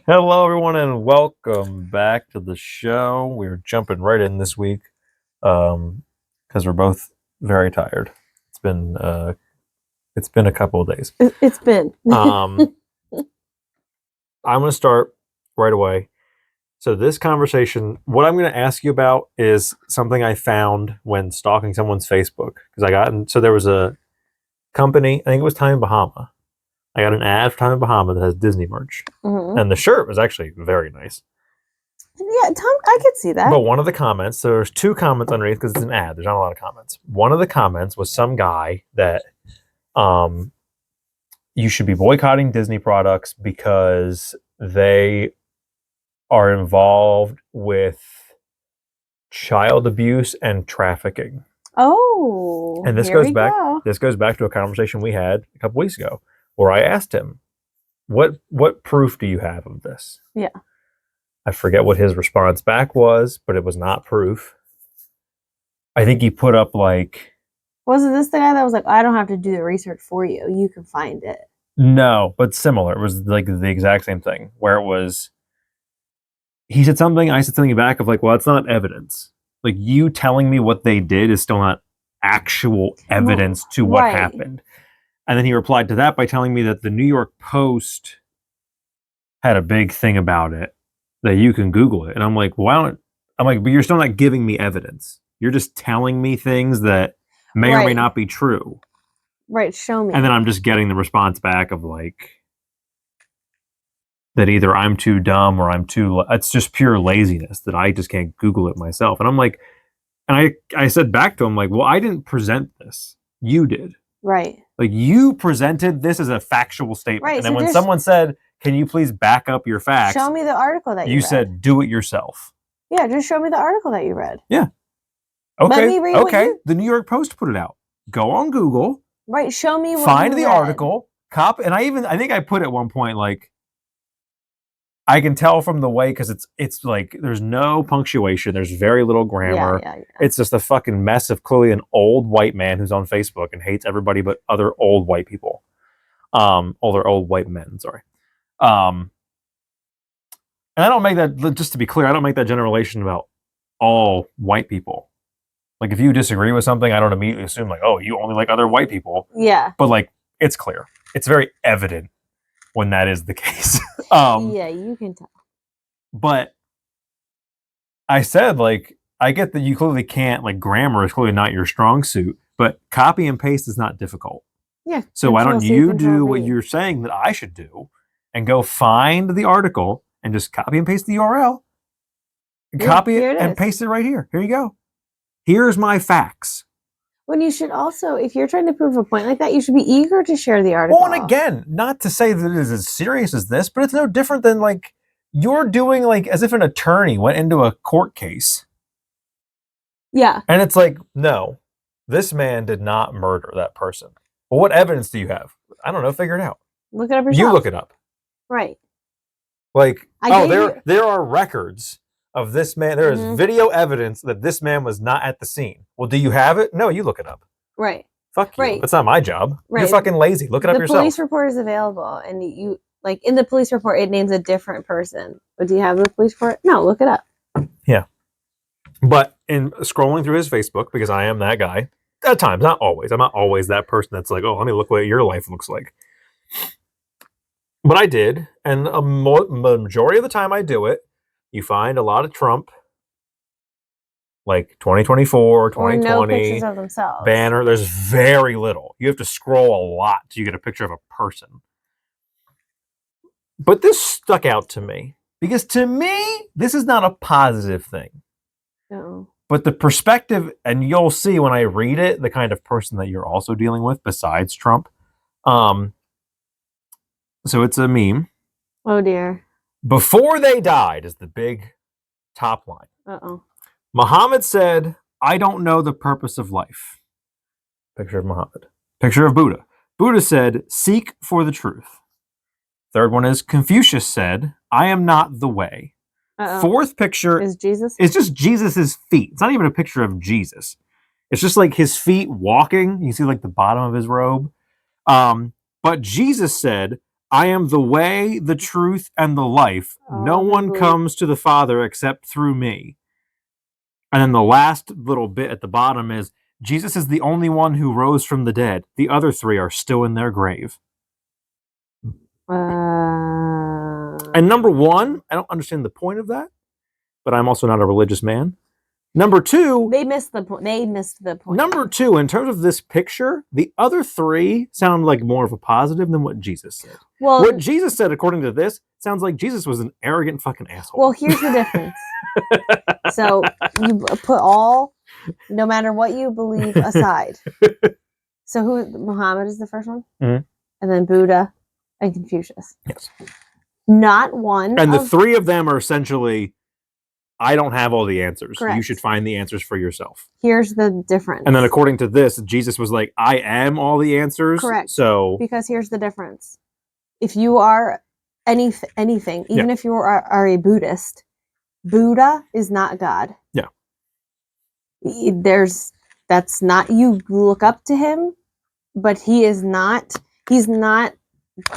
Hello, everyone, and welcome back to the show. We're jumping right in this week because we're both very tired. It's been it's been a couple of days. It's been. I'm going to start right away. So this conversation, what I'm going to ask you about is something I found when stalking someone's Facebook so there was a company, I think it was Time Bahama. I got an ad for Time Bahama that has Disney merch, and the shirt was actually very nice. Yeah, Tom, I could see that. But one of the comments, so there's two comments underneath because it's an ad. There's not a lot of comments. One of the comments was some guy that you should be boycotting Disney products because they are involved with child abuse and trafficking. Oh, And this goes back to a conversation we had a couple weeks ago where I asked him, what proof do you have of this? Yeah. I forget what his response back was, but it was not proof. I think he put up like... Wasn't this the guy that was like, I don't have to do the research for you. You can find it. No, but similar. It was like the exact same thing where it was... He said something, I said something back of like, well, it's not evidence. Like, you telling me what they did is still not actual evidence to what happened. And then he replied to that by telling me that the New York Post had a big thing about it, that you can Google it. And I'm like, but you're still not giving me evidence. You're just telling me things that may or may not be true. Right, show me. And then I'm just getting the response back of like, that either I'm too dumb or it's just pure laziness that I just can't Google it myself. And I'm like, and I said back to him, like, well, I didn't present this. You did. Right. Like, you presented this as a factual statement. Right, and then when someone said, can you please back up your facts? Show me the article that you read. said, do it yourself. Yeah, just show me the article that you read. Yeah. Okay. Let me read the New York Post put it out. Go on Google. Right, show me what find the article, and I think I put at one point, like, I can tell from the way, because it's like there's no punctuation, there's very little grammar. Yeah. It's just a fucking mess of clearly an old white man who's on Facebook and hates everybody but other old white people. Older old white men, sorry. And I don't make that, just to be clear, I don't make that generalization about all white people. Like, if you disagree with something, I don't immediately assume like, oh, you only like other white people. Yeah. But like, it's clear. It's very evident when that is the case. Yeah, you can tell. But I said, like, I get that you clearly can't, like, grammar is clearly not your strong suit, but copy and paste is not difficult. Yeah. So why don't you do what you're saying that I should do and go find the article and just copy and paste the URL, copy it and paste it right here. Here you go. Here's my facts. When you should also, if you're trying to prove a point like that, you should be eager to share the article. Well, and again, not to say that it is as serious as this, but it's no different than, like, you're doing, like, as if an attorney went into a court case. Yeah. And it's like, no, this man did not murder that person. Well, what evidence do you have? I don't know. Figure it out. Look it up yourself. You look it up. Right. Like, there are records of this man. There is video evidence that this man was not at the scene. Well, do you have it? No, you look it up. Right. Fuck you. That's not my job. Right. You're fucking lazy. Look it up yourself. The police report is available, and you, like, in the police report, it names a different person. But do you have the police report? No, look it up. Yeah. But in scrolling through his Facebook, because I am that guy, at times, not always. I'm not always that person that's like, oh, let me look what your life looks like. But I did, and a majority of the time I do it, you find a lot of Trump, like 2024, 2020, or no pictures of themselves. Banner. There's very little. You have to scroll a lot till you get a picture of a person. But this stuck out to me, because to me, this is not a positive thing. No. But the perspective, and you'll see when I read it, the kind of person that you're also dealing with besides Trump. So it's a meme. Oh, dear. Before they died is the big top line. Uh-oh. Muhammad said, I don't know the purpose of life. Picture of Muhammad. Picture of Buddha. Buddha said, seek for the truth. Third one is Confucius said, I am not the way. Uh-oh. Fourth picture is Jesus. It's just Jesus's feet. It's not even a picture of Jesus. It's just like his feet walking. You see like the bottom of his robe. But Jesus said, I am the way, the truth, and the life. No one comes to the Father except through me. And then the last little bit at the bottom is, Jesus is the only one who rose from the dead. The other three are still in their grave. And number one, I don't understand the point of that, but I'm also not a religious man. Number two, they missed the point. Number two, in terms of this picture, the other three sound like more of a positive than what Jesus said. Well, what Jesus said, according to this, sounds like Jesus was an arrogant fucking asshole. Well, here's the difference. So you put all, no matter what you believe, aside. So Muhammad is the first one, and then Buddha and Confucius. Yes. Not one. And the three of them are essentially, I don't have all the answers. Correct. You should find the answers for yourself. Here's the difference. And then according to this, Jesus was like, I am all the answers. Correct. So because here's the difference. If you are anything, even if you are a Buddhist, Buddha is not God. Yeah. That's not, you look up to him, but he's not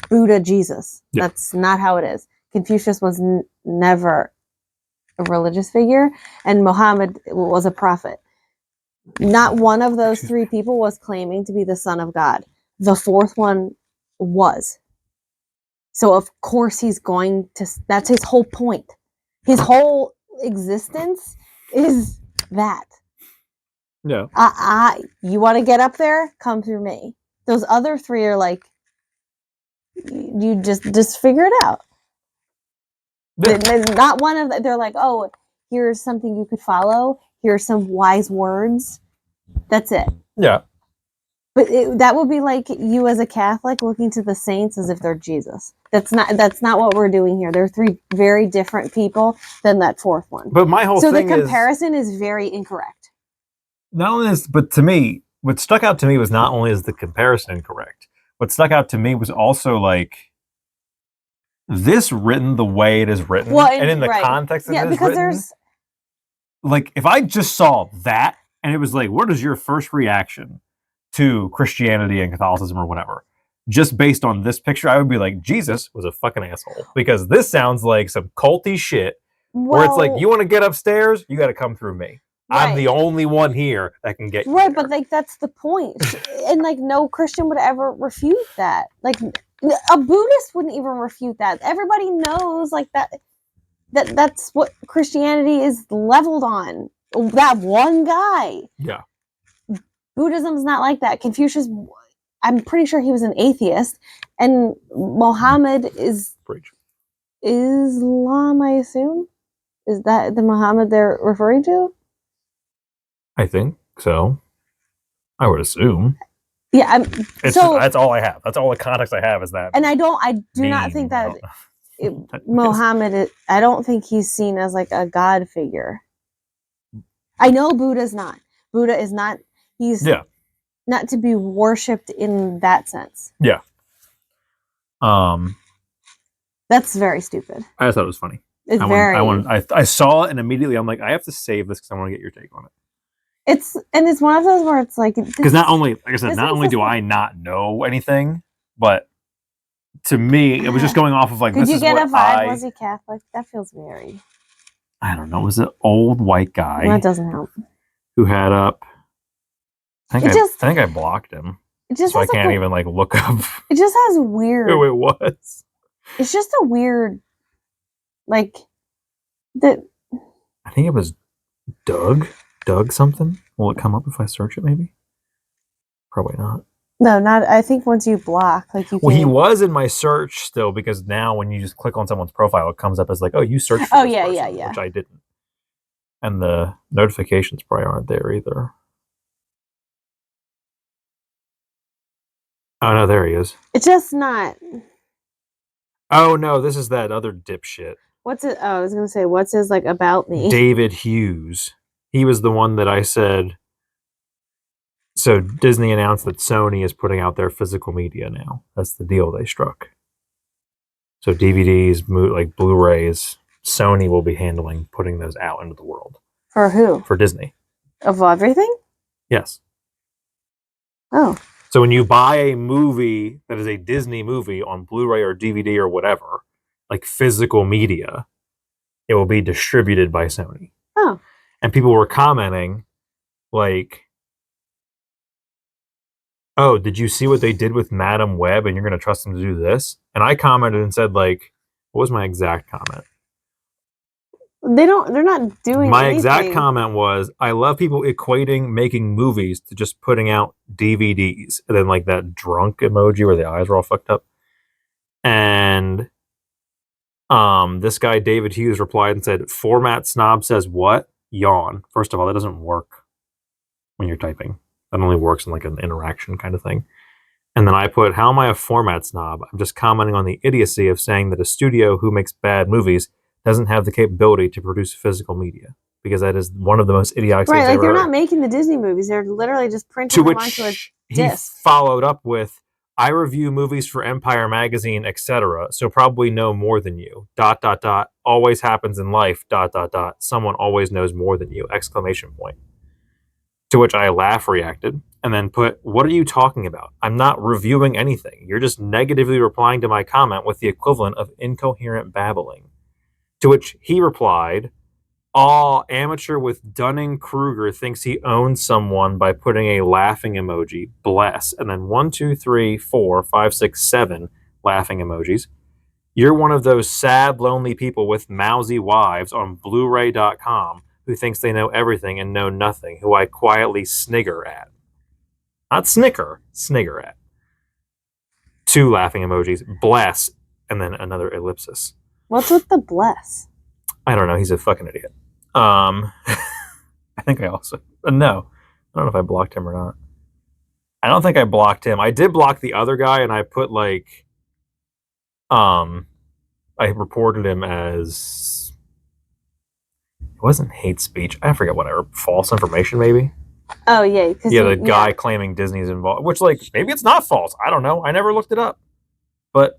Buddha Jesus. Yeah. That's not how it is. Confucius was never a religious figure, and Muhammad was a prophet. Not one of those three people was claiming to be the son of God. The fourth one was. So of course he's going to, that's his whole point. His whole existence is that. Yeah. You want to get up there? Come through me. Those other three are like, you just figure it out. Not one of them. They're like, oh, here's something you could follow. Here's some wise words. That's it. Yeah. But that would be like you as a Catholic looking to the saints as if they're Jesus. That's not what we're doing here. They're three very different people than that fourth one. But my whole thing the comparison is very incorrect. Not only this, but to me, what stuck out to me was not only is the comparison incorrect. What stuck out to me was also like, this written the way it is written, and in the context that it is written, there's like, if I just saw that and it was like, what is your first reaction to Christianity and Catholicism or whatever, just based on this picture, I would be like, Jesus was a fucking asshole, because this sounds like some culty shit where it's like, you want to get upstairs, you got to come through me. Right. I'm the only one here that can get you right there. But like, that's the point. And like, no Christian would ever refute that. Like, a Buddhist wouldn't even refute that. Everybody knows like that's what Christianity is leveled on. That one guy. Yeah. Buddhism's not like that. Confucius, I'm pretty sure he was an atheist, and Muhammad is Islam, I assume. Is that the Muhammad they're referring to? I think so. I would assume. Yeah, that's all I have. That's all the context I have is that. And I do not think that Muhammad, I don't think he's seen as like a God figure. I know Buddha's not. Buddha is not, he's not to be worshipped in that sense. Yeah. That's very stupid. I just thought it was funny. I saw it and immediately I'm like, I have to save this because I want to get your take on it. It's one of those where it's like, because not only, like I said, not only do I not know anything, but to me, it was just going off of like, could you get a vibe? Was he Catholic? That feels very, I don't know. Was it old white guy? That doesn't help. Who had up? I think I blocked him. So I can't even like look up. It just has weird. Who it was. It's just a weird, like that. I think it was Doug something. Will it come up if I search it? Maybe. Probably not. No, not. I think once you block, like you. Well, he was in my search still, because now when you just click on someone's profile, it comes up as like, oh, you searched for this person, which I didn't. And the notifications probably aren't there either. Oh no, there he is. It's just not. Oh no, this is that other dipshit. What's it? Oh, I was gonna say, what's his like about me? David Hughes. He was the one that I said. So Disney announced that Sony is putting out their physical media now. That's the deal they struck. So DVDs, like Blu-rays, Sony will be handling putting those out into the world. For who? For Disney. Of everything? Yes. Oh. So when you buy a movie that is a Disney movie on Blu-ray or DVD or whatever, like physical media, it will be distributed by Sony. Oh. And people were commenting, like, oh, did you see what they did with Madam Web and you're going to trust them to do this? And I commented and said, like, what was my exact comment? They're not doing my anything. Exact comment was, I love people equating making movies to just putting out DVDs. And then like that drunk emoji where the eyes are all fucked up. And this guy, David Hughes, replied and said, format snob says what? Yawn. First of all, that doesn't work when you're typing. That only works in like an interaction kind of thing. And then I put, how am I a format snob? I'm just commenting on the idiocy of saying that a studio who makes bad movies doesn't have the capability to produce physical media, because that is one of the most idiotic things Right, like they're ever not making the Disney movies. They're literally just printing them onto a disc. He followed up with, I review movies for Empire Magazine, etc., so probably know more than you. ... Always happens in life. ... Someone always knows more than you! ! To which I reacted, and then put, what are you talking about? I'm not reviewing anything. You're just negatively replying to my comment with the equivalent of incoherent babbling. To which he replied, amateur with Dunning-Kruger thinks he owns someone by putting a laughing emoji, bless, and then 1, 2, 3, 4, 5, 6, 7 laughing emojis. You're one of those sad, lonely people with mousy wives on Blu-ray.com who thinks they know everything and know nothing, who I quietly snigger at. Not snicker, snigger at. 2 laughing emojis, bless, and then another ellipsis. What's with the bless? I don't know. He's a fucking idiot. I think I also... no. I don't know if I blocked him or not. I don't think I blocked him. I did block the other guy, and I put, like... I reported him as... It wasn't hate speech. I forget whatever. False information, maybe? Oh, yeah. Yeah, the guy claiming Disney's involved. Which, like, maybe it's not false. I don't know. I never looked it up. But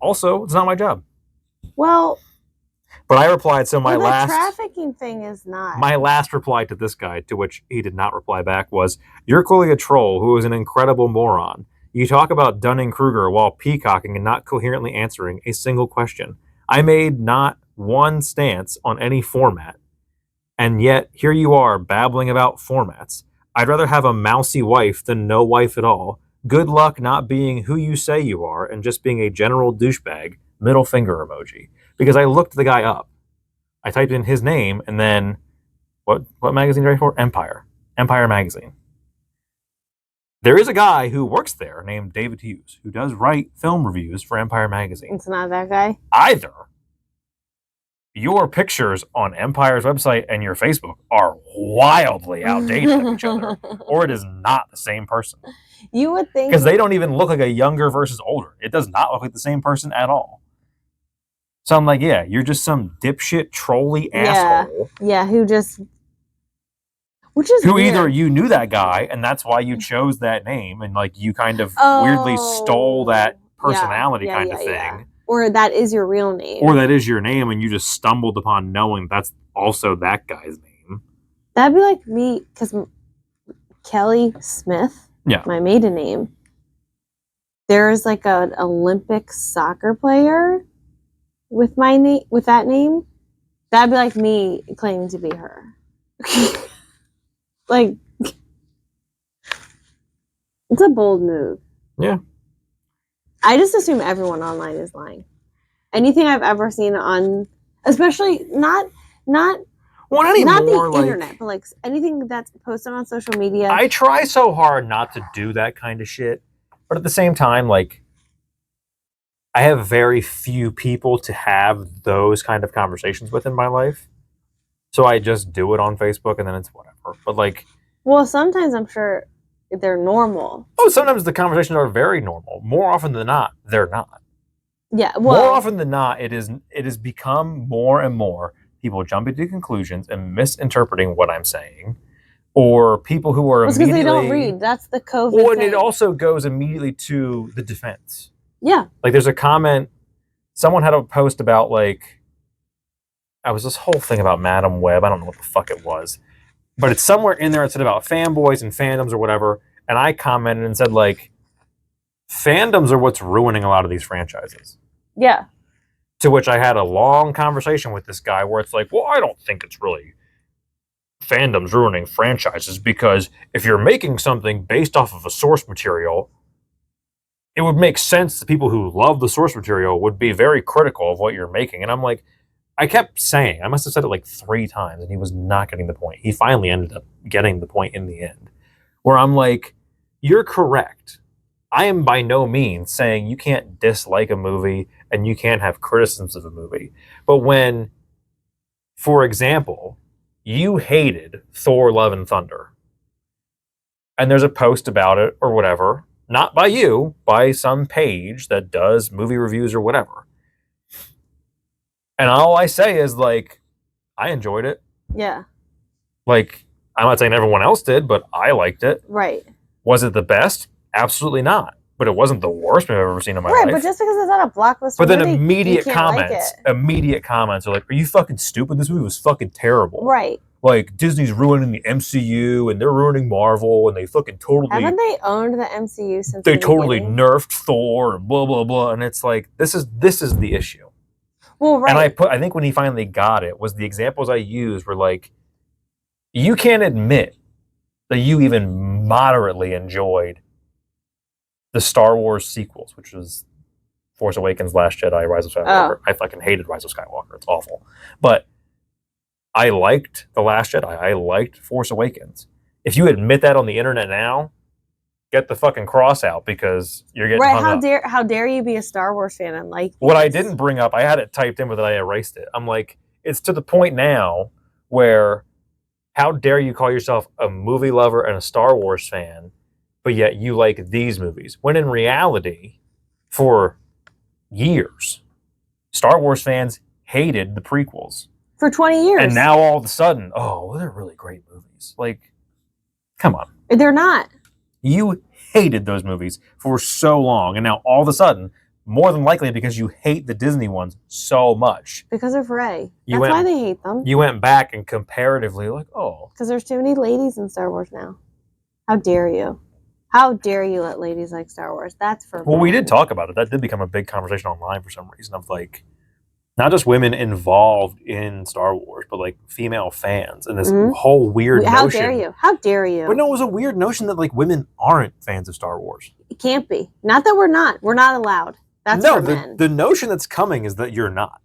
also, it's not my job. Well... But I replied, so my last... The trafficking thing is not... My last reply to this guy, to which he did not reply back, was, you're clearly a troll who is an incredible moron. You talk about Dunning-Kruger while peacocking and not coherently answering a single question. I made not one stance on any format. And yet, here you are, babbling about formats. I'd rather have a mousy wife than no wife at all. Good luck not being who you say you are and just being a general douchebag. Middle finger emoji. Because I looked the guy up. I typed in his name, and then... What magazine did I write for? Empire. Empire Magazine. There is a guy who works there named David Hughes, who does write film reviews for Empire Magazine. It's not that guy? Either your pictures on Empire's website and your Facebook are wildly outdated of each other, or it is not the same person. You would think... Because they don't even look like a younger versus older. It does not look like the same person at all. So I'm like, yeah, you're just some dipshit, trolly asshole. Yeah, who just... Which is who weird. Either you knew that guy, and that's why you chose that name, and like you kind of weirdly stole that personality kind of thing. Yeah. Or that is your real name. Or that is your name, and you just stumbled upon knowing that's also that guy's name. That'd be like me, because Kelly Smith, my maiden name, there's like an Olympic soccer player with my name, with that name. That'd be like me claiming to be her. Like, it's a bold move. Yeah. I just assume everyone online is lying. Anything I've ever seen on, especially not the internet, but like anything that's posted on social media. I try so hard not to do that kind of shit, but at the same time, like, I have very few people to have those kind of conversations with in my life. So I just do it on Facebook, and then it's whatever. But like... Well, sometimes I'm sure they're normal. Oh, sometimes the conversations are very normal. More often than not, they're not. Yeah, well... More often than not, it has become more and more people jumping to conclusions and misinterpreting what I'm saying. Or people who are immediately... because they don't read. That's the COVID thing. And it also goes immediately to the defense. Yeah. Like, there's a comment... Someone had a post about, like... I was this whole thing about Madam Web. I don't know what the fuck it was. But it's somewhere in there. It said about fanboys and fandoms or whatever. and I commented and said, like, fandoms are what's ruining a lot of these franchises. Yeah. To which I had a long conversation with this guy where it's like, well, I don't think it's really fandoms ruining franchises, because if you're making something based off of a source material, it would make sense that people who love the source material would be very critical of what you're making. And I'm like, I kept saying, I must have said it like 3 times, and he was not getting the point. He finally ended up getting the point in the end, where I'm like, you're correct. I am by no means saying you can't dislike a movie and you can't have criticisms of a movie. But when, for example, you hated Thor Love and Thunder, and there's a post about it or whatever, not by you, by some page that does movie reviews or whatever. And all I say is, like, I enjoyed it. Yeah. Like, I'm not saying everyone else did, but I liked it. Right. Was it the best? Absolutely not. But it wasn't the worst movie I've ever seen in my life. Right, but just because it's not a blockbuster but then movie, immediate you can't comments, like it. immediate comments are like, are you fucking stupid? This movie was fucking terrible. Right. Like, Disney's ruining the MCU, and they're ruining Marvel, and they fucking totally... Haven't they owned the MCU since They the totally beginning? nerfed Thor, and blah, blah, blah. And it's like, this is the issue. Well, right. And I think when he finally got it, was the examples I used were like, you can't admit that you even moderately enjoyed the Star Wars sequels, which was Force Awakens, Last Jedi, Rise of Skywalker. Oh. I fucking hated Rise of Skywalker. It's awful. But I liked The Last Jedi. I liked Force Awakens. If you admit that on the internet now, get the fucking cross out, because you're getting hung up. How dare you be a Star Wars fan and like What I didn't bring up, I had it typed in, but then I erased it. I'm like, it's to the point now where, how dare you call yourself a movie lover and a Star Wars fan, but yet you like these movies? When in reality, for years, Star Wars fans hated the prequels. For 20 years. And now all of a sudden, oh, well, they're really great movies. Like, come on. They're not. You hated those movies for so long, and now all of a sudden, more than likely because you hate the Disney ones so much. Because of Rey. That's why they hate them. You went back and comparatively like, oh. Because there's too many ladies in Star Wars now. How dare you? How dare you let ladies like Star Wars? That's for Well, we did talk about it. That did become a big conversation online for some reason, of like, not just women involved in Star Wars, but like female fans, and this whole weird notion. How dare you? How dare you? But no, it was a weird notion that like women aren't fans of Star Wars. It can't be. Not that we're not. We're not allowed. That's for men. The notion that's coming is that you're not.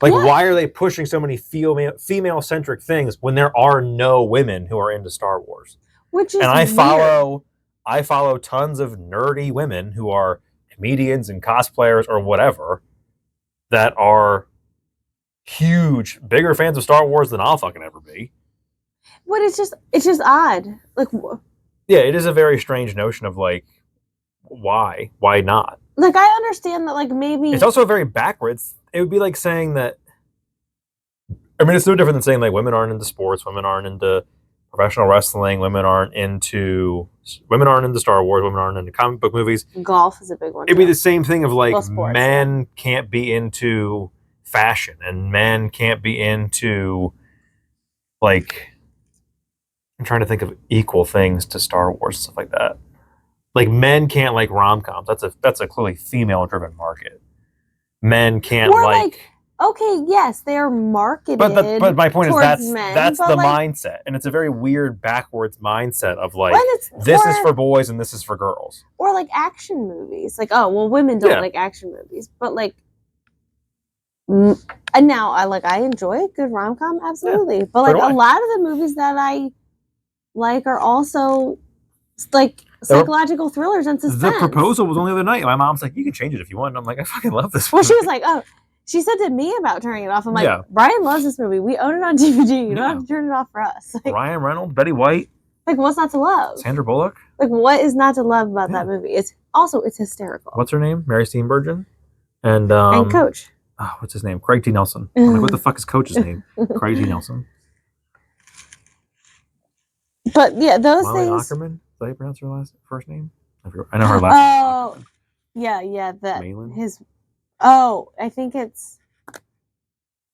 Like, why are they pushing so many female-centric things when there are no women who are into Star Wars? Which is and weird. I follow tons of nerdy women who are comedians and cosplayers or whatever that are huge, bigger fans of Star Wars than I'll fucking ever be. But it's just odd. Like, yeah, it is a very strange notion of like, why not? Like, I understand that, like, maybe it's also very backwards. It would be like saying that. I mean, it's no different than saying like women aren't into sports, women aren't into professional wrestling, women aren't into Star Wars, women aren't into comic book movies. Golf is a big one. It'd be the same thing of like, sports, men can't be into fashion, and men can't be into, like, I'm trying to think of equal things to Star Wars and stuff like that. Like, men can't like rom-coms. That's a clearly female-driven market. Men can't like okay, yes, they're marketed. But my point is that's the like, mindset, and it's a very weird backwards mindset of like, this is for boys and this is for girls. Or like action movies, like, oh well, women don't like action movies, but like, and now I enjoy a good rom-com, absolutely, but like a lot of the movies that I like are also like psychological thrillers and suspense. The Proposal was only the other night. My mom's like, you can change it if you want. And I'm like, I fucking love this movie. Well, she was like, oh, she said to me about turning it off. I'm like, Brian loves this movie. We own it on DVD. You don't have to turn it off for us. Like, Ryan Reynolds, Betty White. Like, what's not to love? Sandra Bullock. Like, what is not to love about that movie? It's hysterical. What's her name? Mary Steenburgen. And Coach. Oh, what's his name? Craig T. Nelson. I'm like, what the fuck is Coach's name? Craig T. Nelson. But yeah, those Molly things. Ackerman. Did I pronounce her first name? I know her last name. Oh, yeah. Malin? I think it's.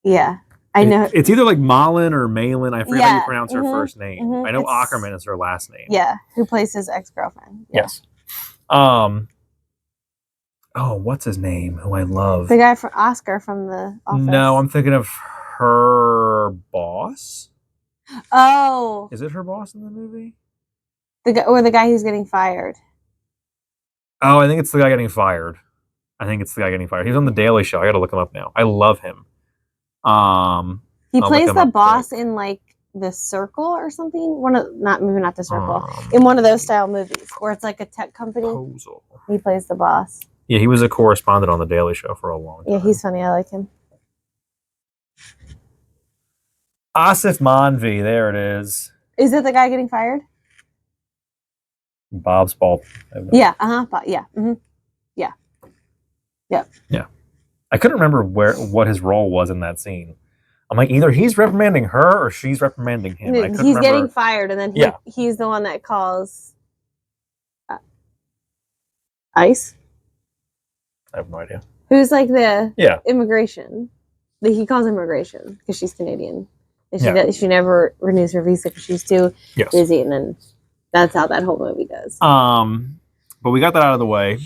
Yeah, I know. It's either like Malin or Malin. I forget how you pronounce her first name. Mm-hmm. I know Ackerman is her last name. Yeah, who plays his ex-girlfriend. Yeah. Yes. Oh, what's his name? Who I love. The guy from Oscar from The Office. No, I'm thinking of her boss. Oh. Is it her boss in the movie? The guy who's getting fired. Oh, I think it's the guy getting fired. He's on The Daily Show. I got to look him up now. I love him. He plays the boss in like The Circle or something. Not The Circle. In one of those style movies where it's like a tech company. Proposal. He plays the boss. Yeah, he was a correspondent on The Daily Show for a long time. Yeah, he's funny. I like him. Asif Manvi, there it is. Is it the guy getting fired? Bob's Ball. Yeah. Yeah. Mm-hmm. Yeah. Yep. Yeah. I couldn't remember what his role was in that scene. I'm like, either he's reprimanding her or she's reprimanding him. He's getting fired, and then he's the one that calls ICE. I have no idea. Who's like the immigration? He calls immigration because she's Canadian. And she never renews her visa because she's too busy, and then that's how that whole movie goes. But we got that out of the way.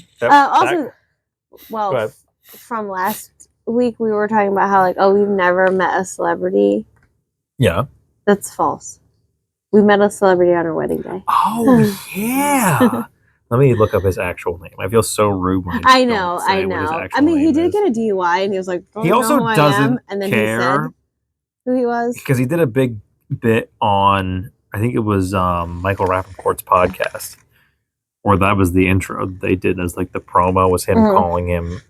From last week we were talking about how we've never met a celebrity. Yeah, that's false. We met a celebrity on our wedding day. Oh yeah. Let me look up his actual name. I feel so rude when I know. I mean, he did get a DUI, and he was like, he also doesn't and then care he said who he was because he did a big bit on, I think it was Michael Rappaport's podcast, or that was the intro they did as like the promo was him calling him.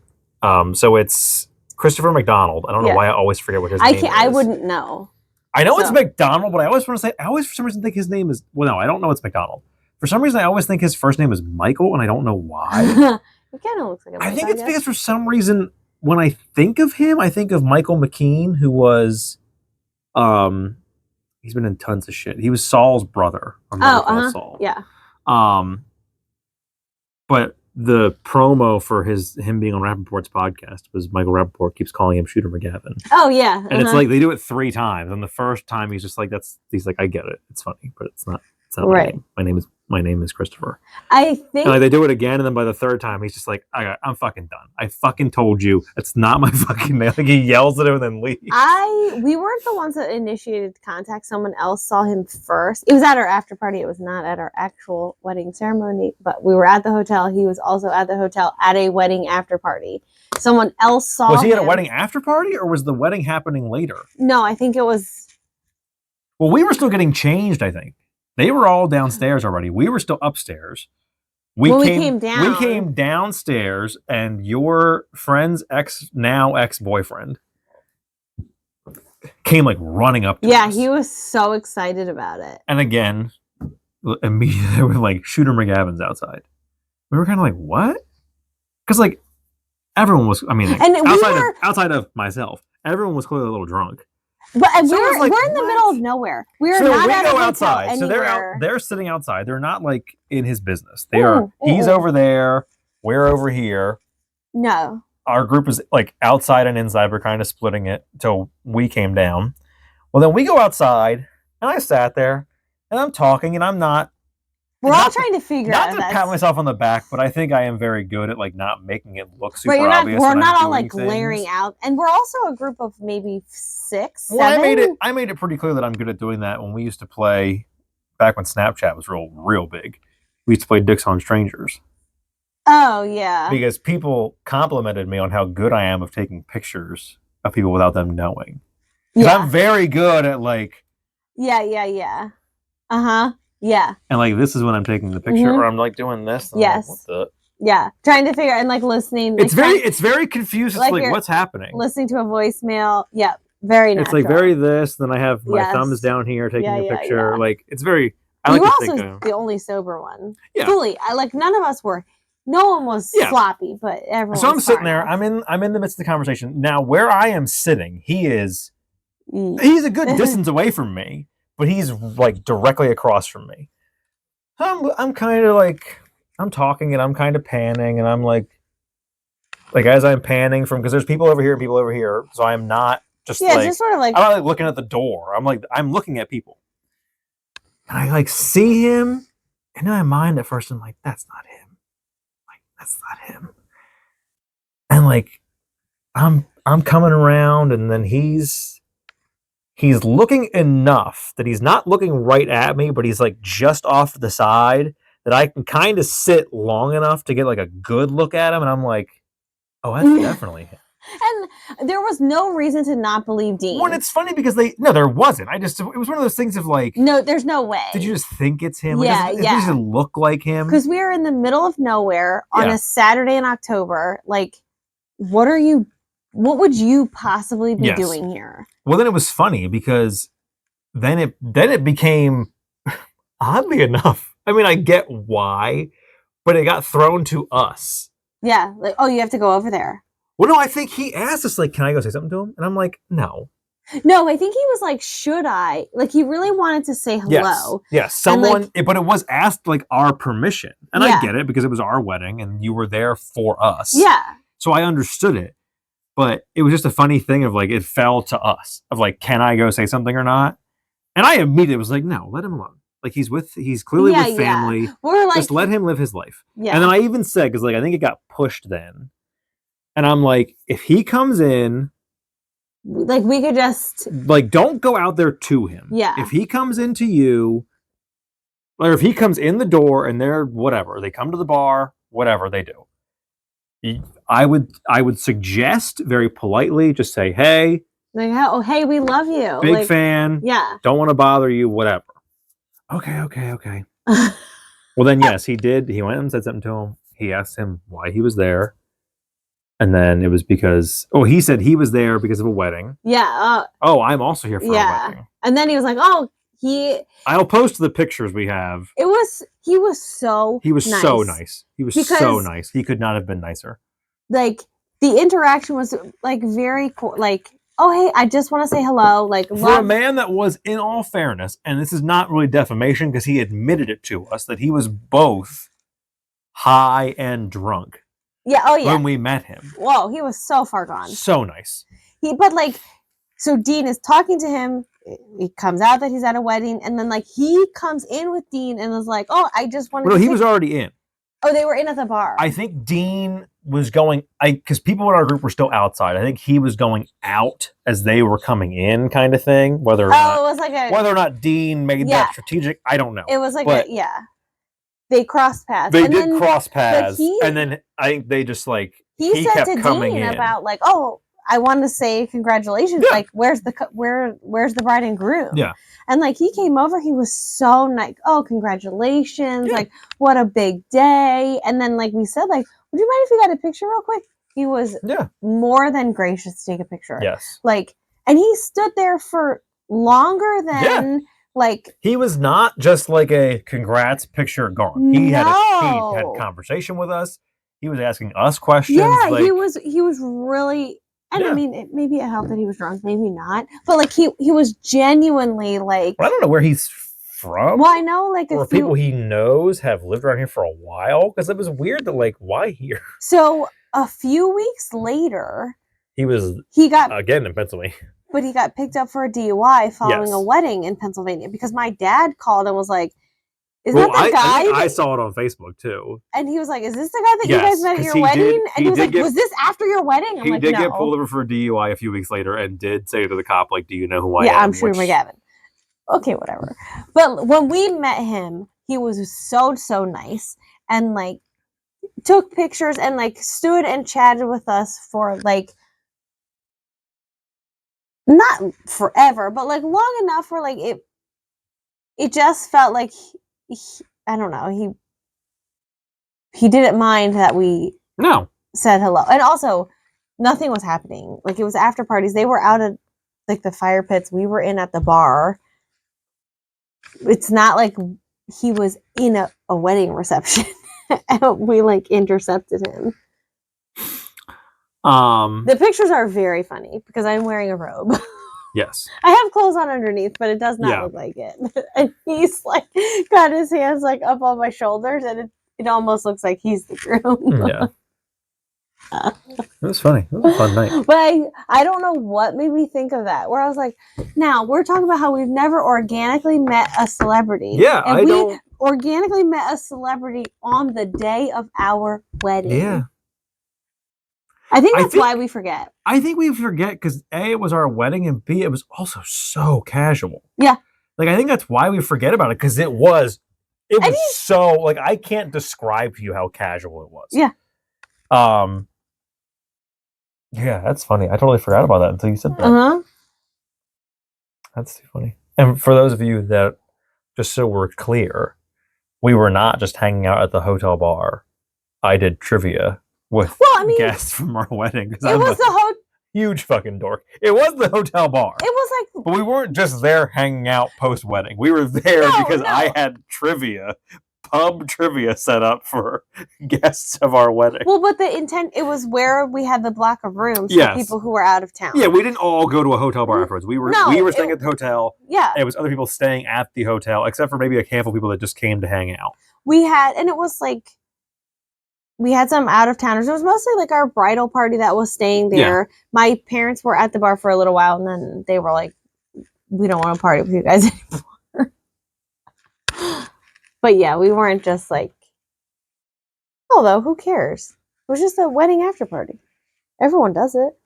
So it's Christopher McDonald. I don't know why I always forget what his name is. I wouldn't know. I know it's McDonald, but I always want to say, for some reason think his name is, well, no, I don't know it's McDonald. For some reason, I always think his first name is Michael, and I don't know why. He kind of looks like a Michael, I think it's because for some reason, when I think of him, I think of Michael McKean, who was, he's been in tons of shit. He was Saul's brother on Better Call Saul. Yeah. But the promo for him being on Rappaport's podcast was Michael Rappaport keeps calling him Shooter McGavin. Oh yeah. And it's like they do it 3 times, and the first time he's just like, he's like, I get it, it's funny, but it's not right. My name is Christopher. I think they do it again, and then by the 3rd time, he's just like, I'm fucking done. I fucking told you, it's not my fucking name. Like he yells at him and then leaves. We weren't the ones that initiated contact. Someone else saw him first. It was at our after party. It was not at our actual wedding ceremony, but we were at the hotel. He was also at the hotel at a wedding after party. Someone else saw him. Was he at a wedding after party, or was the wedding happening later? No, I think it was. Well, we were still getting changed, I think. They were all downstairs already. We were still upstairs. We came down. We came downstairs, and your friend's ex-boyfriend came like running up to us. Yeah, he was so excited about it. And again, immediately they were like, Shooter McGavin's outside. We were kind of like, what? Because like everyone was, I mean, outside of myself, everyone was clearly a little drunk. But we're in the middle of nowhere. We're not at a hotel anywhere. So they're sitting outside. They're not like in his business. He's over there. We're over here. No. Our group is like outside and inside. We're kind of splitting it till we came down. Well, then we go outside, and I sat there, and I'm talking, and I'm not. We're all trying to figure out. Not to pat myself on the back, but I think I am very good at like not making it look super obvious. We're not all like glaring out, and we're also a group of maybe 6, 7. Well, I made it pretty clear that I'm good at doing that when we used to play back when Snapchat was real big. We used to play Dicks on Strangers. Oh yeah. Because people complimented me on how good I am of taking pictures of people without them knowing. Because I'm very good at like. Yeah. Yeah. And like this is when I'm taking the picture, or I'm like doing this. Yes. Yeah, trying to figure and like listening. It's very confused. It's like what's happening? Listening to a voicemail. Yeah, very natural. It's like very this. Then I have my thumbs down here taking a picture. Yeah. Like it's very. You were also the only sober one. Yeah. Fully. None of us were. No one was sloppy, but everyone. So I'm sitting there. I'm in the midst of the conversation now. Where I am sitting, he's a good distance away from me. But he's like directly across from me. I'm kind of like, I'm talking and I'm kind of panning, and I'm like as I'm panning because there's people over here and people over here, so I'm not Just just sort of like I'm not like looking at the door. I'm looking at people. And I like see him, and in my mind at first I'm like, that's not him. Like, that's not him. And like I'm coming around, and then he's looking enough that he's not looking right at me, but he's like just off to the side that I can kind of sit long enough to get like a good look at him, and I'm like, oh, that's definitely him. And there was no reason to not believe Dean. Well, it's funny because there wasn't. It was one of those things of like, no, there's no way. Did you just think it's him? Yeah, it doesn't look like him. Because we are in the middle of nowhere on a Saturday in October. Like, what would you possibly be doing here? Well, then it was funny because then it became, oddly enough, I mean, I get why, but it got thrown to us. Yeah, like, oh, you have to go over there. Well, no, I think he asked us, like, can I go say something to him? And I'm like, no. No, I think he was like, should I? Like, he really wanted to say hello. Yes, someone, but it was asked, like, our permission. And I get it because it was our wedding and you were there for us. Yeah. So I understood it. But it was just a funny thing of, like, it fell to us. Of, like, can I go say something or not? And I immediately was like, no, let him alone. Like, he's clearly with family. We're like, just let him live his life. Yeah. And then I even said, because, like, I think it got pushed then. And I'm like, if he comes in, like, we could just, like, don't go out there to him. Yeah. If he comes into you, or if he comes in the door and they're whatever, they come to the bar, whatever they do, I would suggest very politely, just say, hey, like, oh, hey, we love you, big fan, don't want to bother you, whatever. Okay. Well, then yes, he did. He went and said something to him. He asked him why he was there. And then it was because, he said he was there because of a wedding. Yeah. I'm also here for a wedding. And then he was like, I'll post the pictures we have. He was so nice. So nice. He was so nice. He could not have been nicer. Like, the interaction was like very cool. Like, oh, hey, I just want to say hello. Like, for a man that was, in all fairness, and this is not really defamation because he admitted it to us, that he was both high and drunk. Yeah, oh yeah. When we met him. Whoa, he was so far gone. So nice. So Dean is talking to him. It comes out that he's at a wedding, and then like he comes in with Dean and was like, "Oh, I just wanted." Well, he was already in. Oh, they were in at the bar. I think Dean was going. Because people in our group were still outside. I think he was going out as they were coming in, kind of thing. Whether or not Dean made that strategic, I don't know. It was like They crossed paths. They did cross paths, and then I think they just like he said to Dean about like, oh, I want to say congratulations. Yeah. Like, where's the bride and groom? Yeah, and like he came over, he was so nice. Oh, congratulations! Yeah. Like, what a big day. And then like we said, like, would you mind if we got a picture real quick? He was more than gracious to take a picture. Yes, like, and he stood there for longer than. Yeah. Like, he was not just like a congrats picture gone. He had a conversation with us. He was asking us questions. Yeah, like, he was really, and I mean, maybe it helped that he was drunk, maybe not, but like he was genuinely like. Well, I don't know where he's from. Well, I know like people he knows have lived around here for a while, because it was weird that like, why here? So a few weeks later, he got again in Pennsylvania. But he got picked up for a DUI following a wedding in Pennsylvania, because my dad called and was like, "Is that the guy?" I saw it on Facebook too. And he was like, "Is this the guy that you guys met at your wedding?" And he was like, "Was this after your wedding?" I'm like, "No." He did get pulled over for a DUI a few weeks later and did say to the cop, like, "Do you know who I am?" Yeah, I'm sure McGavin. Okay, whatever. But when we met him, he was so nice and like took pictures and like stood and chatted with us for like. Not forever, but like long enough where like it just felt like I don't know, he didn't mind that we said hello. And also nothing was happening. Like, it was after parties. They were out at like the fire pits. We were in at the bar. It's not like he was in a wedding reception and we like intercepted him. The pictures are very funny because I'm wearing a robe. Yes. I have clothes on underneath, but it does not look like it. And he's like got his hands like up on my shoulders, and it almost looks like he's the groom. Yeah. It was funny. It was a fun night. But I don't know what made me think of that. Where I was like, now we're talking about how we've never organically met a celebrity. Yeah, and we organically met a celebrity on the day of our wedding. Yeah. I think that's why we forget. I think we forget because A, it was our wedding, and B, it was also so casual. Yeah. Like, I think that's why we forget about it, because it was so, like, I can't describe to you how casual it was. Yeah. Yeah, that's funny. I totally forgot about that until you said that. Uh-huh. That's too funny. And for those of you that, just so we're clear, we were not just hanging out at the hotel bar. I did trivia with guests from our wedding. It was the huge fucking dork. It was the hotel bar. It was like, but we weren't just there hanging out post wedding. We were there because I had pub trivia set up for guests of our wedding. Well, but the intent, it was where we had the block of rooms for people who were out of town. Yeah, we didn't all go to a hotel bar afterwards. We were staying at the hotel. Yeah. It was other people staying at the hotel, except for maybe a handful of people that just came to hang out. And it was like, we had some out of towners. It was mostly like our bridal party that was staying there. Yeah. My parents were at the bar for a little while, and then they were like, we don't want to party with you guys anymore. But yeah, we weren't just like, although who cares? It was just a wedding after party. Everyone does it.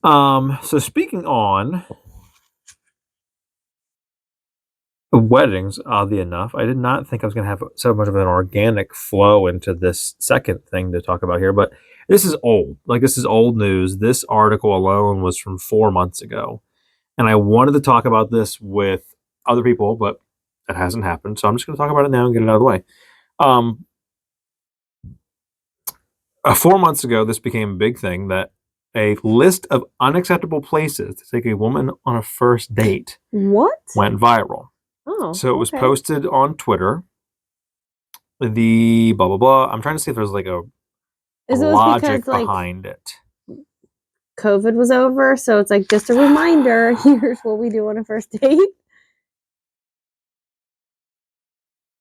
So speaking on weddings, oddly enough, I did not think I was going to have so much of an organic flow into this second thing to talk about here, but this is old. Like, this is old news. This article alone was from 4 months ago, and I wanted to talk about this with other people, but that hasn't happened, so I'm just going to talk about it now and get it out of the way. 4 months ago, this became a big thing, that a list of unacceptable places to take a woman on a first date went viral. Oh, so it was posted on Twitter. The blah blah blah. I'm trying to see if there's like a logic behind it. COVID was over, so it's like just a reminder. Here's what we do on a first date.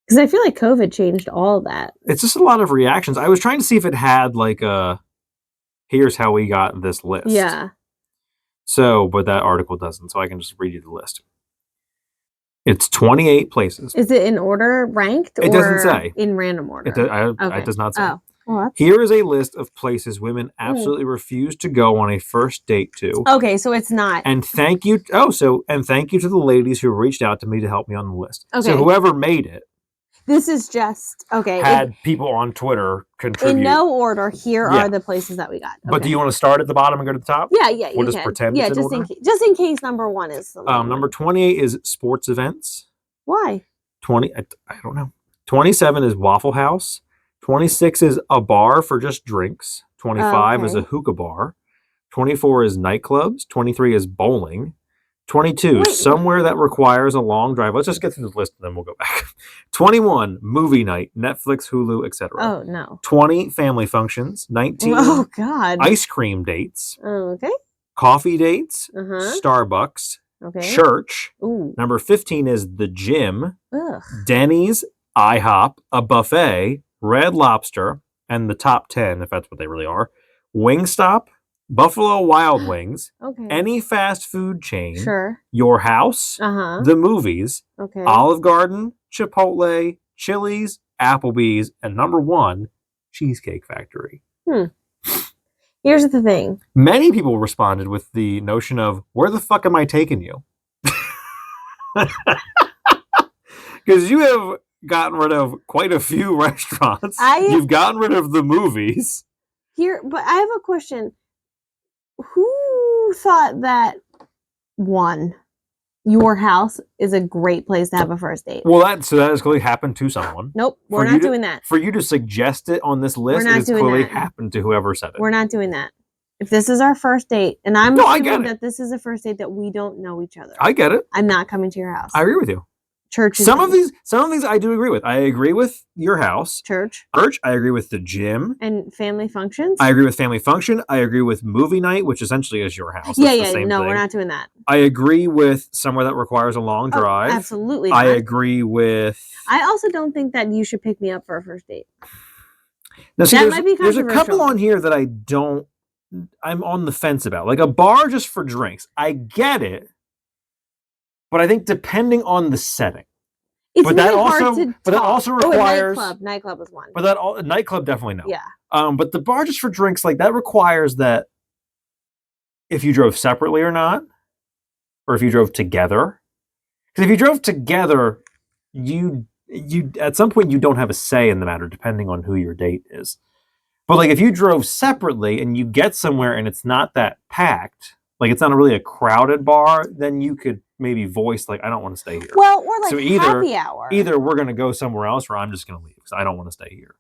Because I feel like COVID changed all of that. It's just a lot of reactions. I was trying to see if it had like here's how we got this list. Yeah. So, but that article doesn't, so I can just read you the list. It's 28 places. Is it in order, ranked, or doesn't say. In random order? It does not say. Oh. Well, here is a list of places women absolutely refuse to go on a first date to. Okay, so it's not. And thank you. And thank you to the ladies who reached out to me to help me on the list. Okay. So whoever made it. This is just had people on Twitter contribute. In no order, here are the places that we got. Okay. But do you want to start at the bottom and go to the top? Yeah, we'll just pretend. Yeah, just in case number 1 is. Number 28 is sports events. Why? 20. I don't know. 27 is Waffle House. 26 is a bar for just drinks. 25 is a hookah bar. 24 is nightclubs. 23 is bowling. 22, somewhere that requires a long drive. Let's just get through the list and then we'll go back. 21, movie night, Netflix, Hulu, etc. Oh, no. 20, family functions. 19, ice cream dates. Okay. Coffee dates. Starbucks. Okay. Church. Ooh. Number 15 is the gym. Ugh. Denny's, IHOP, a buffet, Red Lobster, and the top 10, if that's what they really are. Wingstop. Buffalo Wild Wings, any fast food chain, Your House, the movies, Olive Garden, Chipotle, Chili's, Applebee's, and number 1, Cheesecake Factory. Here's the thing. Many people responded with the notion of, where the fuck am I taking you? Because you have gotten rid of quite a few restaurants. You've gotten rid of the movies. But I have a question. Who thought that Your House is a great place to have a first date? Well, that has clearly happened to someone. Nope, we're not doing that. For you to suggest it on this list, it's clearly happened to whoever said it. We're not doing that. If this is our first date, and I'm assuming that this is a first date that we don't know each other. I get it. I'm not coming to your house. I agree with you. Church. Some of these I do agree with. I agree with Your House. Church. I agree with the gym. And family functions. I agree with family function. I agree with movie night, which essentially is Your House. Yeah. No, we're not doing that. I agree with somewhere that requires a long drive. Absolutely. I agree with. I also don't think that you should pick me up for a first date. Now, see, That might be there's a couple controversial. on here that I'm on the fence about. Like a bar just for drinks. I get it, but I think depending on the setting. It's But really that hard also, to but that talk. also Oh, a requires. nightclub is one. But that nightclub definitely no. Yeah. But the bar just for drinks, like that requires that if you drove separately or not, or if you drove together. Because if you drove together, you at some point you don't have a say in the matter, depending on who your date is. But like if you drove separately and you get somewhere and it's not that packed, like it's not really a crowded bar, then you could maybe voice like, I don't want to stay here. Well, or like So happy hour. Either we're gonna go somewhere else or I'm just gonna leave because I don't want to stay here.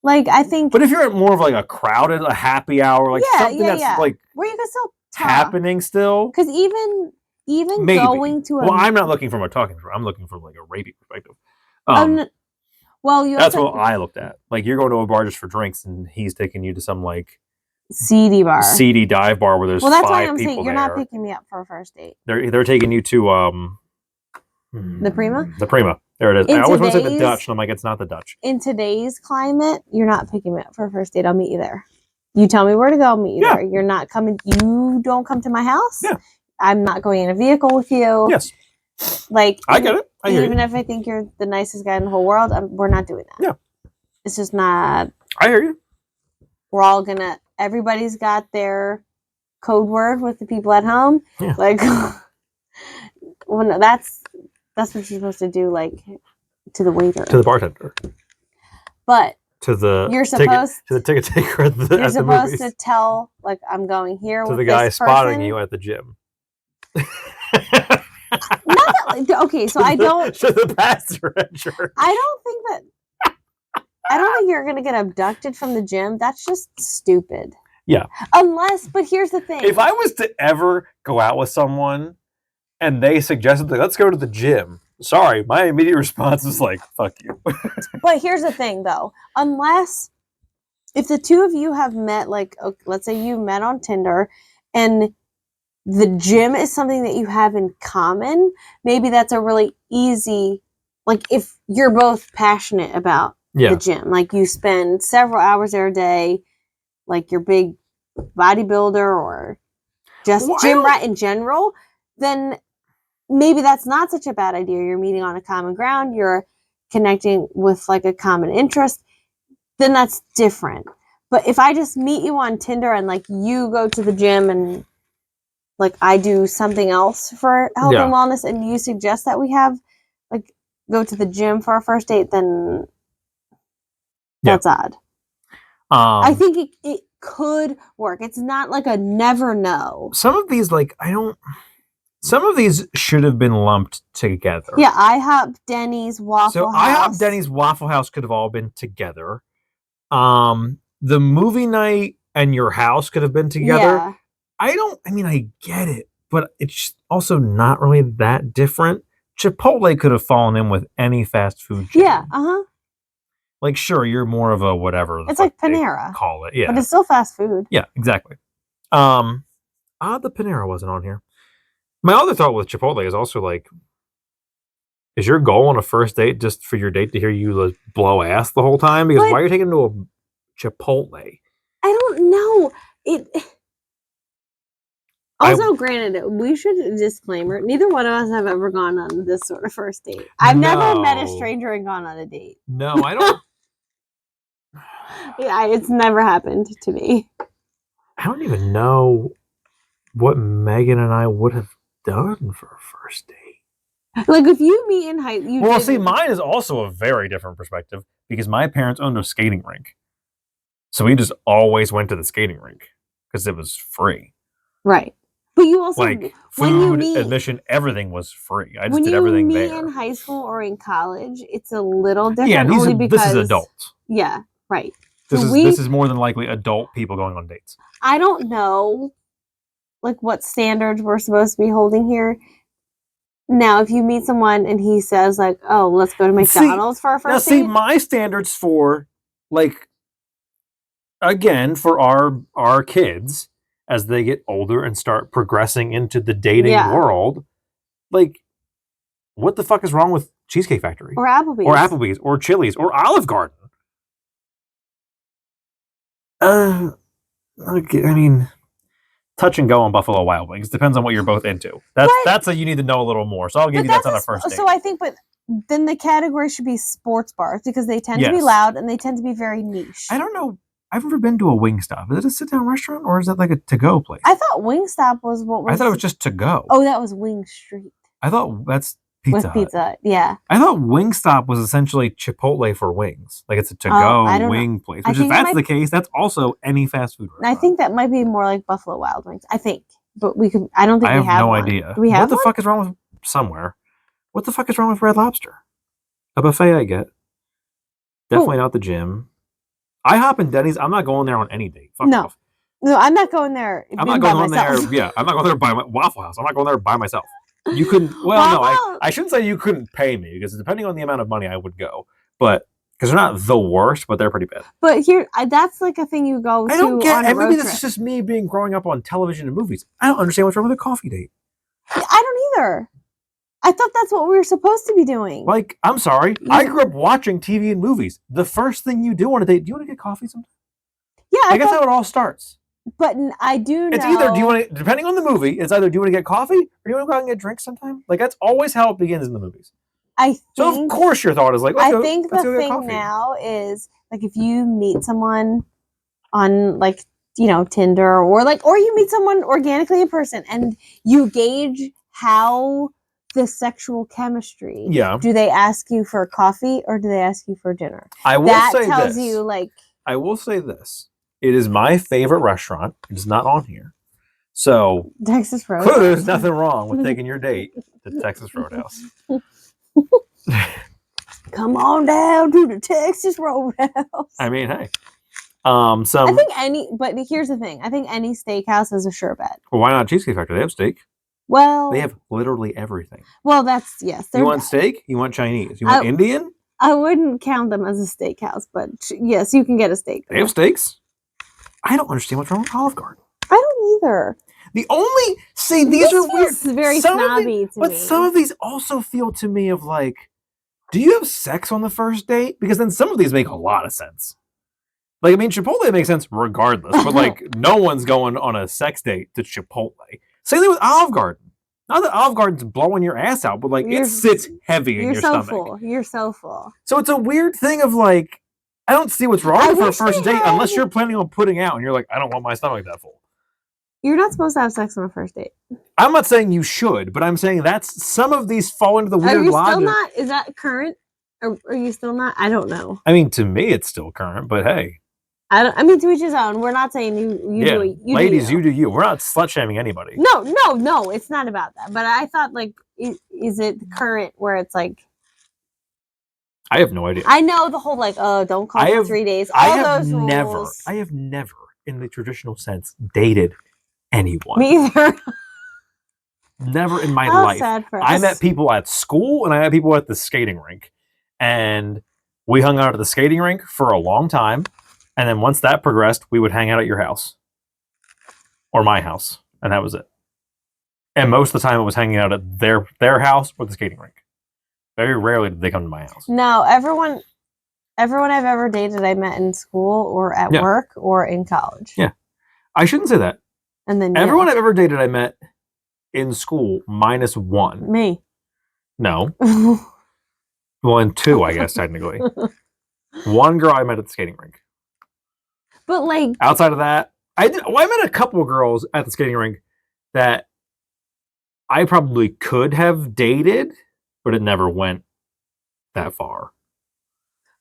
Like I think. But if you're at more of like a crowded, a happy hour, like something that's like where you can still talk. happening still. Because even maybe. going to a well, I'm not looking from a talking. I'm looking from like a rapey perspective. Well, you that's also, what I looked at. Like you're going to a bar just for drinks, and he's taking you to some like seedy bar, seedy dive bar where there's well, that's 5 why I'm people saying you're there. not picking me up for a first date. They're taking you to the Prima. The Prima. There it is. I always want to say the Dutch, and I'm like, it's not the Dutch. In today's climate, you're not picking me up for a first date. I'll meet you there. You tell me where to go, I'll meet you there. You're not coming. You don't come to my house. Yeah. I'm not going in a vehicle with you. Yes. Like I get it. Even if I think you're the nicest guy in the whole world, we're not doing that. Yeah. It's just not. I hear you. We're all gonna. Everybody's got their code word with the people at home. Yeah. Like, when that's what you're supposed to do. Like, to the waiter, to the bartender, but to the you're supposed to the ticket taker at the you're supposed to tell like I'm going here to with the guy this spotting person. you at the gym. Not that, okay, so I don't. To the pastor at church. I don't think you're gonna get abducted from the gym. That's just stupid. Yeah. But here's the thing. If I was to ever go out with someone and they suggested that let's go to the gym, sorry, my immediate response is like, fuck you. But here's the thing though. Unless if the two of you have met, like let's say you met on Tinder and the gym is something that you have in common, maybe that's a really easy, like if you're both passionate about the gym, like you spend several hours there a day, like you're big bodybuilder or just gym rat in general, then maybe that's not such a bad idea. You're meeting on a common ground, you're connecting with like a common interest, then that's different. But if I just meet you on Tinder and like you go to the gym and like I do something else for health and wellness and you suggest that we have like go to the gym for our first date, then that's odd. I think it could work. It's not like a never know. Some of these some of these should have been lumped together. Yeah, IHOP, Denny's, Waffle House. IHOP, Denny's, Waffle House could have all been together. The movie night and your house could have been together. Yeah. I get it, but it's also not really that different. Chipotle could have fallen in with any fast food chain. Yeah, Like, sure, you're more of a whatever. It's like Panera. Call it, yeah. But it's still fast food. Yeah, exactly. The Panera wasn't on here. My other thought with Chipotle is also like, is your goal on a first date just for your date to hear you blow ass the whole time? Because why are you taking to a Chipotle? I don't know. Also, granted, we should disclaimer, neither one of us have ever gone on this sort of first date. I've never met a stranger and gone on a date. No, I don't. Yeah, it's never happened to me. I don't even know what Megan and I would have done for a first date. Like if you meet in high school. Well, see, mine is also a very different perspective because my parents owned a skating rink. So we just always went to the skating rink because it was free. Right. But you also like food, admission, everything was free. I just did everything there. When you meet in high school or in college, it's a little different. Yeah, this is adults. Yeah, right. This is more than likely adult people going on dates. I don't know, like what standards we're supposed to be holding here. Now, if you meet someone and he says like, "Oh, let's go to McDonald's for our first date." Now, see, my standards for like, again, for our kids. As they get older and start progressing into the dating world, like, what the fuck is wrong with Cheesecake Factory? Or Applebee's. Or Chili's. Or Olive Garden? Okay, I mean, touch and go on Buffalo Wild Wings. Depends on what you're both into. That's a you need to know a little more. So I'll give you that's on a first date. So I think, but then the category should be sports bars because they tend to be loud and they tend to be very niche. I don't know. I've never been to a Wingstop. Is it a sit-down restaurant or is it like a to-go place? I thought Wingstop was what was... I thought it was just to-go. Oh, that was Wing Street. I thought that's Pizza Hut. Pizza Hut, yeah. I thought Wingstop was essentially Chipotle for wings. Like it's a to-go wing place. Which if that's the case, that's also any fast food restaurant. I think that might be more like Buffalo Wild Wings. I think. But we could... I don't think we have no idea. Do we have What the fuck is wrong with... Somewhere. What the fuck is wrong with Red Lobster? A buffet I get. Definitely not the gym. IHOP and Denny's, I'm not going there on any date. Fuck off. No, I'm not going there. I'm not going there. Yeah, I'm not going there by Waffle House. I'm not going there by myself. You couldn't. Well, no, I shouldn't say you couldn't pay me because depending on the amount of money, I would go. But because they're not the worst, but they're pretty bad. But here, that's like a thing you go to. I don't get. And maybe this is just me growing up on television and movies. I don't understand what's wrong with a coffee date. I don't either. I thought that's what we were supposed to be doing. Like, I'm sorry. Yeah. I grew up watching TV and movies. The first thing you do on a date, do you want to get coffee sometime? Yeah, I guess how it all starts. But I do know. It's either, do you want to, depending on the movie, it's either do you want to get coffee or do you want to go out and get drinks sometime? Like, that's always how it begins in the movies. So, of course, your thought is like, I think the thing now is, like, if you meet someone on, like, Tinder or you meet someone organically in person and you gauge how the sexual chemistry. Yeah. Do they ask you for coffee or do they ask you for dinner? I will say that tells you, like... I will say this. It is my favorite restaurant. It is not on here. So... Texas Roadhouse. There's nothing wrong with taking your date to Texas Roadhouse. Come on down to the Texas Roadhouse. I mean, hey. I think but here's the thing. I think any steakhouse is a sure bet. Well, why not Cheesecake Factory? They have steak. Well, they have literally everything. Well, yes. You want steak? You want Chinese? You want Indian? I wouldn't count them as a steakhouse, but yes, you can get a steak. They have steaks. I don't understand what's wrong with Olive Garden. I don't either. These are weird. Very snobby to me. But some of these also feel to me of like, do you have sex on the first date? Because then some of these make a lot of sense. Like, I mean, Chipotle makes sense regardless, but like, no one's going on a sex date to Chipotle. Same thing with Olive Garden. Not that Olive Garden's blowing your ass out, but like it sits heavy in your stomach. You're so full. So it's a weird thing of like, I don't see what's wrong for a first date unless you're planning on putting out and you're like, I don't want my stomach that full. You're not supposed to have sex on a first date. I'm not saying you should, but I'm saying that's some of these fall into the weird logic. Still not? Is that current? Or are you still not? I don't know. I mean, to me, it's still current, but hey. I mean, to each his own. We're not saying you do it. Ladies, you do you. We're not slut shaming anybody. No. It's not about that. But I thought, like, is it current where it's like? I have no idea. I know the whole like, don't call for 3 days. All those rules. I have never, in the traditional sense, dated anyone. Me either. Never in my life. Sad for us. I met people at school and I met people at the skating rink, and we hung out at the skating rink for a long time. And then once that progressed, we would hang out at your house or my house, and that was it. And most of the time, it was hanging out at their house or the skating rink. Very rarely did they come to my house. No, everyone I've ever dated, I met in school or at work or in college. Yeah, I shouldn't say that. And then everyone I've ever dated, I met in school minus one. Me. No. Well, and two, I guess technically. One girl I met at the skating rink. But like outside of that, I met a couple of girls at the skating rink that I probably could have dated, but it never went that far.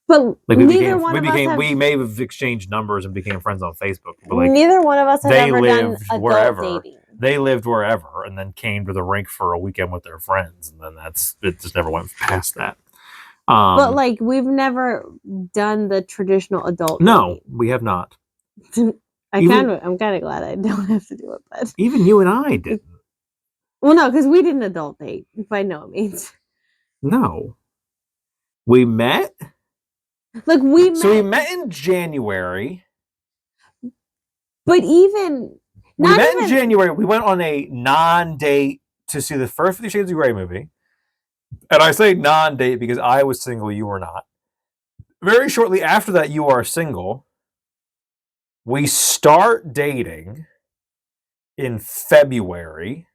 But like we may have exchanged numbers and became friends on Facebook. But like neither one of us had ever done adult dating. They lived wherever and then came to the rink for a weekend with their friends, and then it just never went past that. But like we've never done the traditional adult. No, dating. We have not. I'm kind of glad I don't have to do it. But even you and I didn't. Well, no, because we didn't adult date by no means. No, we met. Like we met in January. But in January. We went on a non-date to see the first 50 Shades of Grey movie. And I say non-date because I was single, you were not. Very shortly after that, you are single. We start dating in February.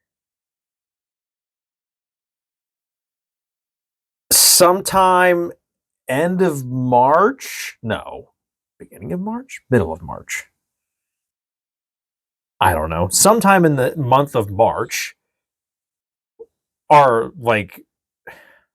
Sometime end of March? No. Beginning of March? Middle of March. I don't know. Sometime in the month of March, our like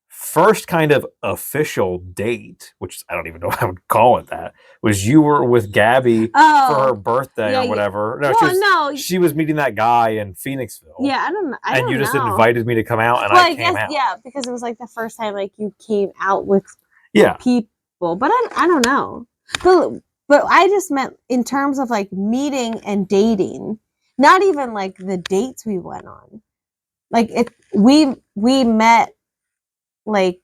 first kind of official date, which I don't even know how I would call it that, was you were with Gabby for her birthday or whatever. No, she was meeting that guy in Phoenixville. Yeah, I don't know. And you just invited me to come out, and I came out. Yeah, because it was like the first time like you came out with people. But I don't know. But I just meant in terms of like meeting and dating, not even like the dates we went on. Like we met like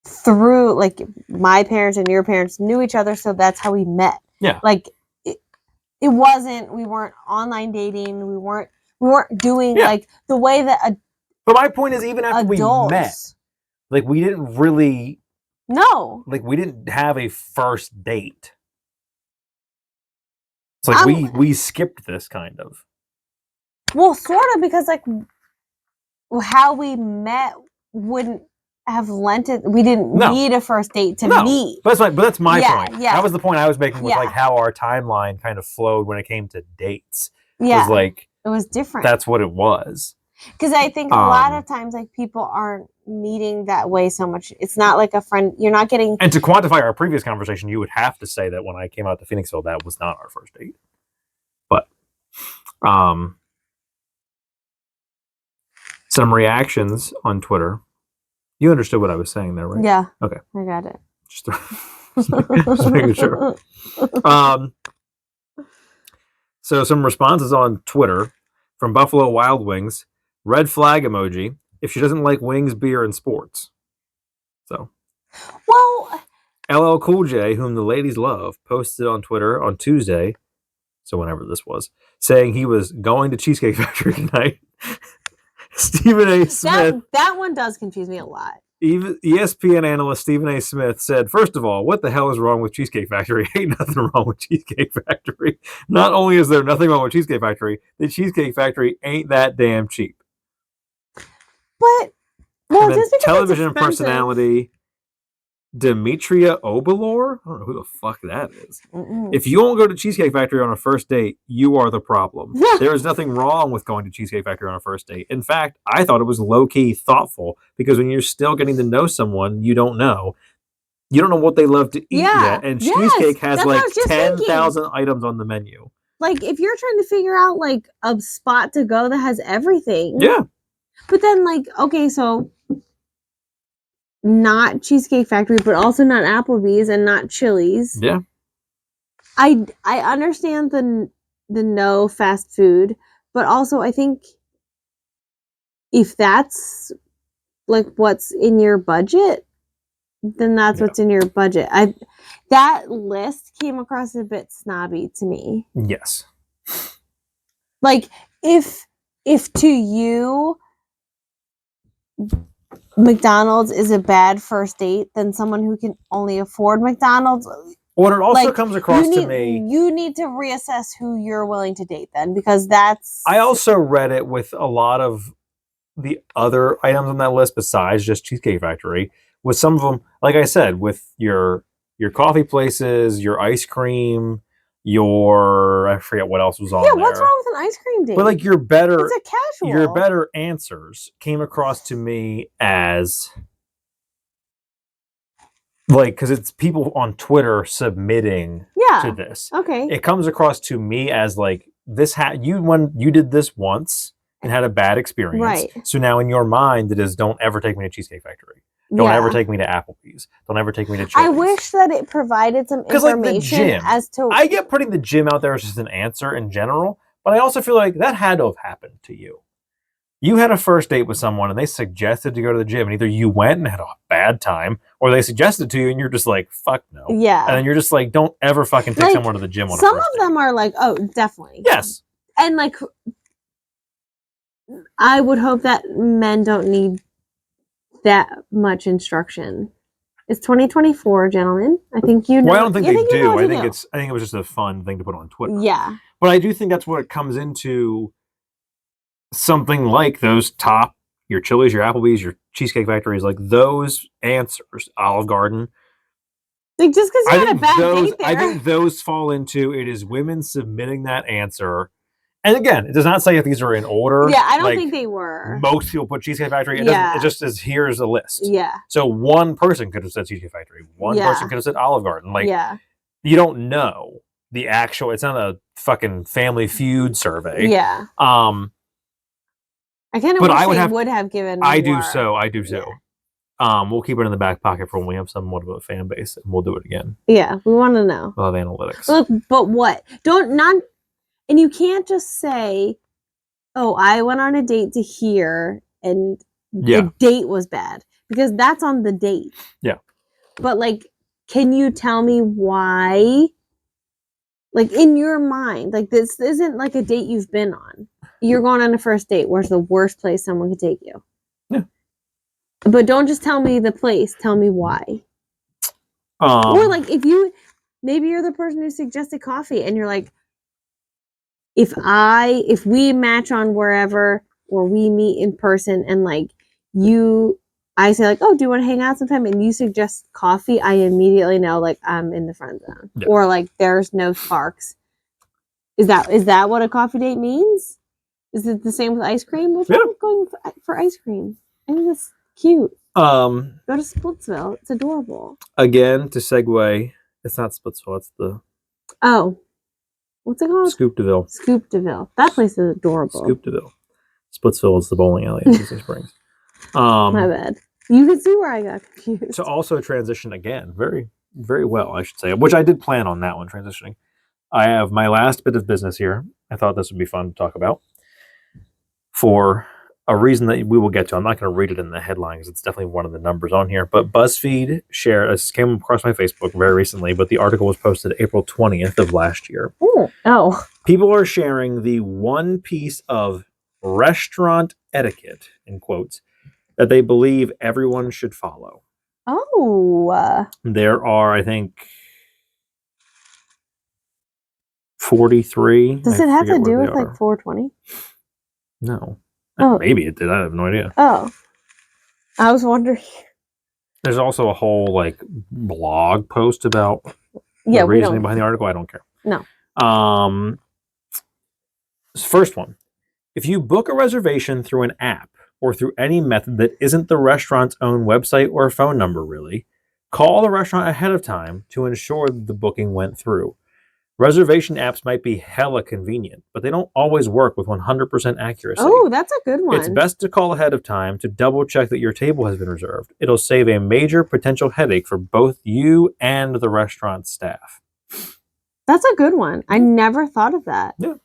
through like my parents and your parents knew each other, so that's how we met. Yeah. Like it wasn't, we weren't online dating, we weren't doing like the way that but my point is, even after we met, like we didn't really like we didn't have a first date. It's like we skipped this kind of. Well, sort of, because like how we met wouldn't have lent it. We didn't need a first date to meet. But that's my point. Yeah. That was the point I was making with like how our timeline kind of flowed when it came to dates. Yeah. It was like it was different. That's what it was. Because I think a lot of times like people aren't meeting that way so much. It's not like a friend. You're not getting. And to quantify our previous conversation, you would have to say that when I came out to Phoenixville, that was not our first date. But some reactions on Twitter. You understood what I was saying there, right? Yeah. Okay. I got it. Just making sure. So some responses on Twitter from Buffalo Wild Wings. Red flag emoji if she doesn't like wings, beer, and sports. So. Well. LL Cool J, whom the ladies love, posted on Twitter on Tuesday, so whenever this was, saying he was going to Cheesecake Factory tonight. Stephen A. Smith. That one does confuse me a lot. Even ESPN analyst Stephen A. Smith said, first of all, what the hell is wrong with Cheesecake Factory? Ain't nothing wrong with Cheesecake Factory. Not only is there nothing wrong with Cheesecake Factory, the Cheesecake Factory ain't that damn cheap. But, well, just because television personality Demetria Obalor? I don't know who the fuck that is. If you won't go to Cheesecake Factory on a first date, you are the problem. There is nothing wrong with going to Cheesecake Factory on a first date. In fact, I thought it was low-key thoughtful, because when you're still getting to know someone you don't know what they love to eat yet. And Cheesecake has like 10,000 items on the menu. Like, if you're trying to figure out like a spot to go that has everything. Yeah. But then like, okay, so not Cheesecake Factory, but also not Applebee's and not Chili's. Yeah. I understand the no fast food, but also I think if that's like what's in your budget, then that's what's in your budget. That list came across a bit snobby to me. Yes. Like if to you McDonald's is a bad first date, then someone who can only afford McDonald's. What it also comes across to me, you need to reassess who you're willing to date then, because that's. I also read it with a lot of the other items on that list besides just Cheesecake Factory. With some of them, like I said, with your coffee places, your ice cream, I forget what else was on there. Yeah, what's wrong with an ice cream date? But like your better, it's a casual. Your better answers came across to me as like, because it's people on Twitter submitting to this. Okay. It comes across to me as like you did this once and had a bad experience. Right. So now in your mind it is, don't ever take me to Cheesecake Factory. Don't ever take me to Applebee's. Don't ever take me to Chili's. I wish that it provided some information like the gym, as to. I get putting the gym out there as just an answer in general, but I also feel like that had to have happened to you. You had a first date with someone and they suggested to go to the gym, and either you went and had a bad time, or they suggested to you and you're just like, fuck no. Yeah. And then you're just like, don't ever fucking take someone to the gym on a some first of them date. are like, oh, definitely. Yes. And like, I would hope that men don't need that much instruction. It's 2024, gentlemen. I think you know. Well, I don't think they do. I think do. I think it was just a fun thing to put on Twitter. Yeah. But I do think that's what it comes into something like those top, your Chili's, your Applebee's, your Cheesecake Factories, like those answers, Olive Garden. Like just because you had a bad date there. I think those fall into it is women submitting that answer. And again, it does not say if these are in order. Yeah, I don't think they were. Most people put Cheesecake Factory. It just says, here's a list. Yeah. So one person could have said Cheesecake Factory. One person could have said Olive Garden. Like, you don't know the actual, it's not a fucking Family Feud survey. Yeah. I kind of wish they would have given more. I do so. Yeah. We'll keep it in the back pocket for when we have somewhat of a fan base, and we'll do it again. Yeah, we want to know. We'll have analytics. Look, but what? And you can't just say, "Oh, I went on a date to here, and the date was bad," because that's on the date. Yeah. But like, can you tell me why? Like in your mind, like this isn't like a date you've been on. You're going on a first date. Where's the worst place someone could take you? Yeah. But don't just tell me the place. Tell me why. Or like maybe you're the person who suggested coffee, and you're like, if we match on wherever or we meet in person, and like I say like, oh, do you want to hang out sometime? And you suggest coffee, I immediately know like I'm in the friend zone, or like there's no sparks. Is that what a coffee date means? Is it the same with ice cream? What's wrong with going for ice cream? I think that's cute. Go to Splitsville. It's adorable. Again, to segue, it's not Splitsville. It's the what's it called? Scoop-DeVille. Scoop-DeVille. That place is adorable. Scoop-DeVille. Splitsville is the bowling alley in Disney Springs. My bad. You can see where I got confused. To also transition again, very, very well, I should say, which I did plan on that one transitioning. I have my last bit of business here. I thought this would be fun to talk about for a reason that we will get to. I'm not going to read it in the headline because it's definitely one of the numbers on here. But BuzzFeed shared, this came across my Facebook very recently, but the article was posted April 20th of last year. Ooh. Oh. People are sharing the one piece of restaurant etiquette, in quotes, that they believe everyone should follow. Oh. There are, I think, 43. Does it have to do with like 420? No. Oh. Maybe it did. I have no idea. Oh. I was wondering. There's also a whole like blog post about the reasoning behind the article. I don't care. No. First one. If you book a reservation through an app or through any method that isn't the restaurant's own website or phone number, really, call the restaurant ahead of time to ensure that the booking went through. Reservation apps might be hella convenient, but they don't always work with 100% accuracy. Oh, that's a good one. It's best to call ahead of time to double check that your table has been reserved. It'll save a major potential headache for both you and the restaurant staff. That's a good one. I never thought of that. Yeah.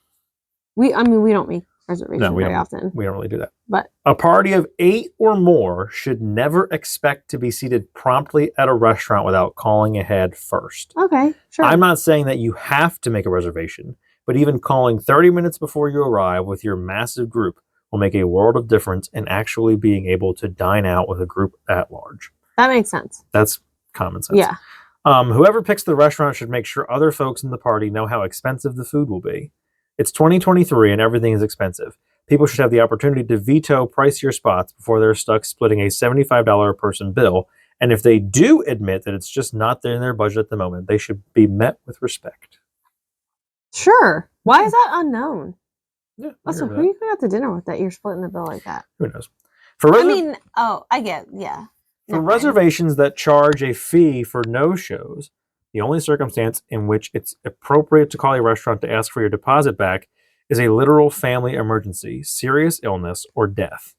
We don't make reservations very often. We don't really do that. But a party of 8 or more should never expect to be seated promptly at a restaurant without calling ahead first. Okay, sure. I'm not saying that you have to make a reservation, but even calling 30 minutes before you arrive with your massive group will make a world of difference in actually being able to dine out with a group at large. That makes sense. That's common sense. Yeah. Whoever picks the restaurant should make sure other folks in the party know how expensive the food will be. It's 2023 and everything is expensive. People should have the opportunity to veto pricier spots before they're stuck splitting a $75 a person bill. And if they do admit that it's just not in their budget at the moment, they should be met with respect. Sure. Why is that unknown? Yeah. Also, who are you going out to dinner with that you're splitting the bill like that? Who knows? I get, yeah. For reservations that charge a fee for no-shows, the only circumstance in which it's appropriate to call a restaurant to ask for your deposit back is a literal family emergency, serious illness, or death.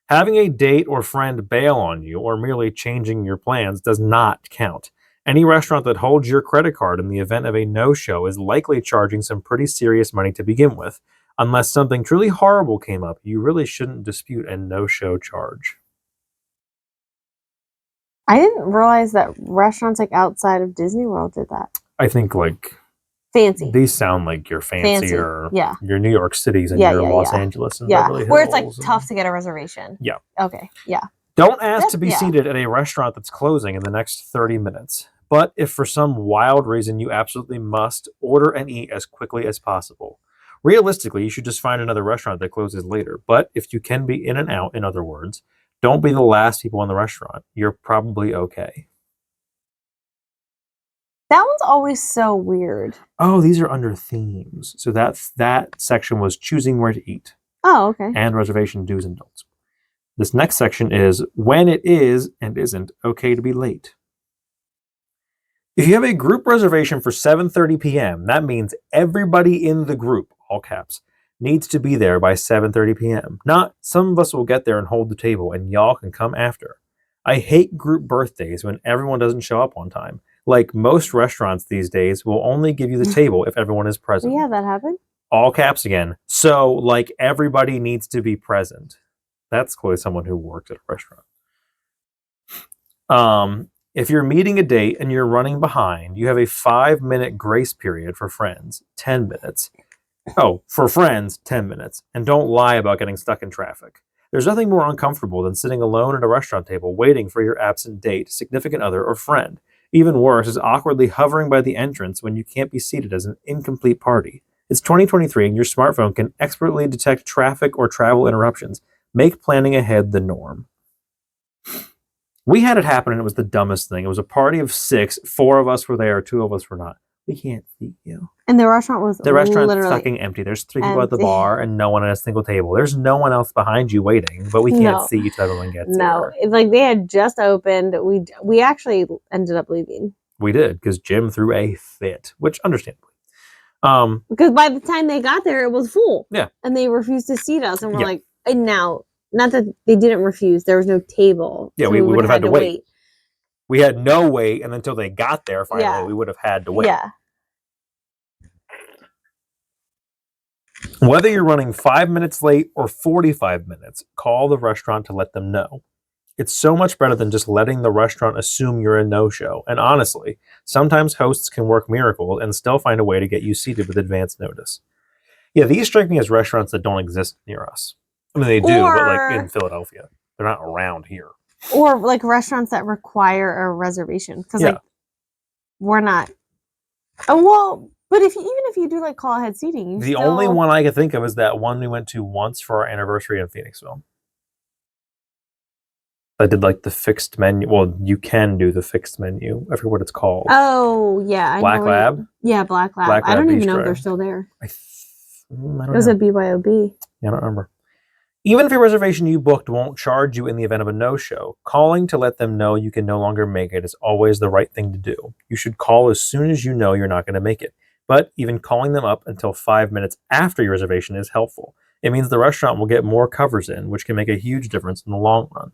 Having a date or friend bail on you or merely changing your plans does not count. Any restaurant that holds your credit card in the event of a no-show is likely charging some pretty serious money to begin with. Unless something truly horrible came up, you really shouldn't dispute a no-show charge. I didn't realize that restaurants like outside of Disney World did that. I think like fancy. These sound like your fancier, yeah. Your New York Cities and your Los Angeles and Beverly Hills. Where it's like tough to get a reservation. Yeah. Okay. Yeah. Don't ask to be seated at a restaurant that's closing in the next 30 minutes. But if for some wild reason you absolutely must, order and eat as quickly as possible. Realistically, you should just find another restaurant that closes later. But if you can be in and out, in other words, don't be the last people in the restaurant. You're probably okay. That one's always so weird. Oh, these are under themes. So that section was choosing where to eat. Oh, okay. And reservation do's and don'ts. This next section is when it is and isn't okay to be late. If you have a group reservation for 7:30 p.m., that means everybody in the group, all caps, needs to be there by 7:30 p.m. Not some of us will get there and hold the table and y'all can come after. I hate group birthdays when everyone doesn't show up on time. Like most restaurants these days will only give you the table if everyone is present. Yeah, that happened. All caps again. So, like, everybody needs to be present. That's clearly someone who works at a restaurant. If you're meeting a date and you're running behind, you have a 5-minute grace period for friends, 10 minutes. Oh, for friends, 10 minutes. And don't lie about getting stuck in traffic. There's nothing more uncomfortable than sitting alone at a restaurant table waiting for your absent date, significant other, or friend. Even worse is awkwardly hovering by the entrance when you can't be seated as an incomplete party. It's 2023 and your smartphone can expertly detect traffic or travel interruptions. Make planning ahead the norm. We had it happen and it was the dumbest thing. It was a party of 6. 4 of us were there, 2 of us were not. We can't see you. And the restaurant was literally fucking empty. There's 3 people at the bar and no one at a single table. There's no one else behind you waiting, but we can't see each other when gets here. It's like they had just opened. We actually ended up leaving. We did because Jim threw a fit, which understandably. Because by the time they got there, it was full. Yeah. And they refused to seat us, and we're like, and now. Not that they didn't refuse. There was no table. Yeah, so we would have had to wait. We had no wait, and until they got there, finally, we would have had to wait. Yeah. Whether you're running 5 minutes late or 45 minutes, call the restaurant to let them know. It's so much better than just letting the restaurant assume you're a no-show. And honestly, sometimes hosts can work miracles and still find a way to get you seated with advance notice. Yeah, these strike me as restaurants that don't exist near us. I mean, they do, but like in Philadelphia. They're not around here. Or like restaurants that require a reservation. Because like, we're not. Oh, well, but even if you do like call ahead seating. The only one I could think of is that one we went to once for our anniversary in Phoenixville. I did like the fixed menu. Well, you can do the fixed menu. I forget what it's called. Oh, yeah. Black Lab? Yeah, Black Lab. I don't even know if they're still there. I don't know. It was a BYOB. Yeah, I don't remember. Even if a reservation you booked won't charge you in the event of a no-show, calling to let them know you can no longer make it is always the right thing to do. You should call as soon as you know you're not going to make it. But even calling them up until 5 minutes after your reservation is helpful. It means the restaurant will get more covers in, which can make a huge difference in the long run.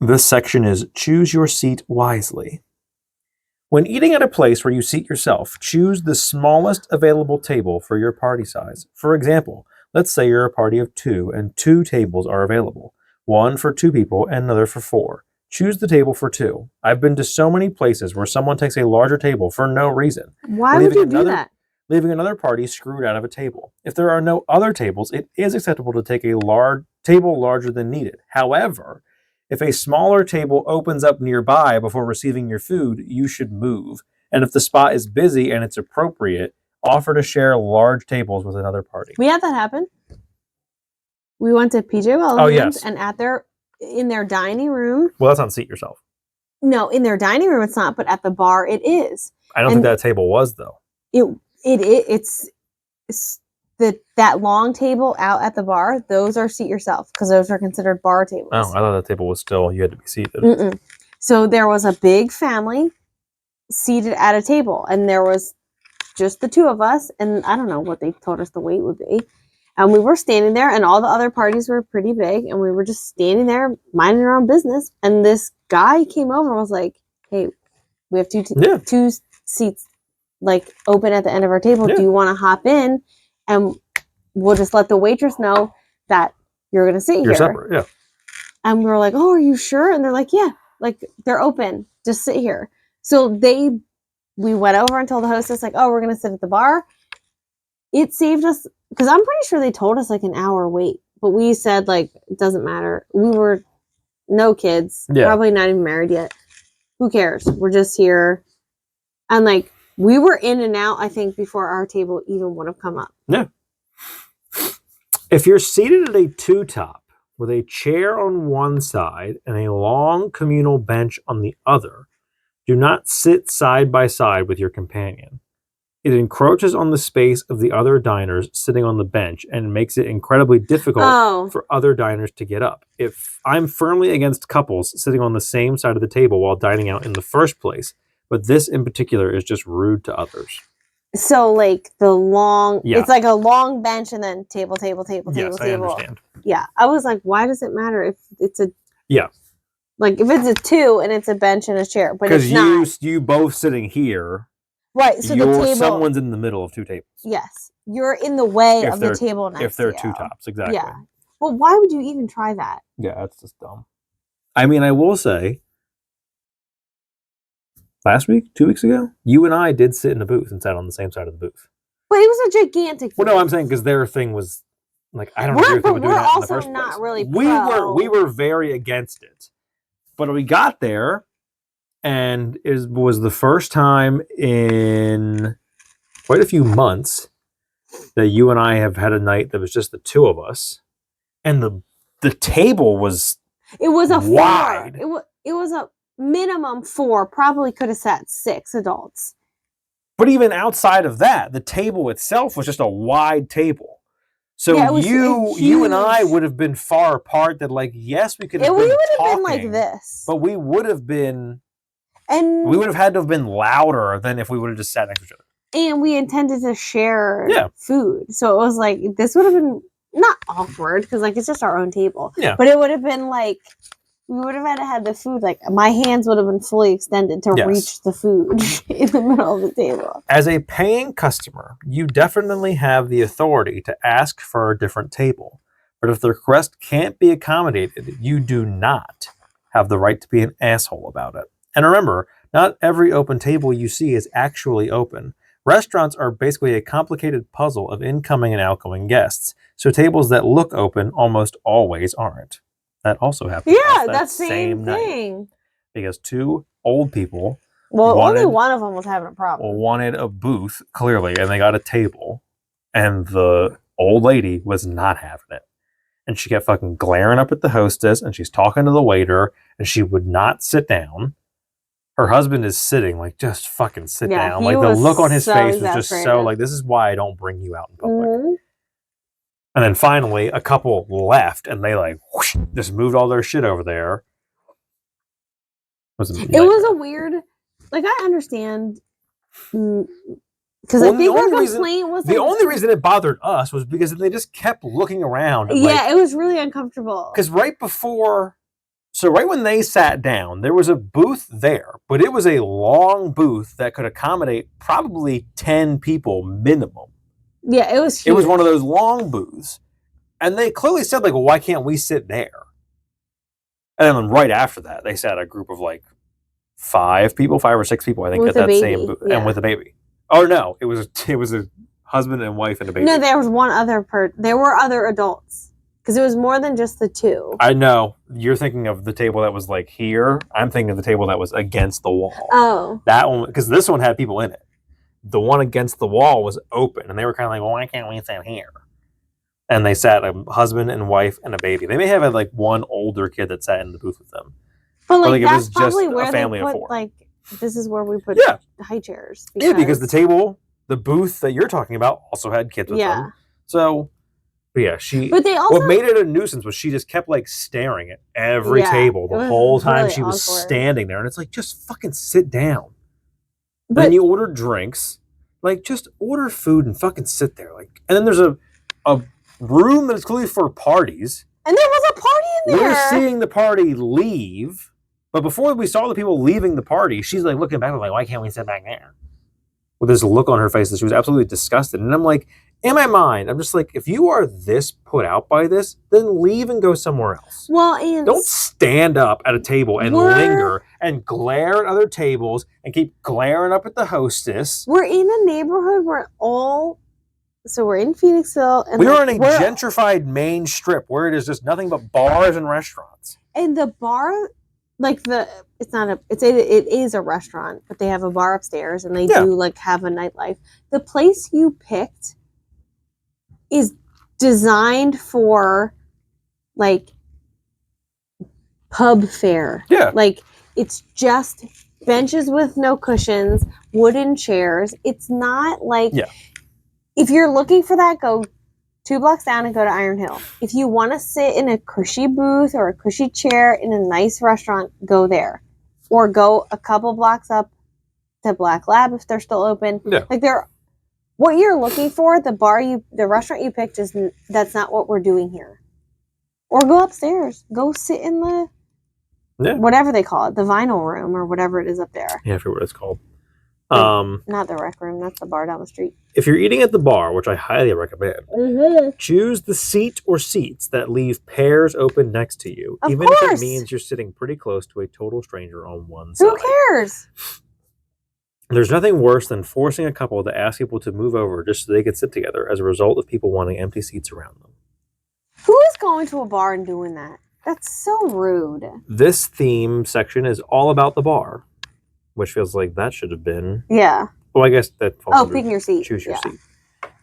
This section is choose your seat wisely. When eating at a place where you seat yourself, choose the smallest available table for your party size. For example, let's say you're a party of 2 and 2 tables are available. One for 2 people and another for 4. Choose the table for 2. I've been to so many places where someone takes a larger table for no reason. Why would you do that? Leaving another party screwed out of a table. If there are no other tables, it is acceptable to take a large table larger than needed. However, if a smaller table opens up nearby before receiving your food, you should move. And if the spot is busy and it's appropriate, offer to share large tables with another party. We had that happen. We went to PJ Wellington's and in their dining room. Well, that's on seat yourself. No, in their dining room it's not, but at the bar it is. I don't think that table was though. It's that long table out at the bar. Those are seat yourself because those are considered bar tables. Oh, I thought that table was still you had to be seated. Mm-mm. So there was a big family seated at a table, and there was just the 2 of us, and I don't know what they told us the wait would be. And we were standing there, and all the other parties were pretty big, and we were just standing there minding our own business. And this guy came over and was like, "Hey, we have 2 seats like open at the end of our table. Do you want to hop in? And we'll just let the waitress know that you're going to sit here." You're separate, yeah. And we were like, "Oh, are you sure?" And they're like, "Yeah, like they're open. Just sit here." So we went over and told the hostess like, "Oh, we're going to sit at the bar." It saved us because I'm pretty sure they told us like an hour wait, but we said like it doesn't matter. We were no kids, probably not even married yet. Who cares? We're just here. And like, we were in and out, I think, before our table even would have come up. Yeah. If you're seated at a two-top with a chair on one side and a long communal bench on the other, do not sit side by side with your companion. It encroaches on the space of the other diners sitting on the bench and makes it incredibly difficult for other diners to get up. If I'm firmly against couples sitting on the same side of the table while dining out in the first place, but this in particular is just rude to others. So like it's like a long bench and then table. Yes, I understand. Yeah, I was like, why does it matter if it's a like if it's a two and it's a bench and a chair, but it's not. Because you both sitting here. Right, so the table... Someone's in the middle of two tables. Yes. You're in the way of the table next to you. If they're two tops, exactly. Yeah. Well, why would you even try that? Yeah, that's just dumb. I mean, I will say, last week, 2 weeks ago, you and I did sit in a booth and sat on the same side of the booth. But it was a gigantic booth. Well, no, I'm saying because their thing was, like, I don't agree with them doing that in the first place. Not really we were very against it. But we got there... And it was the first time in quite a few months that you and I have had a night that was just the two of us. And the table was wide. 4. It was a minimum 4. Probably could have sat 6 adults. But even outside of that, the table itself was just a wide table. So you and I would have been far apart. That like, yes, we could have been talking, like this. But we would have been... And we would have had to have been louder than if we would have just sat next to each other. And we intended to share food. So it was like, this would have been not awkward because like it's just our own table. Yeah. But it would have been like, we would have had to have the food, like my hands would have been fully extended to reach the food in the middle of the table. As a paying customer, you definitely have the authority to ask for a different table. But if the request can't be accommodated, you do not have the right to be an asshole about it. And remember, not every open table you see is actually open. Restaurants are basically a complicated puzzle of incoming and outgoing guests, so tables that look open almost always aren't. That also happened. Yeah, that same thing. Night. Because 2 old people only one of them was having a problem. Wanted a booth, clearly, and they got a table, and the old lady was not having it. And she kept fucking glaring up at the hostess, and she's talking to the waiter, and she would not sit down. Her husband is sitting, like, just fucking sit down. Like, the look on his face was just so, like, this is why I don't bring you out in public. Mm-hmm. And then finally, a couple left, and they, like, whoosh, just moved all their shit over there. It was a weird, like, I understand, because I think our complaint was... The only reason it bothered us was because they just kept looking around. And, it was really uncomfortable. Because right when they sat down, there was a booth there, but it was a long booth that could accommodate probably 10 people minimum. Yeah, it was huge. It was one of those long booths. And they clearly said, like, well, why can't we sit there? And then right after that, they sat a group of, like, 5 or 6 people, I think, at that same booth. Yeah. And with a baby. Oh, no, it was a husband and wife and a baby. No, there was one other there were other adults. Because it was more than just the 2. I know. You're thinking of the table that was like here. I'm thinking of the table that was against the wall. Oh. That one, because this one had people in it. The one against the wall was open. And they were kind of like, well, why can't we sit here? And they sat a husband and wife and a baby. They may have had like one older kid that sat in the booth with them. But like that's probably where they put, like, this is where we put high chairs. Because the booth that you're talking about also had kids with them. So... But yeah, what made it a nuisance was she just kept like staring at every table the whole time she was standing there. And it's like, just fucking sit down. But then you order drinks, like just order food and fucking sit there. Like, and then there's a room that is clearly for parties. And there was a party in there. We're seeing the party leave. But before we saw the people leaving the party, she's like looking back like, why can't we sit back there? With this look on her face that she was absolutely disgusted. And I'm like, in my mind, I'm just like, if you are this put out by this, then leave and go somewhere else. Well, and don't stand up at a table and linger and glare at other tables and keep glaring up at the hostess. We're in a neighborhood where we're in Phoenixville. And we are in a gentrified main strip where it is just nothing but bars and restaurants. And the bar, like it is a restaurant, but they have a bar upstairs and they do like have a nightlife. The place you picked is designed for like pub fare. Yeah. Like it's just benches with no cushions, wooden chairs. It's not like if you're looking for that, go 2 blocks down and go to Iron Hill. If you want to sit in a cushy booth or a cushy chair in a nice restaurant, go there. Or go a couple blocks up to Black Lab if they're still open. Yeah. Like what you're looking for, the restaurant you picked that's not what we're doing here. Or go upstairs. Go sit in the whatever they call it, the vinyl room or whatever it is up there. Yeah, I forget what it's called. Not the rec room, that's the bar down the street. If you're eating at the bar, which I highly recommend, choose the seat or seats that leave pairs open next to you, even if it means you're sitting pretty close to a total stranger on one side. Who cares? There's nothing worse than forcing a couple to ask people to move over just so they could sit together as a result of people wanting empty seats around them. Who is going to a bar and doing that? That's so rude. This theme section is all about the bar, which feels like that should have been. Yeah. Well, I guess that falls picking your seat. Choose your seat.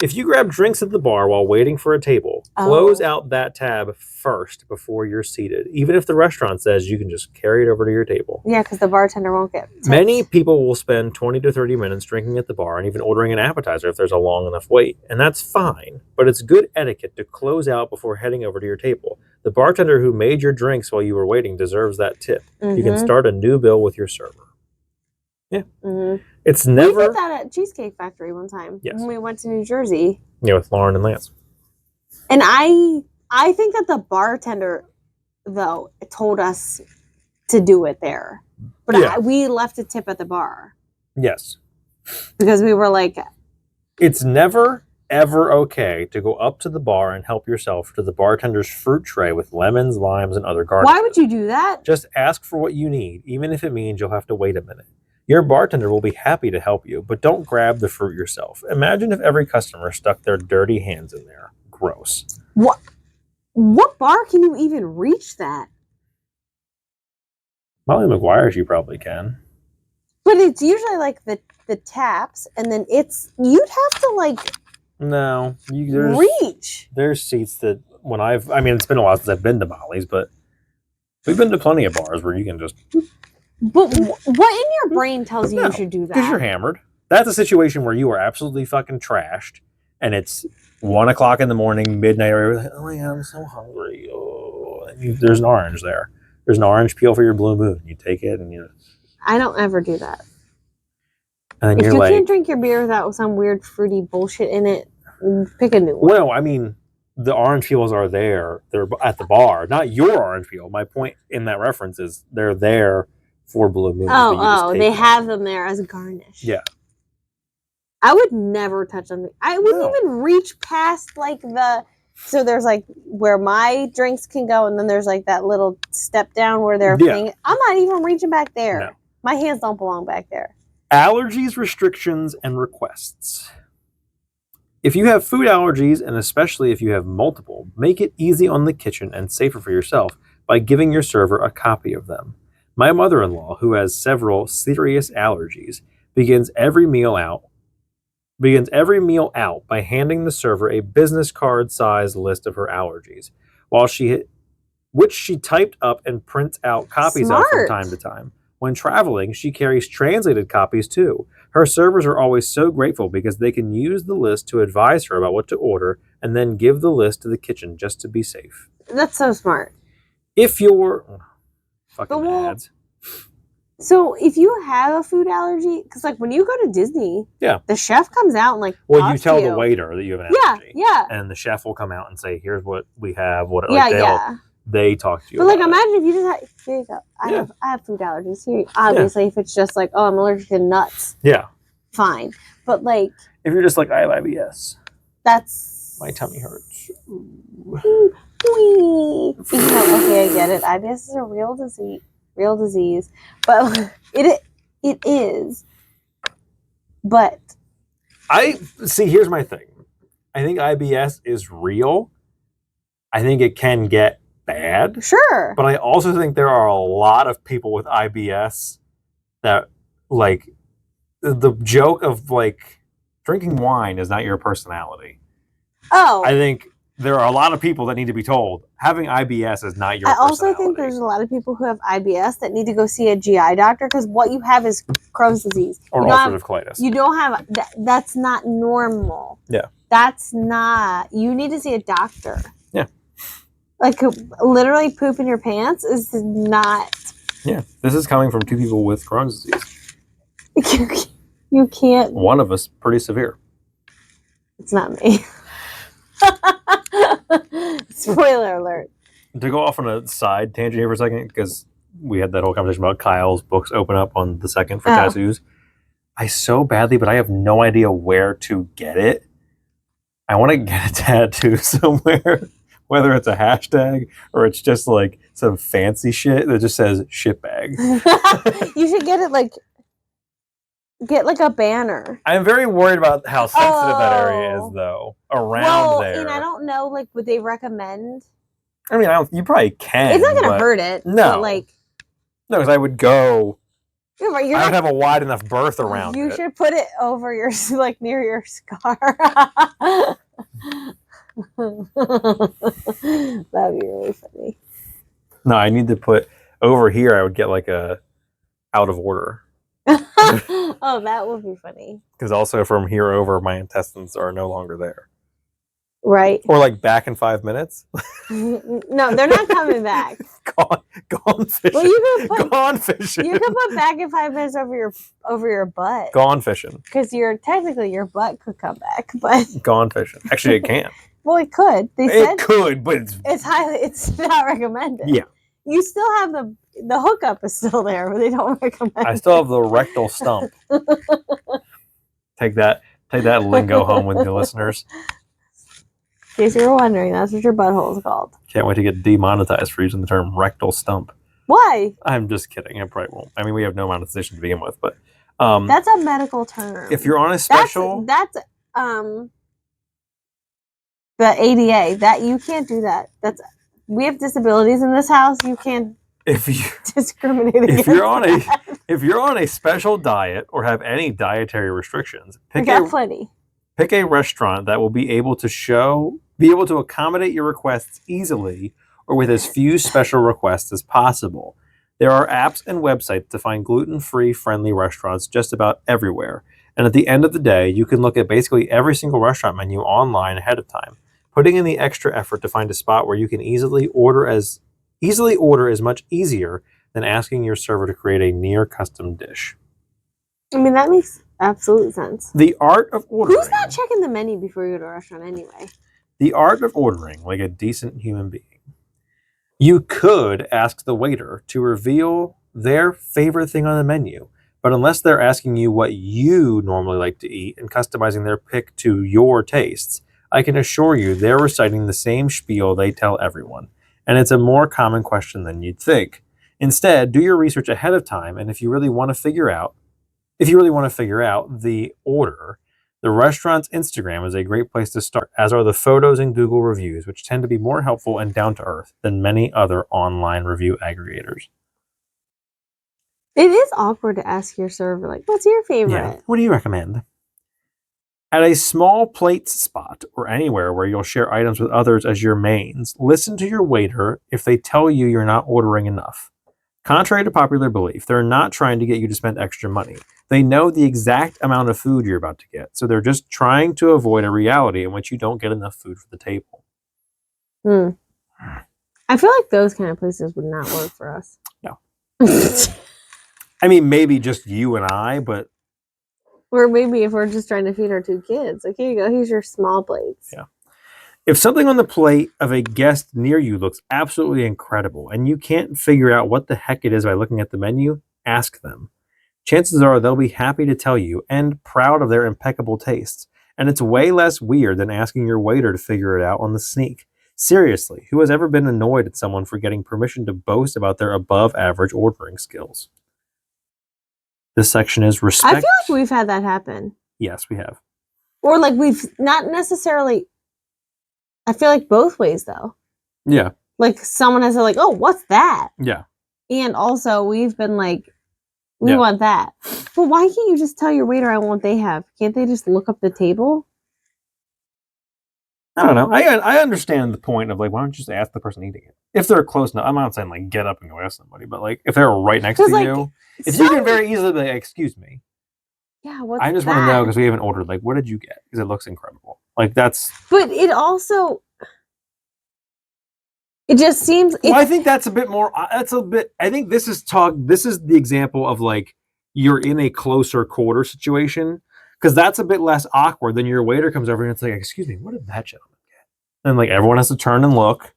If you grab drinks at the bar while waiting for a table, close out that tab first before you're seated. Even if the restaurant says you can just carry it over to your table. Yeah, because the bartender won't get tips. Many people will spend 20 to 30 minutes drinking at the bar and even ordering an appetizer if there's a long enough wait. And that's fine, but it's good etiquette to close out before heading over to your table. The bartender who made your drinks while you were waiting deserves that tip. You can start a new bill with your server. Yeah. It's never... We did that at Cheesecake Factory one time when we went to New Jersey. Yeah, with Lauren and Lance. And I think that the bartender, though, told us to do it there. But we left a tip at the bar. Yes. Because we were like... It's never, ever okay to go up to the bar and help yourself to the bartender's fruit tray with lemons, limes, and other garnishes. Why would you do that? Just ask for what you need, even if it means you'll have to wait a minute. Your bartender will be happy to help you, but don't grab the fruit yourself. Imagine if every customer stuck their dirty hands in there. Gross. What bar can you even reach that? Molly McGuire's you probably can. But it's usually like the taps, and then you'd have to like reach. There's seats that it's been a while since I've been to Molly's, but we've been to plenty of bars where you can just... But what in your brain tells you should do that? Because you're hammered. That's a situation where you are absolutely fucking trashed, and it's 1 o'clock in the morning, midnight, or you're like, oh yeah, I'm so hungry. Oh, there's an orange there. There's an orange peel for your blue moon. You take it and you... I don't ever do that. And if you can't drink your beer without some weird fruity bullshit in it, pick a new one. Well, I mean, the orange peels are there. They're at the bar. Not your orange peel. My point in that reference is they're there for Blue Moon. They have them there as a garnish. Yeah. I would never touch them. I wouldn't even reach past like so there's like where my drinks can go, and then there's like that little step down where they're putting it. I'm not even reaching back there. No. My hands don't belong back there. Allergies, restrictions, and requests. If you have food allergies, and especially if you have multiple, make it easy on the kitchen and safer for yourself by giving your server a copy of them. My mother-in-law, who has several serious allergies, begins every meal out by handing the server a business card-sized list of her allergies, which she typed up and prints out copies of from time to time. When traveling, she carries translated copies too. Her servers are always so grateful because they can use the list to advise her about what to order and then give the list to the kitchen just to be safe. That's so smart. If you're... fucking ads. So if you have a food allergy, because like when you go to Disney, the chef comes out and like you tell the waiter that you have an allergy. Yeah. And the chef will come out and say, here's what we have, they talk to you. But like imagine if you just had, here you go. I have food allergies. Here, obviously if it's just like, oh, I'm allergic to nuts. Yeah. Fine. But like if you're just like, I have IBS. That's my tummy hurts. Okay, I get it. IBS is a real disease, but it is. But here's my thing. I think IBS is real. I think it can get bad. Sure. But I also think there are a lot of people with IBS that, like, the joke of, like, drinking wine is not your personality. Oh. I think there are a lot of people that need to be told having IBS is not your personality. I also think there's a lot of people who have IBS that need to go see a GI doctor because what you have is Crohn's disease. Or ulcerative colitis. You don't have, that's not normal. Yeah. That's not, you need to see a doctor. Yeah. Like, literally poop in your pants is not. Yeah. This is coming from two people with Crohn's disease. You can't. One of us pretty severe. It's not me. Spoiler alert. To go off on a side tangent here for a second, because we had that whole conversation about Kyle's books open up on the 2nd for tattoos. I so badly, but I have no idea where to get it. I want to get a tattoo somewhere, whether it's a hashtag or it's just like some fancy shit that just says shitbag. You should get it get like a banner. I'm very worried about how sensitive that area is, though. Around there. And I don't know, like, would they recommend? I mean, you probably can. It's not going to hurt it. No. But, like, no, because I would go. Yeah, but I would have a wide enough berth around You should put it over your, like, near your scar. That'd be really funny. No, I need to put over here. I would get like a out of order. Oh, that would be funny. Because also from here over, my intestines are no longer there. Right. Or like back in 5 minutes. No, they're not coming back. Gone fishing. Well, you can put gone fishing. You can put back in 5 minutes over your butt. Gone fishing. Because technically your butt could come back, but gone fishing. Actually, it can't. Well, it could. It could, but it's not recommended. Yeah. You still have the hookup is still there, but they don't recommend. I still have the rectal stump. Take that lingo home with the listeners. In case you were wondering, that's what your butthole is called. Can't wait to get demonetized for using the term rectal stump. Why? I'm just kidding. I probably won't. I mean, we have no monetization to begin with, but that's a medical term. If you're on a special, that's the ADA. That you can't do that. We have disabilities in this house. You can't discriminate against if you're on a special diet or have any dietary restrictions, pick a restaurant that will be able to accommodate your requests easily or with as few special requests as possible. There are apps and websites to find gluten-free friendly restaurants just about everywhere. And at the end of the day, you can look at basically every single restaurant menu online ahead of time. Putting in the extra effort to find a spot where you can easily order is much easier than asking your server to create a near custom dish. I mean, that makes absolute sense. The art of ordering. Who's not checking the menu before you go to a restaurant anyway? The art of ordering like a decent human being. You could ask the waiter to reveal their favorite thing on the menu, but unless they're asking you what you normally like to eat and customizing their pick to your tastes, I can assure you they're reciting the same spiel they tell everyone, and it's a more common question than you'd think. Instead, do your research ahead of time, and if you really want to figure out the order, the restaurant's Instagram is a great place to start, as are the photos and Google reviews, which tend to be more helpful and down to earth than many other online review aggregators. It is awkward to ask your server, like, what's your favorite? Yeah. What do you recommend? At a small plates spot or anywhere where you'll share items with others as your mains, listen to your waiter if they tell you you're not ordering enough. Contrary to popular belief, they're not trying to get you to spend extra money. They know the exact amount of food you're about to get, so they're just trying to avoid a reality in which you don't get enough food for the table. I feel like those kind of places would not work for us. No. I mean, maybe just you and I, but... Or maybe if we're just trying to feed our 2 kids. Like, here you go, here's your small plates. Yeah. If something on the plate of a guest near you looks absolutely incredible and you can't figure out what the heck it is by looking at the menu, ask them. Chances are they'll be happy to tell you and proud of their impeccable tastes. And it's way less weird than asking your waiter to figure it out on the sneak. Seriously, who has ever been annoyed at someone for getting permission to boast about their above-average ordering skills? This section is respect. I feel like we've had that happen. Yes, we have. Or like we've not necessarily... I feel like both ways, though. Yeah. Like someone has said, like, oh, what's that? Yeah. And also, we've been like, we want that. But why can't you just tell your waiter I want what they have? Can't they just look up the table? I don't know. I understand the point of like, why don't you just ask the person eating it? If they're close enough, I'm not saying like get up and go ask somebody, but like if they're right next to you, if you can very easily be like, excuse me. Yeah, what's I just want to know because we haven't ordered. Like, what did you get? Because it looks incredible. Like that's. But it also. It just seems. Well, I think that's a bit more. That's a bit. I think this is talk. This is the example of like you're in a closer quarter situation because that's a bit less awkward than your waiter comes over and it's like, excuse me, what did that gentleman get? And like everyone has to turn and look,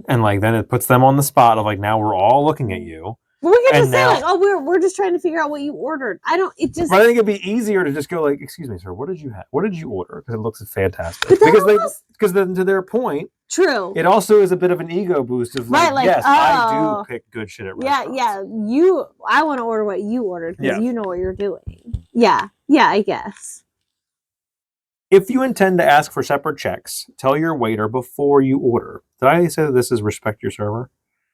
and like then it puts them on the spot of like now we're all looking at you. Well, we can just say like, oh, we're just trying to figure out what you ordered. I don't. It just. But I think it'd be easier to just go like, excuse me, sir, what did you have? What did you order? Because it looks fantastic. Because then to their point. True. It also is a bit of an ego boost of like, yes, I do pick good shit at restaurants. Yeah. I want to order what you ordered because you know what you're doing. Yeah, I guess. If you intend to ask for separate checks, tell your waiter before you order. Did I say that this is respect your server?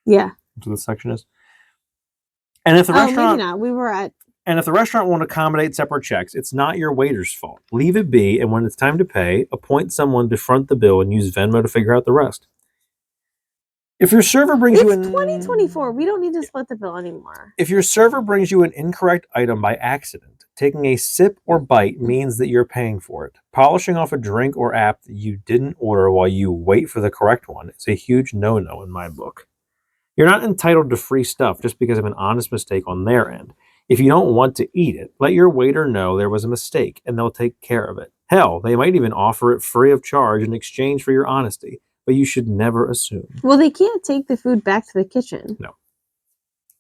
Yeah. That's what this section is. And if the restaurant, maybe not. We were at. And if the restaurant won't accommodate separate checks, it's not your waiter's fault. Leave it be, and when it's time to pay, appoint someone to front the bill and use Venmo to figure out the rest. If your server brings you in... It's 2024. We don't need to split the bill anymore. If your server brings you an incorrect item by accident, taking a sip or bite means that you're paying for it. Polishing off a drink or app that you didn't order while you wait for the correct one is a huge no-no in my book. You're not entitled to free stuff just because of an honest mistake on their end. If you don't want to eat it, let your waiter know there was a mistake and they'll take care of it. Hell, they might even offer it free of charge in exchange for your honesty, but you should never assume. Well, they can't take the food back to the kitchen. No.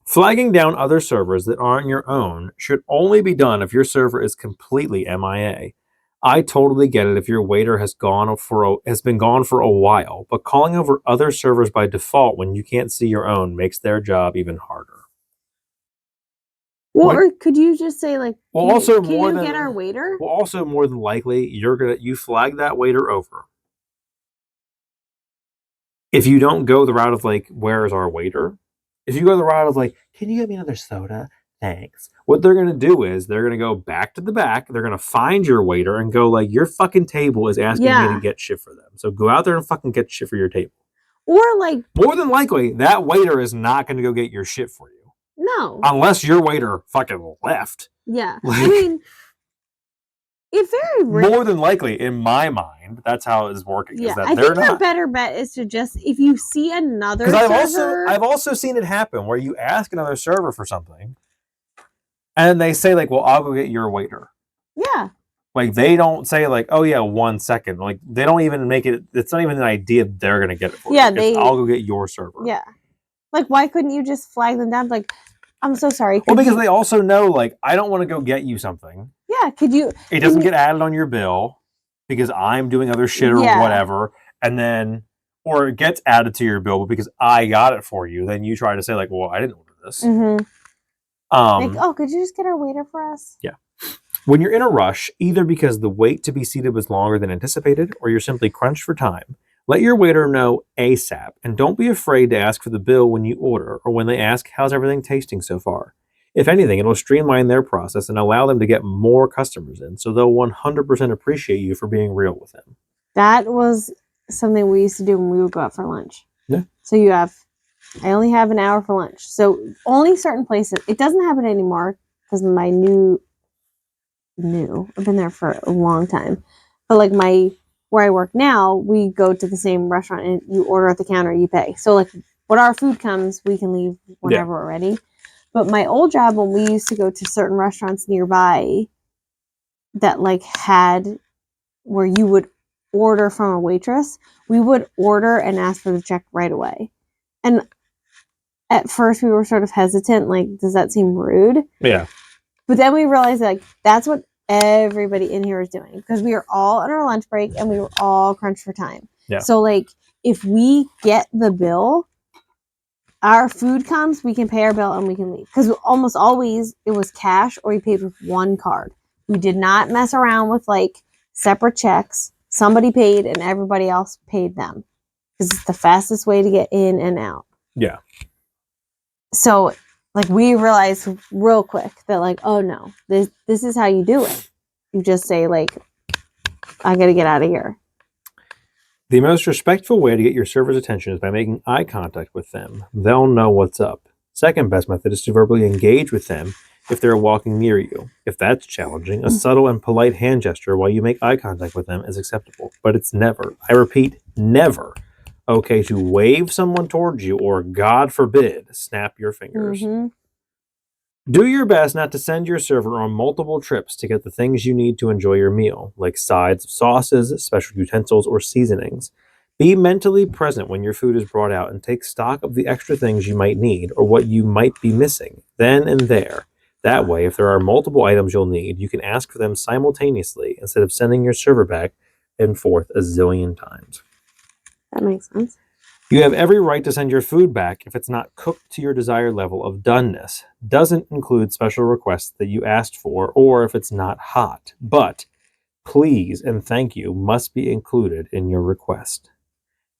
Flagging down other servers that aren't your own should only be done if your server is completely MIA. I totally get it if your waiter has been gone for a while, but calling over other servers by default when you can't see your own makes their job even harder. Well, or could you just say like, can you get our waiter? Well, also more than likely, you flag that waiter over. If you don't go the route of like, where is our waiter? If you go the route of like, can you get me another soda? Thanks. What they're gonna do is they're gonna go back to the back. They're gonna find your waiter and go like, your fucking table is asking me to get shit for them. So go out there and fucking get shit for your table. Or like, more than likely, that waiter is not gonna go get your shit for you. No. Unless your waiter fucking left. Yeah. Like, I mean, it very rarely. More than likely, in my mind, that's how it is working. Yeah. Is that I think your better bet is to just, if you see another server. I've also seen it happen where you ask another server for something and they say like, well, I'll go get your waiter. Yeah. Like they don't say like, oh yeah, 1 second. Like they don't even make it. It's not even an idea they're going to get it for you. I'll go get your server. Yeah. Like, why couldn't you just flag them down? Like, I'm so sorry. Well, because they also know, like, I don't want to go get you something. Yeah, could you... It doesn't get added on your bill because I'm doing other shit or whatever. And then... Or it gets added to your bill, but because I got it for you, then you try to say, like, well, I didn't order this. Mm-hmm. Like, oh, could you just get our waiter for us? Yeah. When you're in a rush, either because the wait to be seated was longer than anticipated, or you're simply crunched for time, let your waiter know ASAP, and don't be afraid to ask for the bill when you order, or when they ask, how's everything tasting so far? If anything, it'll streamline their process and allow them to get more customers in, so they'll 100% appreciate you for being real with them. That was something we used to do when we would go out for lunch. Yeah. So I only have an hour for lunch. So only certain places. It doesn't happen anymore because my I've been there for a long time. But like where I work now, we go to the same restaurant and you order at the counter, you pay. So like when our food comes, we can leave whenever we're ready. But my old job, when we used to go to certain restaurants nearby that like had where you would order from a waitress, we would order and ask for the check right away. And at first we were sort of hesitant, like, does that seem rude? Yeah. But then we realized like that's what everybody in here is doing because we are all on our lunch break and we were all crunched for time. Yeah. So like if we get the bill, our food comes, we can pay our bill and we can leave. Because almost always it was cash or we paid with one card. We did not mess around with like separate checks. Somebody paid and everybody else paid them. because it's the fastest way to get in and out. Yeah. So, like, we realized real quick that, like, oh no, this is how you do it. You just say, like, I gotta get out of here. The most respectful way to get your server's attention is by making eye contact with them. They'll know what's up. Second best method is to verbally engage with them if they're walking near you. If that's challenging, a subtle and polite hand gesture while you make eye contact with them is acceptable. But it's never, I repeat, never okay to wave someone towards you or, God forbid, snap your fingers. Mm-hmm. Do your best not to send your server on multiple trips to get the things you need to enjoy your meal, like sides, sauces, special utensils, or seasonings. Be mentally present when your food is brought out and take stock of the extra things you might need or what you might be missing, then and there. That way, if there are multiple items you'll need, you can ask for them simultaneously instead of sending your server back and forth a zillion times. That makes sense. You have every right to send your food back if it's not cooked to your desired level of doneness. Doesn't include special requests that you asked for, or if it's not hot. But please and thank you must be included in your request.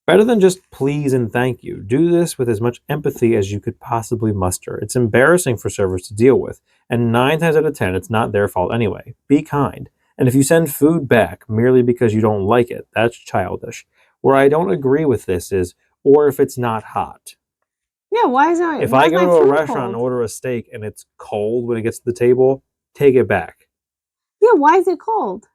Better than just please and thank you. Do this with as much empathy as you could possibly muster. It's embarrassing for servers to deal with, and 9 times out of 10, it's not their fault anyway. Be kind. And if you send food back merely because you don't like it, that's childish. Where I don't agree with this is, or if it's not hot. Yeah, why is it? If I go to a restaurant and order a steak and it's cold when it gets to the table, take it back. Yeah, why is it cold?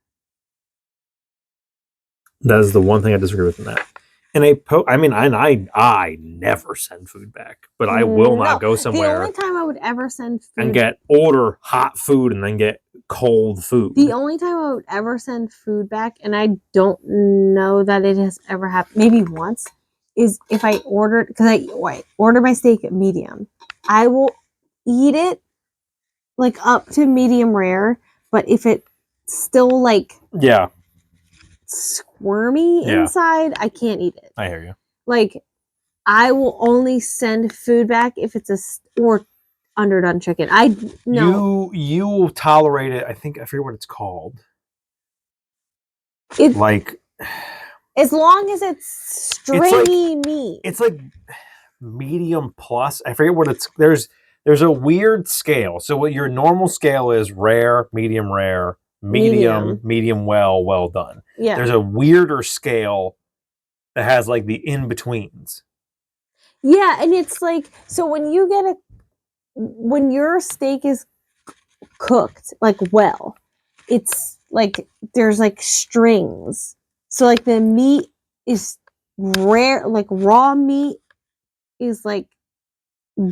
That is the one thing I disagree with in that. And I never send food back, but I will not go somewhere. The only time I would ever send food and order hot food and then get cold food. The only time I would ever send food back, and I don't know that it has ever happened, maybe once, is if I ordered, because I order my steak at medium. I will eat it like up to medium rare, but if it's still like squirmy inside, I can't eat it. I hear you. Like, I will only send food back if it's or underdone chicken. You will tolerate it. I forget what it's called. As long as it's stringy meat. It's like medium plus. I forget what it's. There's a weird scale. So what your normal scale is: rare, medium, well done. Yeah. There's a weirder scale that has like the in betweens. Yeah, and it's like, so when your steak is cooked like well, it's like there's like strings. So like the meat is rare, like raw meat is like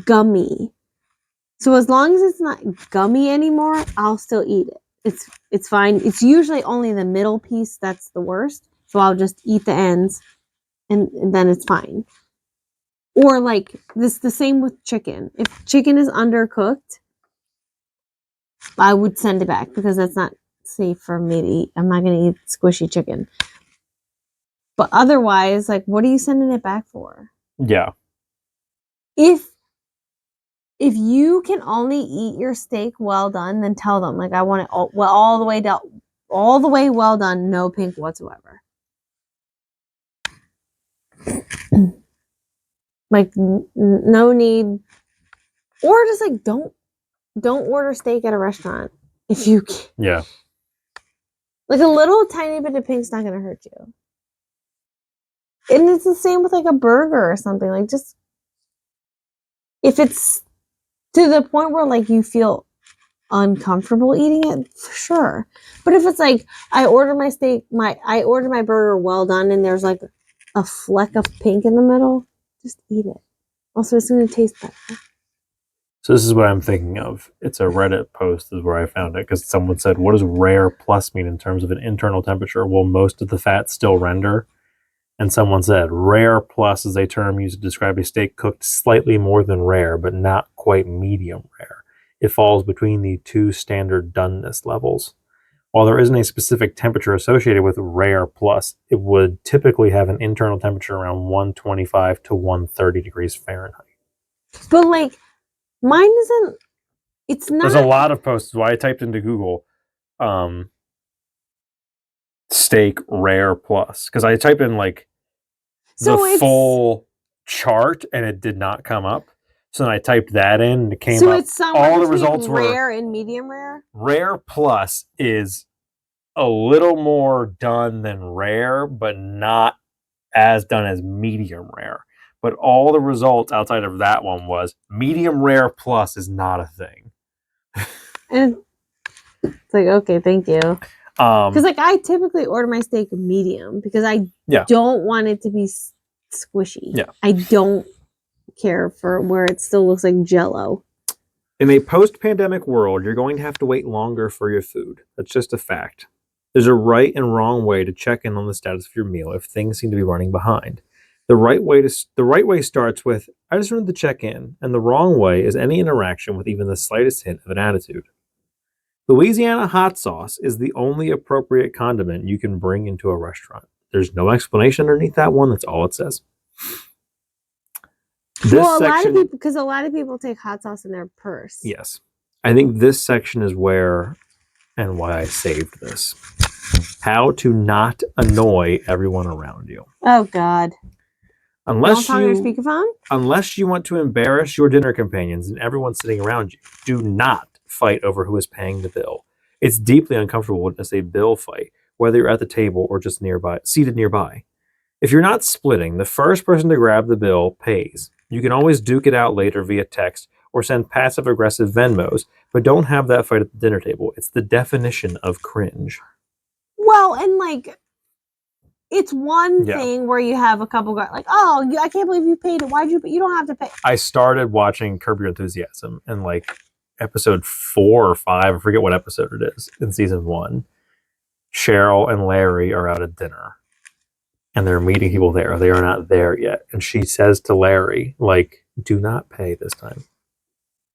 gummy. So as long as it's not gummy anymore, I'll still eat it. It's fine. It's usually only the middle piece that's the worst. So I'll just eat the ends and then it's fine. Or like this, the same with chicken. If chicken is undercooked, I would send it back because that's not safe for me to eat. I'm not going to eat squishy chicken. But otherwise, like, what are you sending it back for? Yeah. If you can only eat your steak well done, then tell them, like, I want it all the way down, all the way well done, no pink whatsoever. Like, no need, or just like don't order steak at a restaurant if you can. Yeah. Like a little tiny bit of pink's not gonna hurt you. And it's the same with like a burger or something. Like, just if it's to the point where like you feel uncomfortable eating it, sure. But if it's like I order my burger well done and there's like a fleck of pink in the middle, just eat it. Also, it's going to taste better. So this is what I'm thinking of. It's a Reddit post is where I found it because someone said, what does rare plus mean in terms of an internal temperature? Will most of the fat still render? And someone said, rare plus is a term used to describe a steak cooked slightly more than rare, but not quite medium rare. It falls between the two standard doneness levels. While there isn't a specific temperature associated with rare plus, it would typically have an internal temperature around 125 to 130 degrees Fahrenheit. But like, mine isn't, it's not. There's a lot of posts. Why I typed into Google steak rare plus, because I typed in like So full chart, and it did not come up. So then I typed that in, and it came so up. it's somewhere All the between results were rare and medium rare. Rare plus is a little more done than rare, but not as done as medium rare. But all the results outside of that one was medium rare plus is not a thing. And it's like, okay, thank you. Because like I typically order my steak medium because I don't want it to be squishy. Yeah. I don't care for where it still looks like Jell-O. In a post-pandemic world, you're going to have to wait longer for your food. That's just a fact. There's a right and wrong way to check in on the status of your meal if things seem to be running behind. The right way starts with, I just wanted to check in, and the wrong way is any interaction with even the slightest hint of an attitude. Louisiana hot sauce is the only appropriate condiment you can bring into a restaurant. There's no explanation underneath that one. That's all it says. A lot of people, because a lot of people take hot sauce in their purse. Yes. I think this section is where and why I saved this. How to not annoy everyone around you. Oh, God. Unless you on speakerphone? Unless you want to embarrass your dinner companions and everyone sitting around you, do not fight over who is paying the bill. It's deeply uncomfortable when it's a bill fight, whether you're at the table or just seated nearby. If you're not splitting, the first person to grab the bill pays. You can always duke it out later via text or send passive-aggressive Venmos, but don't have that fight at the dinner table. It's the definition of cringe. Well, and like, it's one thing where you have a couple guys like, oh, I can't believe you paid it. Why'd you? You don't have to pay. I started watching Curb Your Enthusiasm, and like episode 4 or 5, I forget what episode it is in season 1. Cheryl and Larry are out at dinner, and they're meeting people there. They are not there yet, and she says to Larry, like, "Do not pay this time.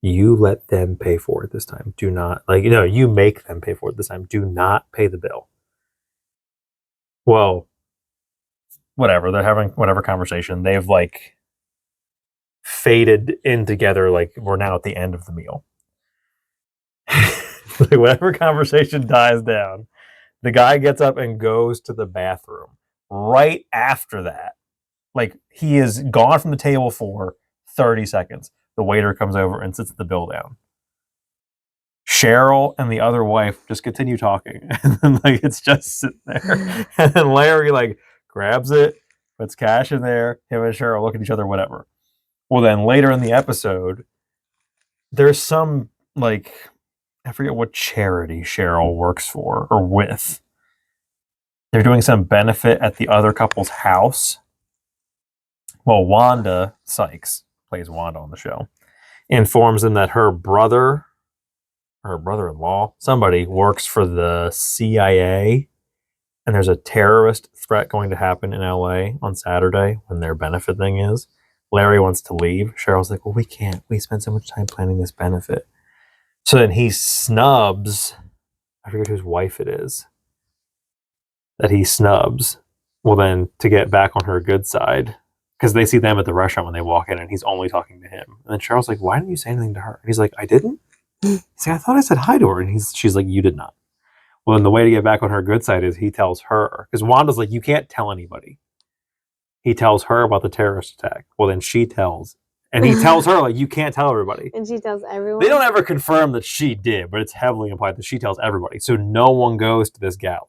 You let them pay for it this time. Do not you make them pay for it this time. Do not pay the bill." Well, whatever. They're having whatever conversation. They've like faded in together. Like we're now at the end of the meal. Like whatever conversation dies down, the guy gets up and goes to the bathroom. Right after that, like he is gone from the table for 30 seconds. The waiter comes over and sits the bill down. Cheryl and the other wife just continue talking, and then like it's just sitting there. And then Larry like grabs it, puts cash in there. Him and Cheryl look at each other, whatever. Well, then later in the episode, there's some like I forget what charity Cheryl works for or with. They're doing some benefit at the other couple's house. Well, Wanda Sykes plays Wanda on the show, informs them that her brother-in-law, somebody works for the CIA, and there's a terrorist threat going to happen in LA on Saturday when their benefit thing is. Larry wants to leave. Cheryl's like, well, we can't. We spent so much time planning this benefit. So then he snubs, I forget whose wife it is, that he snubs. Well, then to get back on her good side, because they see them at the restaurant when they walk in, and he's only talking to him. And then Cheryl's like, why didn't you say anything to her? And he's like, I didn't? He's like, I thought I said hi to her. And she's like, you did not. Well, then the way to get back on her good side is he tells her, because Wanda's like, you can't tell anybody. He tells her about the terrorist attack. Well, then she tells, and he tells her, like, you can't tell everybody. And she tells everyone? They don't ever confirm that she did, but it's heavily implied that she tells everybody. So no one goes to this gala.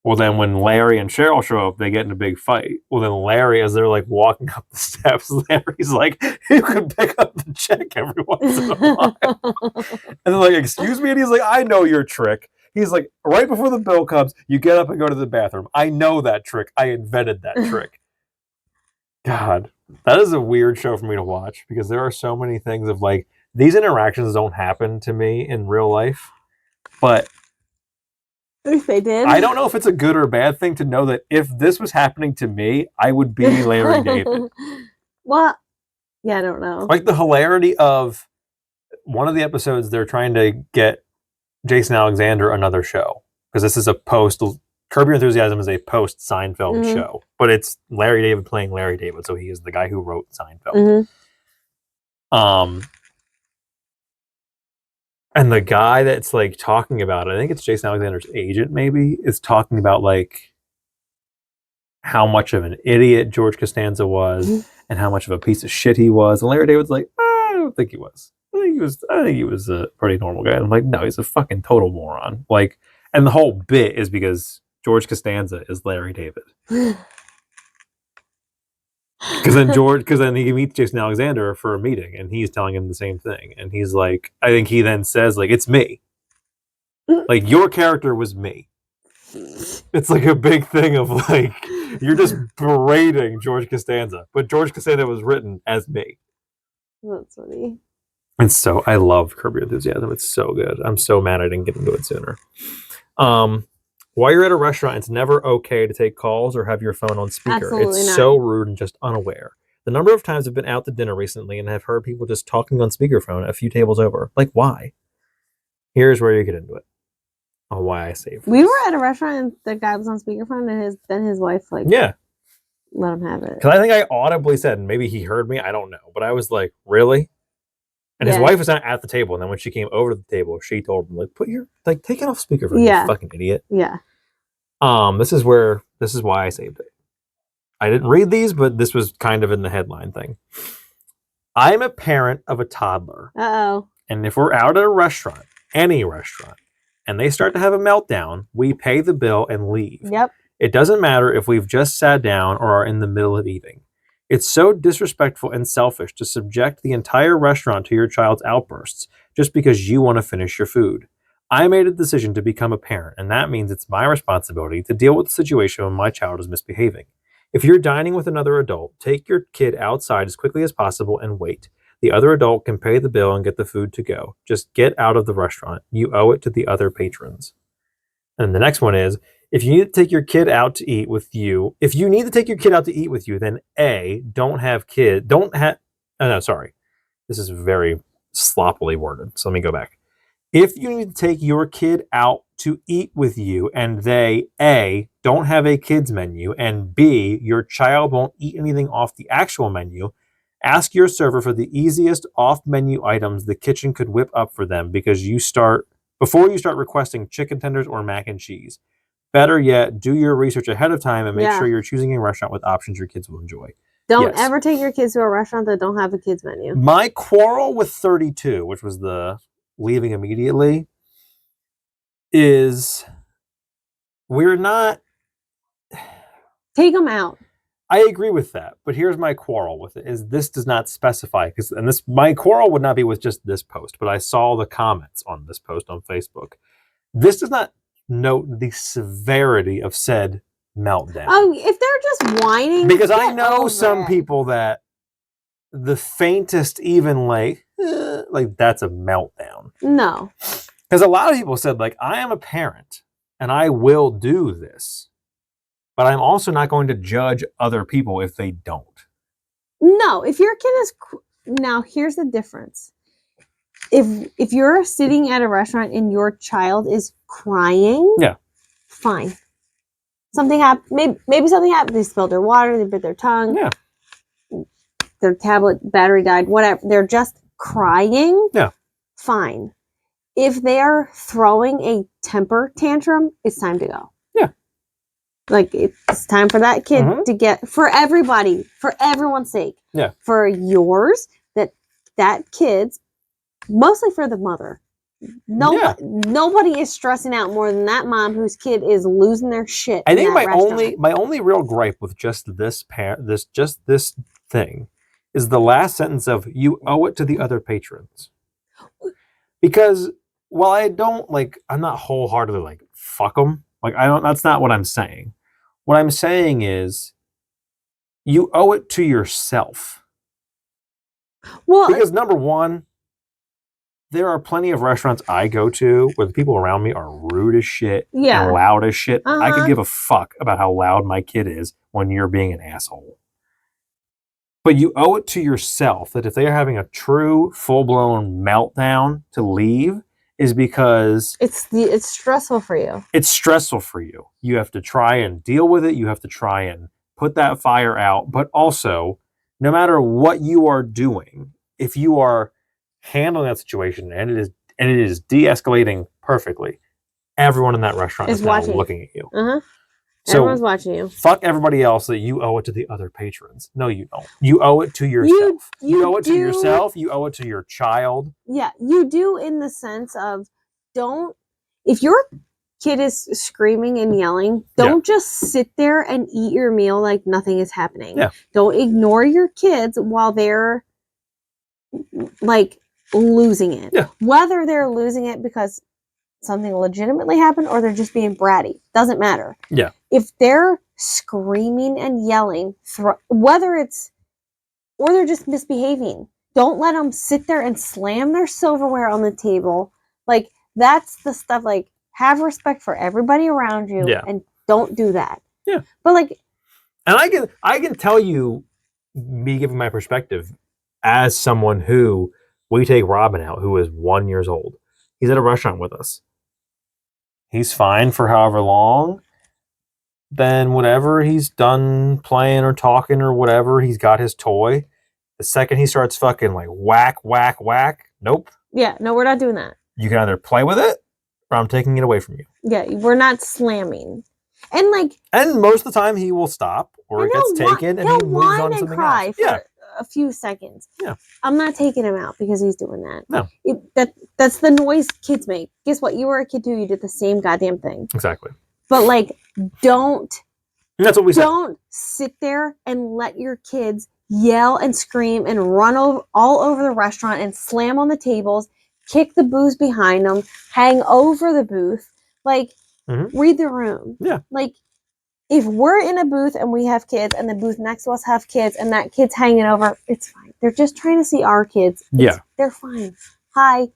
Well, then when Larry and Cheryl show up, they get in a big fight. Well, then Larry, as they're like walking up the steps, Larry's like, you can pick up the check every once in a while. And they're like, excuse me? And he's like, I know your trick. He's like, right before the bill comes, you get up and go to the bathroom. I know that trick. I invented that trick. God, that is a weird show for me to watch because there are so many things of like, these interactions don't happen to me in real life, but if they did, I don't know if it's a good or bad thing to know that if this was happening to me, I would be Larry David. Well, yeah, I don't know. Like the hilarity of one of the episodes, they're trying to get Jason Alexander another show because this is a post. Curb Your Enthusiasm is a post Seinfeld show, but it's Larry David playing Larry David, so he is the guy who wrote Seinfeld. And the guy that's like talking about it, I think it's Jason Alexander's agent maybe, is talking about like how much of an idiot George Costanza was and how much of a piece of shit he was. And Larry David's like, I don't think he was. I think he was a pretty normal guy. And I'm like, no, he's a fucking total moron. Like, and the whole bit is because George Costanza is Larry David. Because then he meets Jason Alexander for a meeting, and he's telling him the same thing. And he's like, I think he then says, like, it's me. Like, your character was me. It's like a big thing of like, you're just berating George Costanza, but George Costanza was written as me. That's funny. And so I love Curb Your Enthusiasm. It's so good. I'm so mad I didn't get into it sooner. While you're at a restaurant, it's never okay to take calls or have your phone on speaker. Absolutely it's not. so rude and just unaware. The number of times I've been out to dinner recently and have heard people just talking on speakerphone a few tables over. Like, why? Here's where you get into it. On why I saved. We were at a restaurant and the guy was on speakerphone, and his wife let him have it. Because I think I audibly said, and maybe he heard me, I don't know, but I was like, really? And his wife was not at the table, and then when she came over to the table, she told him, like, take it off speakerphone, you fucking idiot. Yeah. This is why I saved it. I didn't read these, but this was kind of in the headline thing. I'm a parent of a toddler. Uh-oh. And if we're out at a restaurant, any restaurant, and they start to have a meltdown, we pay the bill and leave. Yep. It doesn't matter if we've just sat down or are in the middle of eating. It's so disrespectful and selfish to subject the entire restaurant to your child's outbursts just because you want to finish your food. I made a decision to become a parent, and that means it's my responsibility to deal with the situation when my child is misbehaving. If you're dining with another adult, take your kid outside as quickly as possible and wait. The other adult can pay the bill and get the food to go. Just get out of the restaurant. You owe it to the other patrons. And the next one is, if you need to take your kid out to eat with you, then A, This is very sloppily worded. So let me go back. If you need to take your kid out to eat with you and they, A, don't have a kids menu, and B, your child won't eat anything off the actual menu, ask your server for the easiest off-menu items the kitchen could whip up for them before you start requesting chicken tenders or mac and cheese. Better yet, do your research ahead of time and make sure you're choosing a restaurant with options your kids will enjoy. Don't ever take your kids to a restaurant that don't have a kids menu. My quarrel with 32, which was the leaving immediately, is we're not... Take them out. I agree with that, but here's my quarrel with it, is this does not specify, my quarrel would not be with just this post, but I saw the comments on this post on Facebook. This does not note the severity of said meltdown. Oh, if they're just whining. Because I know some people that the faintest even like that's a meltdown. No. Because a lot of people said, like, I am a parent and I will do this, but I'm also not going to judge other people if they don't. No, if your kid is... Now, here's the difference. If you're sitting at a restaurant and your child is crying, fine. Something happened. Maybe something happened. They spilled their water. They bit their tongue. Yeah. Their tablet battery died. Whatever. They're just crying. Yeah. Fine. If they are throwing a temper tantrum, it's time to go. Yeah. Like, it's time for that kid to get, for everybody, for everyone's sake. Yeah. For yours, that kid's, mostly for the mother. Nobody is stressing out more than that mom whose kid is losing their shit. I think my only real gripe with just this thing is the last sentence of "you owe it to the other patrons." Because while I'm not wholeheartedly like fuck them. Like, I don't. That's not what I'm saying. What I'm saying is you owe it to yourself. Well, because number one, there are plenty of restaurants I go to where the people around me are rude as shit and loud as shit. I could give a fuck about how loud my kid is when you're being an asshole. But you owe it to yourself that if they are having a true, full-blown meltdown to leave is because... It's stressful for you. It's stressful for you. You have to try and deal with it. You have to try and put that fire out. But also, no matter what you are doing, if you are handling that situation and it is de-escalating perfectly, everyone in that restaurant is now looking at you. So everyone's watching you. Fuck everybody else that you owe it to the other patrons. No, you don't. You owe it to yourself. You owe it to yourself. You owe it to your child. Yeah, you do in the sense of if your kid is screaming and yelling, don't just sit there and eat your meal like nothing is happening. Yeah. Don't ignore your kids while they're like losing it. Yeah. Whether they're losing it because something legitimately happened or they're just being bratty. Doesn't matter. Yeah. If they're screaming and yelling, whether it's, or they're just misbehaving, don't let them sit there and slam their silverware on the table. Like, that's the stuff, like, have respect for everybody around you and don't do that. Yeah. But, like... And I can tell you, me giving my perspective, as someone who, we take Robin out, who is 1 year old. He's at a restaurant with us. He's fine for however long. Then whatever he's done playing or talking or whatever, he's got his toy. The second he starts fucking like whack, whack, whack, nope. Yeah, no, we're not doing that. You can either play with it or I'm taking it away from you. Yeah, we're not slamming. And like... And most of the time he will stop or it gets taken and he moves on to something else. For a few seconds. Yeah. I'm not taking him out because he's doing that. No. That's the noise kids make. Guess what? You were a kid too. You did the same goddamn thing. Exactly. But like, don't... And that's what we said. Don't sit there and let your kids yell and scream and run all over the restaurant and slam on the tables, kick the booze behind them, hang over the booth. Like, read the room. Yeah. Like, if we're in a booth and we have kids and the booth next to us have kids and that kid's hanging over, it's fine. They're just trying to see our kids. They're fine. Hi.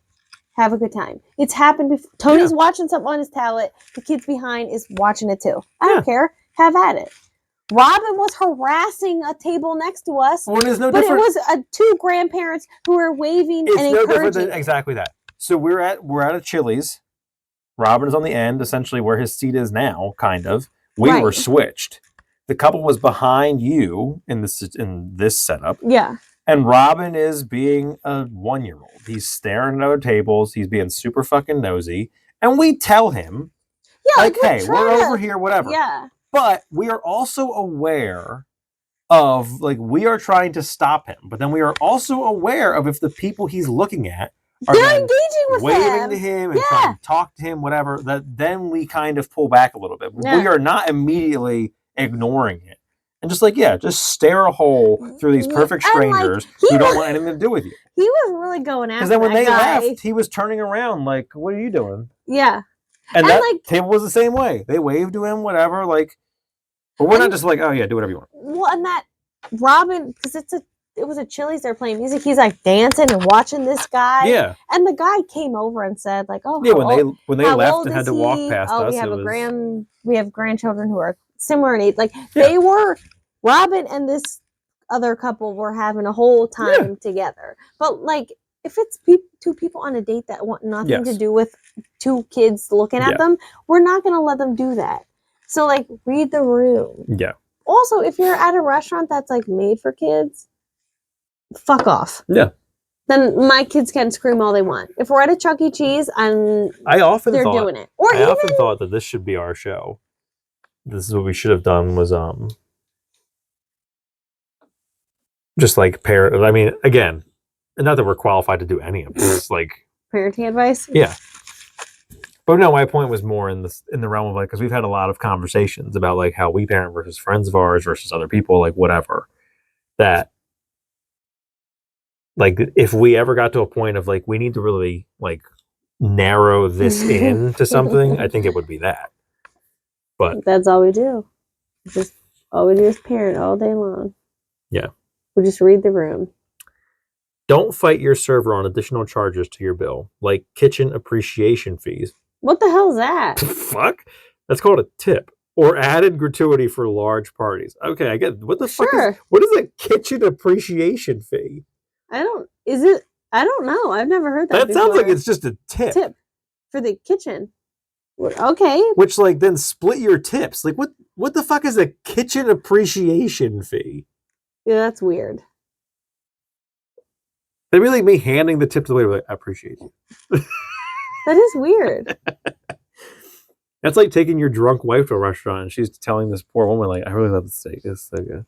Have a good time. It's happened before. Tony's watching something on his tablet. The kid's behind is watching it too. I don't care. Have at it. Robin was harassing a table next to us. Well, it but it was two grandparents who were waving and encouraging. It's no different than exactly that. So we're at a Chili's. Robin is on the end, essentially where his seat is now, kind of. We were switched. The couple was behind you in this setup. Yeah. And Robin is being a 1 year old. He's staring at other tables. He's being super fucking nosy. And we tell him, like, hey, we're over here, whatever. Yeah. But we are also aware of, like, we are trying to stop him. But then we are also aware of if the people he's looking at are engaging with waving to him and trying to talk to him, whatever, that then we kind of pull back a little bit. Yeah. We are not immediately ignoring it. And just like, just stare a hole through these perfect strangers who don't want anything to do with you. He was really going after that. Because then when they guy. left, he was turning around like, what are you doing? Yeah. And that table was the same way. They waved to him, whatever, like, but we're not just like, oh yeah, do whatever you want. Well, and that Robin, because it was a Chili's, they're playing music. He's like dancing and watching this guy. Yeah. And the guy came over and said, like, oh, yeah, when they left and had to walk past us. We have grandchildren who are similar in age. Like they were, Robin and this other couple were having a whole time together. But like, if it's two people on a date that want nothing to do with two kids looking at them, we're not going to let them do that. So like, read the room. Yeah. Also, if you're at a restaurant that's like made for kids, fuck off. Yeah. Then my kids can scream all they want. If we're at a Chuck E. Cheese and they're doing it. I often thought that this should be our show. This is what we should have done was just like I mean, again, not that we're qualified to do any of this, like parenting advice. Yeah. But no, my point was more in the realm of like, because we've had a lot of conversations about like how we parent versus friends of ours versus other people, like whatever. That like if we ever got to a point of like we need to really like narrow this in to something, I think it would be that. But that's all we do. Just all we do is parent all day long. Yeah. We just read the room. Don't fight your server on additional charges to your bill, like kitchen appreciation fees. What the hell is that? Fuck? That's called a tip. Or added gratuity for large parties. Okay, I get what the fuck is what is a kitchen appreciation fee? I don't know. I've never heard that. That sounds like it's just a tip. Tip for the kitchen. Okay. Which like then split your tips. Like what the fuck is a kitchen appreciation fee? Yeah, that's weird. They really like me handing the tip to the waiter like, I appreciate you. That is weird. That's like taking your drunk wife to a restaurant and she's telling this poor woman, like, I really love the steak. It's so good.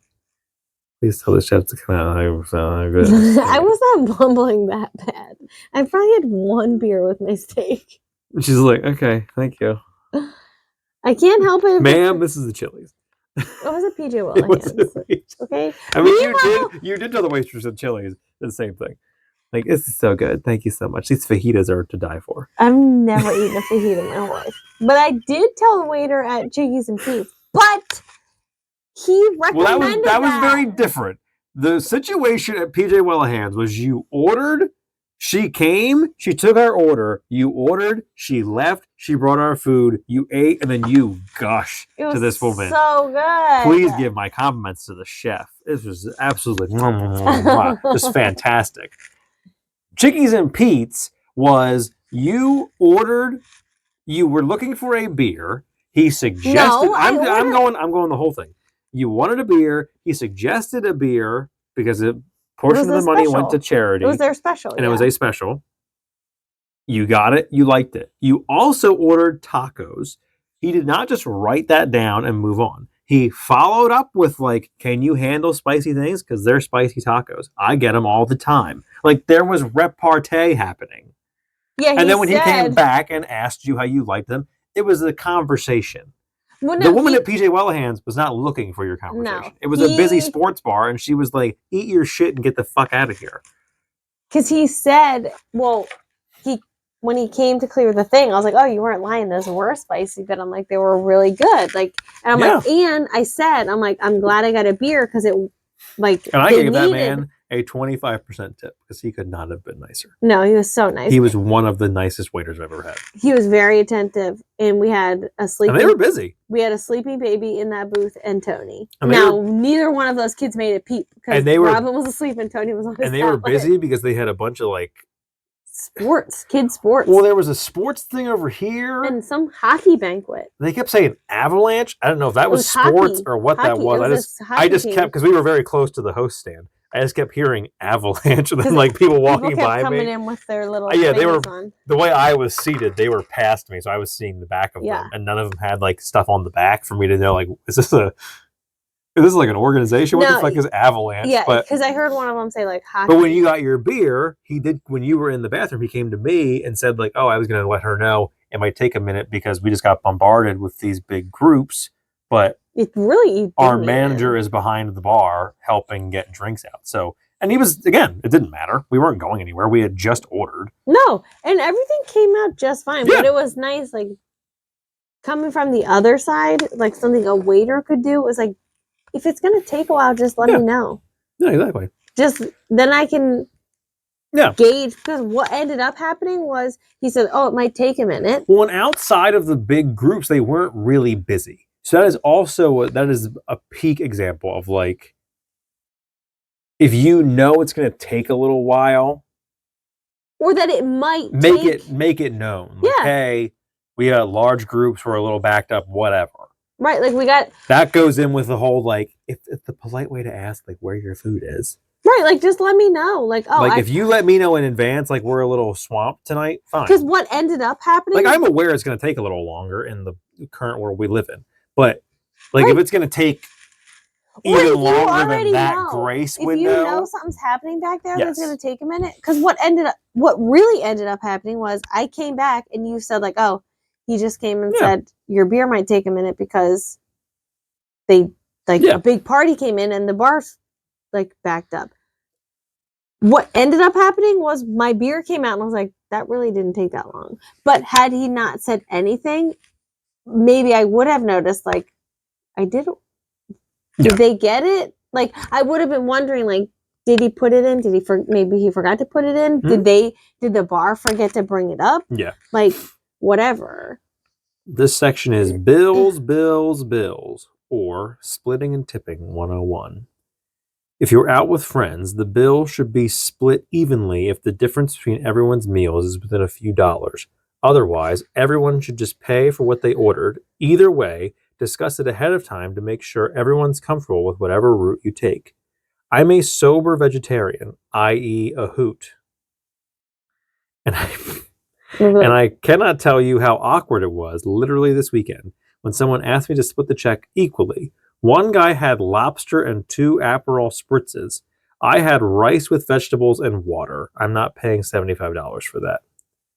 Please tell the chef to come out. I was not mumbling that bad. I probably had one beer with my steak. She's like, okay, thank you. I can't help it. Ma'am, this is the Chili's. It was a PJ Wellington's. Okay. I mean, you did tell the waitress at Chili's the same thing. Like, this is so good. Thank you so much. These fajitas are to die for. I've never eaten a fajita in my whole life. But I did tell the waiter at Chickies and Pete's. But he recommended that was very different. The situation at PJ Wellington's was you ordered, she came, she took our order, you ordered, she left, she brought our food, you ate, and then you gush to this woman. So good. Please give my compliments to the chef. This was absolutely just fantastic. Chickies and Pete's was you ordered, you were looking for a beer. He suggested. No, I'm going the whole thing. You wanted a beer. He suggested a beer because a portion of the money went to charity. It was their special, and it was a special. You got it. You liked it. You also ordered tacos. He did not just write that down and move on. He followed up with like, can you handle spicy things? Because they're spicy tacos. I get them all the time. Like there was repartee happening. Yeah, and then when he came back and asked you how you liked them, it was a conversation. Well, no, the woman at PJ Wellington's was not looking for your conversation. No, it was a busy sports bar, and she was like, eat your shit and get the fuck out of here. Because he said, when he came to clear the thing, I was like, oh, you weren't lying. Those were spicy, but I'm like, they were really good. Like, and I'm like, and I said, I'm like, I'm glad I got a beer because it, like, and I gave that man a 25% tip because he could not have been nicer. No, he was so nice. He was one of the nicest waiters I've ever had. He was very attentive, and we had a sleeping. And they were busy. We had a sleeping baby in that booth and Tony. Now, neither one of those kids made a peep because Robin was asleep and Tony was on his. And they were busy because they had a bunch of like kids sports. Well, there was a sports thing over here and some hockey banquet. They kept saying Avalanche. I don't know if that was sports or what that was. I just kept because we were very close to the host stand. I just kept hearing Avalanche and then like people walking by coming me. In with their little they were on. The way I was seated, they were past me, so I was seeing the back of them, and none of them had like stuff on the back for me to know like is this like an organization? What the fuck is Avalanche? Yeah, because I heard one of them say like hockey. But when you got your beer, he did. When you were in the bathroom, he came to me and said like, "Oh, I was going to let her know it might take a minute because we just got bombarded with these big groups, but." Our manager is behind the bar helping get drinks out. So, and he was, again, it didn't matter. We weren't going anywhere. We had just ordered. No, and everything came out just fine. Yeah. But it was nice, like, coming from the other side, like something a waiter could do was like, if it's going to take a while, just let me know. Yeah, exactly. Just, then I can gauge, because what ended up happening was, he said, oh, it might take a minute. Well, and outside of the big groups, they weren't really busy. So that is also a peak example of like, if you know it's going to take a little while, or that it might make it known. Like, hey, we got large groups, we're a little backed up, whatever. Right, like we got that goes in with the whole like, if the polite way to ask like where your food is. Right, like just let me know. Like, oh, like if you let me know in advance, like we're a little swamped tonight, fine. Because what ended up happening, like I'm aware it's going to take a little longer in the current world we live in. But like if it's going to take even longer than that grace window. If you know something's happening back there that's going to take a minute. Because what really ended up happening was I came back and you said like, oh, he just came and said your beer might take a minute because they a big party came in and the bar's like backed up. What ended up happening was my beer came out and I was like, that really didn't take that long. But had he not said anything, maybe I would have noticed, like, did they get it? Like, I would have been wondering, like, did he put it in? Maybe he forgot to put it in? Mm-hmm. Did the bar forget to bring it up? Yeah. Like, whatever. This section is bills, or splitting and tipping 101. If you're out with friends, the bill should be split evenly if the difference between everyone's meals is within a few dollars. Otherwise, everyone should just pay for what they ordered. Either way, discuss it ahead of time to make sure everyone's comfortable with whatever route you take. I'm a sober vegetarian, i.e. a hoot. And And I cannot tell you how awkward it was, literally this weekend, when someone asked me to split the check equally. One guy had lobster and 2 Aperol spritzes. I had rice with vegetables and water. I'm not paying $75 for that.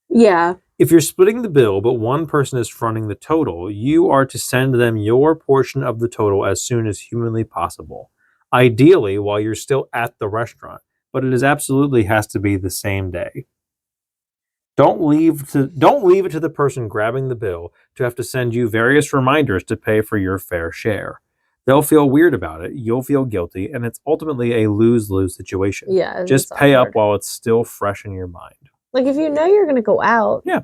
Yeah. If you're splitting the bill, but one person is fronting the total, you are to send them your portion of the total as soon as humanly possible. Ideally, while you're still at the restaurant, but it is absolutely has to be the same day. Don't leave it to the person grabbing the bill to have to send you various reminders to pay for your fair share. They'll feel weird about it, you'll feel guilty, and it's ultimately a lose-lose situation. Yeah. Just pay up while it's still fresh in your mind. Like, if you know you're going to go out. Yeah.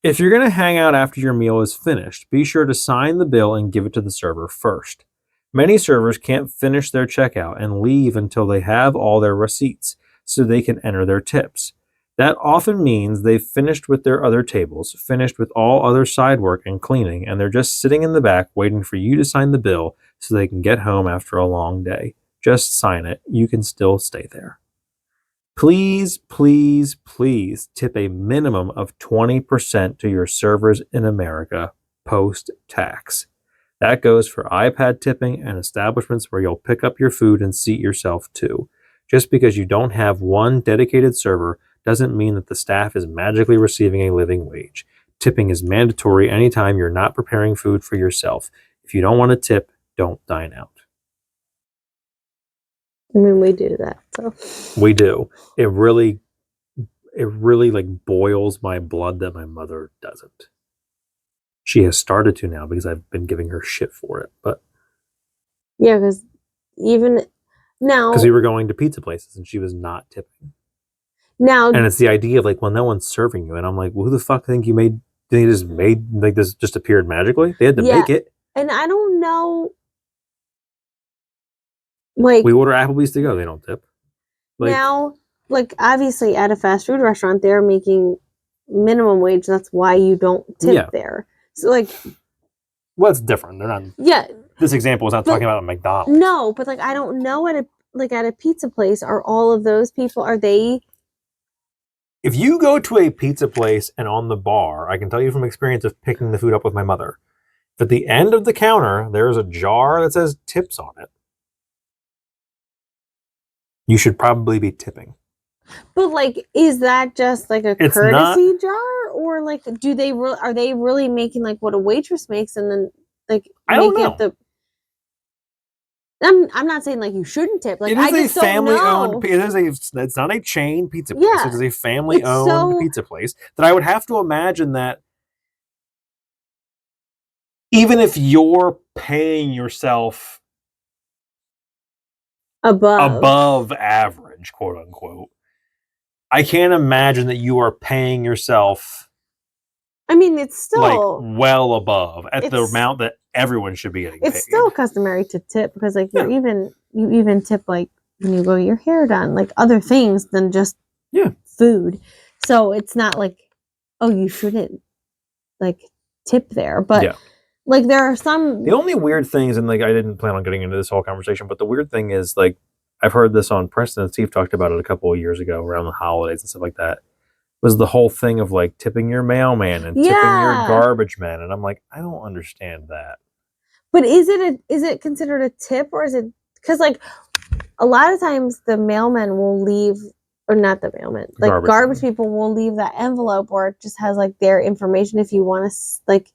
If you're going to hang out after your meal is finished, be sure to sign the bill and give it to the server first. Many servers can't finish their checkout and leave until they have all their receipts, so they can enter their tips. That often means they've finished with their other tables, finished with all other side work and cleaning, and they're just sitting in the back waiting for you to sign the bill so they can get home after a long day. Just sign it. You can still stay there. Please, please, please tip a minimum of 20% to your servers in America post-tax. That goes for iPad tipping and establishments where you'll pick up your food and seat yourself too. Just because you don't have one dedicated server doesn't mean that the staff is magically receiving a living wage. Tipping is mandatory anytime you're not preparing food for yourself. If you don't want to tip, don't dine out. I mean, we do that. So we do. It really like boils my blood that my mother doesn't. She has started to now because I've been giving her shit for it. But yeah, because even now, because we were going to pizza places and she was not tipping. Now, and it's the idea of like, well, no one's serving you, and I'm like, well, who the fuck think you made? They just made like this just appeared magically. They had to make it. And I don't know. Like, we order Applebee's to go, they don't tip. Like, now, like obviously at a fast food restaurant, they're making minimum wage. That's why you don't tip there. So like, well, it's different. They're not. Yeah. This example is not talking about a McDonald's. No, but like I don't know at a pizza place, are all of those people, are they? If you go to a pizza place and on the bar, I can tell you from experience of picking the food up with my mother, at the end of the counter, there's a jar that says tips on it. You should probably be tipping. But like, is that just like a courtesy jar, or like, do they are they really making like what a waitress makes and then like I don't know. I'm not saying like you shouldn't tip. Like, it is a family-owned. It's not a chain pizza place. Yeah, it is a family-owned pizza place that I would have to imagine that even if you're paying yourself above average, quote unquote, I can't imagine that you are paying yourself. I mean, it's still like well above at the amount that everyone should be getting paid. It's still customary to tip because like you even tip like when you go get your hair done, like other things than just food. So it's not like, oh, you shouldn't like tip there. But like there are some. The only weird things, and like I didn't plan on getting into this whole conversation, but the weird thing is like I've heard this on Preston and Steve talked about it a couple of years ago around the holidays and stuff like that. Was the whole thing of like tipping your mailman and tipping your garbage man, and I'm like, I don't understand that. But is it considered a tip, or is it because like a lot of times the mailman will leave, or not the mailman, like garbage people will leave that envelope where it just has like their information if you want to like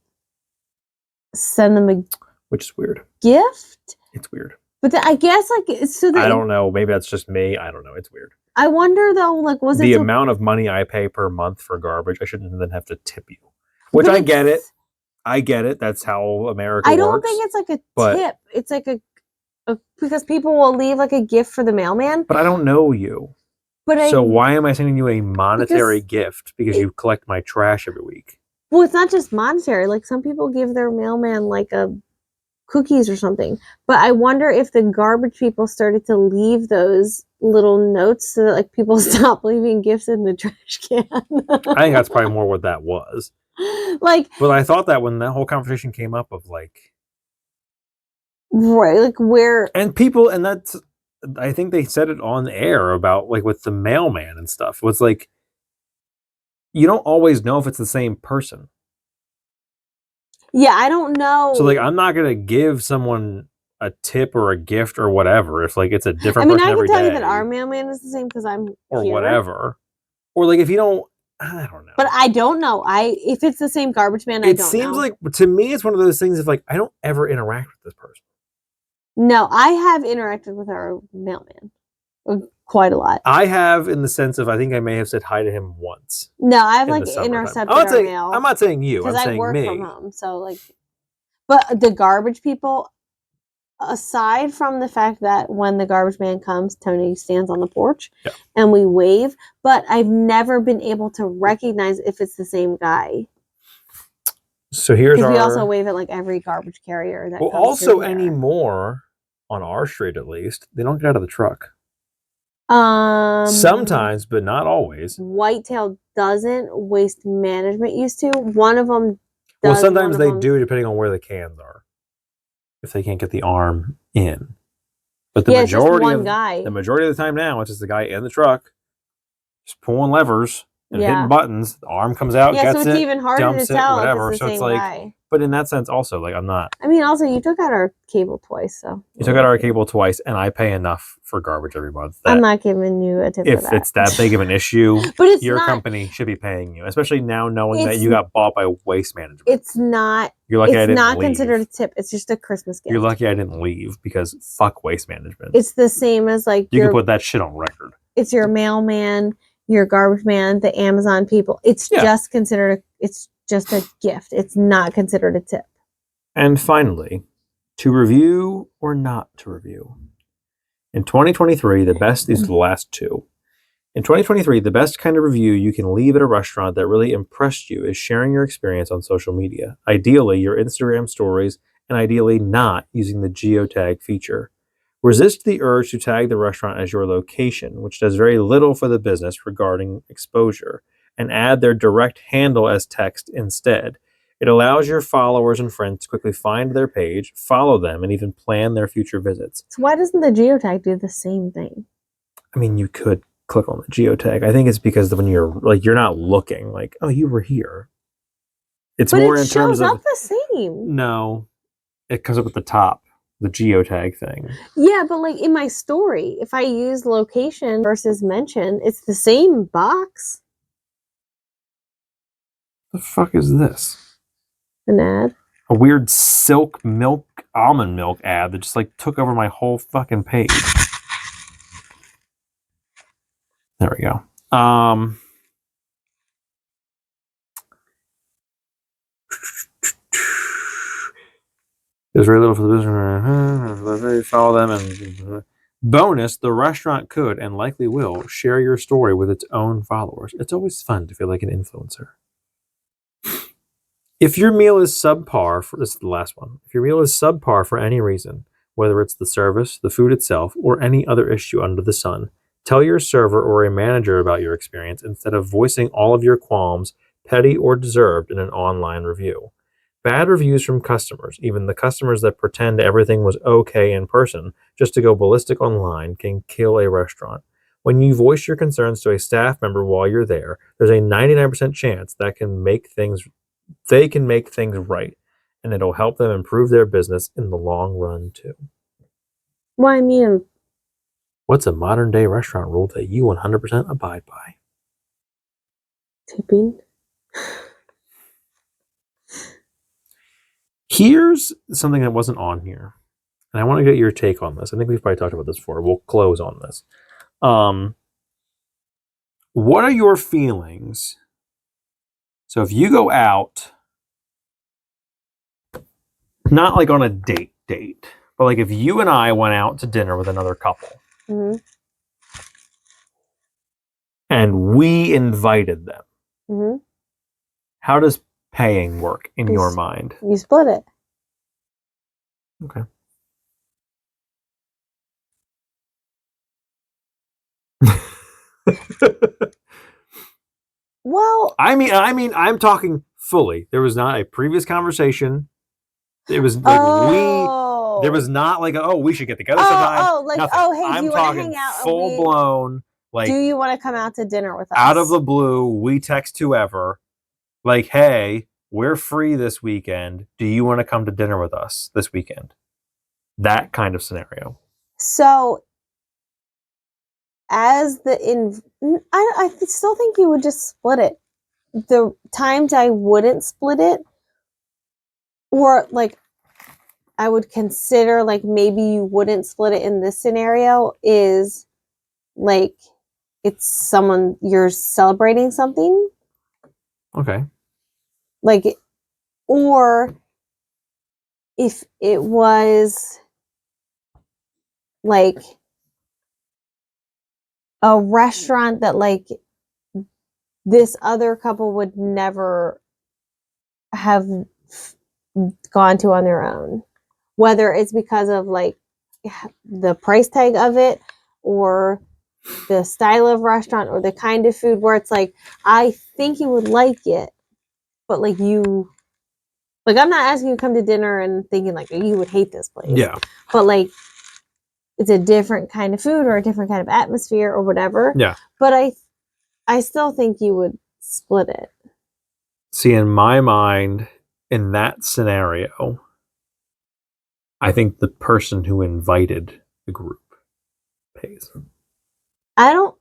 send them a, which is weird, gift. It's weird. But I guess like so I don't know. Maybe that's just me. I don't know. It's weird. I wonder though, like, was the amount of money I pay per month for garbage? I shouldn't then have to tip you, which I get it. I get it. That's how America works. I don't think it's like a tip. It's like a because people will leave like a gift for the mailman. But I don't know you. So why am I sending you a monetary gift because you collect my trash every week? Well, it's not just monetary. Like some people give their mailman like a cookies or something. But I wonder if the garbage people started to leave those little notes so that like people stop leaving gifts in the trash can. I think that's probably more what that was. Like, but I thought that when that whole conversation came up of like, right, like where and people, and that's, I think they said it on air about like with the mailman and stuff, was like, you don't always know if it's the same person. Yeah, I don't know. So like, I'm not gonna give someone a tip or a gift or whatever if like it's a different person every day. I can tell you that our mailman is the same because I'm or here. Whatever. Or like if you don't, I don't know. But I don't know. If it's the same garbage man, I don't know. It seems like, to me, it's one of those things of like, I don't ever interact with this person. No, I have interacted with our mailman quite a lot. I have, in the sense of, I think I may have said hi to him once. No, I've like intercepted our mail. I'm not saying you. I'm saying me. Because I work from home, so like. But the garbage people, aside from the fact that when the garbage man comes, Tony stands on the porch and we wave, but I've never been able to recognize if it's the same guy. So here's we also wave at like every garbage carrier that comes also anymore, on our street at least, they don't get out of the truck. Sometimes, but not always. Whitetail doesn't. Waste Management used to. One of them does. Well, sometimes they do, depending on where the cans are. If they can't get the arm in. But the majority of the time now, it's just the guy in the truck just pulling levers and hitting buttons. The arm comes out, gets so it's even harder to tell whatever. If it's the same guy. But in that sense also, like, I'm not. I mean, also, you took out our cable twice, so. You took out our cable twice, and I pay enough for garbage every month. I'm not giving you a tip for that. If it's that big of an issue, but your company should be paying you, especially now knowing that you got bought by Waste Management. It's not. You're lucky I didn't leave. It's not considered a tip. It's just a Christmas gift. You're lucky I didn't leave, because fuck Waste Management. It's the same as like you can put that shit on record. It's your mailman, your garbage man, the Amazon people. It's just considered. It's just a gift. It's not considered a tip. And finally, to review or not to review. In 2023, the best, these are the last two. In 2023, the best kind of review you can leave at a restaurant that really impressed you is sharing your experience on social media. Ideally, your Instagram stories, and ideally not using the geotag feature. Resist the urge to tag the restaurant as your location, which does very little for the business regarding exposure, and add their direct handle as text instead. It allows your followers and friends to quickly find their page, follow them, and even plan their future visits. So why doesn't the geotag do the same thing? I mean, you could click on the geotag. I think it's because when you're not looking, like, oh, you were here. It's more in terms of. But it shows up the same. No, it comes up at the top, the geotag thing. Yeah, but like in my story, if I use location versus mention, it's the same box. The fuck is this? An ad? A weird Silk milk, almond milk ad that just like took over my whole fucking page. There we go. There's very little for the business. Follow them and bonus, the restaurant could and likely will share your story with its own followers. It's always fun to feel like an influencer. If your meal is subpar, this is the last one. If your meal is subpar for any reason, whether it's the service, the food itself, or any other issue under the sun, tell your server or a manager about your experience instead of voicing all of your qualms, petty or deserved, in an online review. Bad reviews from customers, even the customers that pretend everything was okay in person just to go ballistic online, can kill a restaurant. When you voice your concerns to a staff member while you're there, there's a 99% chance that they can make things right, and it'll help them improve their business in the long run too. Well, I mean, what's a modern day restaurant rule that you 100% abide by? Tipping. Here's something that wasn't on here, and I want to get your take on this. I think we've probably talked about this before. We'll close on this. What are your feelings? So if you go out, not like on a date, but like if you and I went out to dinner with another couple, and we invited them, how does paying work in your mind? You split it. Okay. Well, I mean, I'm talking fully. There was not a previous conversation. It was like there was not like, we should get together sometime. Hey, I'm do you want to hang out? Full blown, Like, do you want to come out to dinner with us? Out of the blue, we text whoever, like, hey, we're free this weekend. Do you want to come to dinner with us this weekend? That kind of scenario. So, I still think you would just split it. The times I wouldn't split it, or like I would consider like maybe you wouldn't split it in this scenario is like it's someone you're celebrating something. Okay. Like, or if it was like a restaurant that like this other couple would never have gone to on their own, whether it's because of like the price tag of it or the style of restaurant or the kind of food, where it's like I think you would like it, but like you, like I'm not asking you to come to dinner and thinking like you would hate this place, Yeah, but like it's a different kind of food or a different kind of atmosphere or whatever. Yeah, but I still think you would split it. See, in my mind, in that scenario, I think the person who invited the group pays. I don't,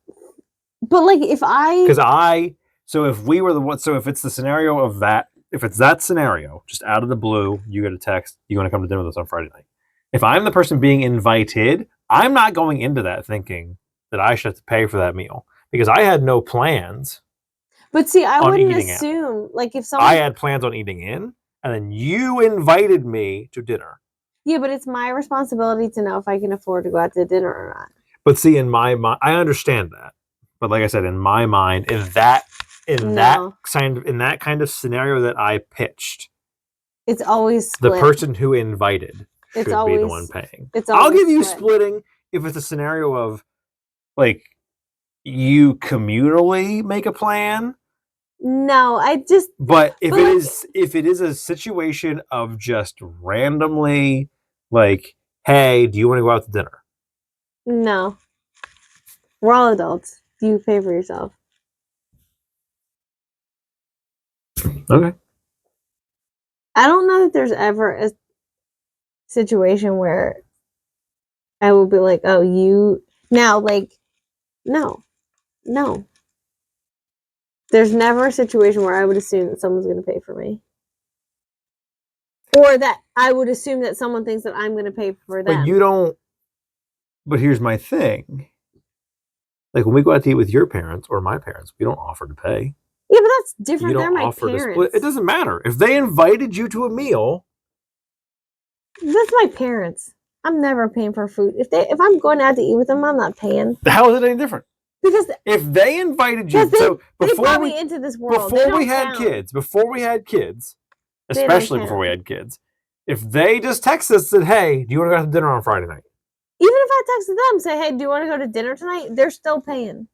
but like if if we were the one, so if it's the scenario of that, if it's that scenario, just out of the blue, you get a text, you want to come to dinner with us on Friday night. If I'm the person being invited, I'm not going into that thinking that I should have to pay for that meal because I had no plans. But see, I wouldn't assume like if someone I had plans on eating in, and then you invited me to dinner. Yeah, but it's my responsibility to know if I can afford to go out to dinner or not. But see, in my mind, I understand that. But like I said, in my mind, in that kind of scenario that I pitched, it's always split. The person who invited should be the one paying. I'll give you splitting if it's a scenario of like you communally make a plan. No, But if it is a situation of just randomly like, hey, do you want to go out to dinner? No. We're all adults. You pay for yourself. Okay. I don't know that there's ever a situation where I would be like, oh, you now, like, no. There's never a situation where I would assume that someone's going to pay for me. Or that I would assume that someone thinks that I'm going to pay for them. But you don't. But here's my thing. Like when we go out to eat with your parents or my parents, we don't offer to pay. Yeah, but that's different. They're my parents. It doesn't matter. If they invited you to a meal. That's my parents. I'm never paying for food. If I'm going out to eat with them, I'm not paying. How is it any different? Because if they invited you, they brought me into this world. Before we had kids, especially before we had kids, if they just texted us and said, hey, do you want to go out to dinner on Friday night? Even if I texted them, say, hey, do you want to go to dinner tonight? They're still paying.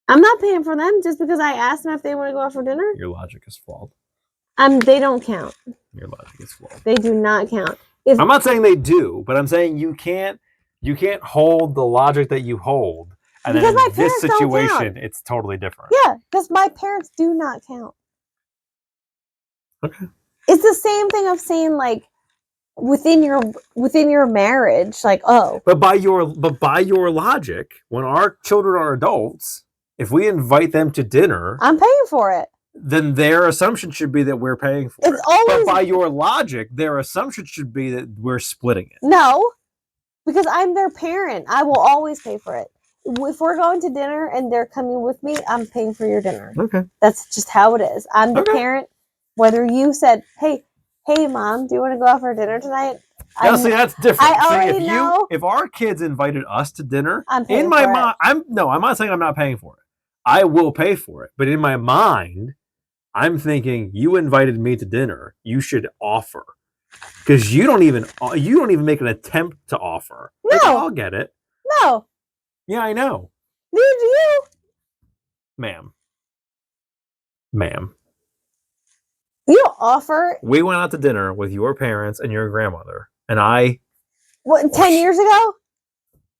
I'm not paying for them just because I asked them if they want to go out for dinner. Your logic is flawed. They don't count. Your logic is flawed. They do not count. I'm not saying they do, but I'm saying you can't hold the logic that you hold. And because then in this situation, it's totally different. Yeah, because my parents do not count. Okay. It's the same thing of saying like within your marriage, like, oh. But by your logic, when our children are adults, if we invite them to dinner, I'm paying for it. Then their assumption should be that we're paying for it. But by your logic, their assumption should be that we're splitting it. No, because I'm their parent. I will always pay for it. If we're going to dinner and they're coming with me, I'm paying for your dinner. Okay. That's just how it is. I'm the parent. Whether you said, hey, Mom, do you want to go out for dinner tonight? Yeah, see, that's different. I already know. If our kids invited us to dinner, I'm paying for it. I'm not saying I'm not paying for it. I will pay for it. But in my mind, I'm thinking you invited me to dinner. You should offer, because you don't even make an attempt to offer. No, I'll get it. No. Yeah, I know. Did you, ma'am? You offer. We went out to dinner with your parents and your grandmother, and I. What, 10 years ago?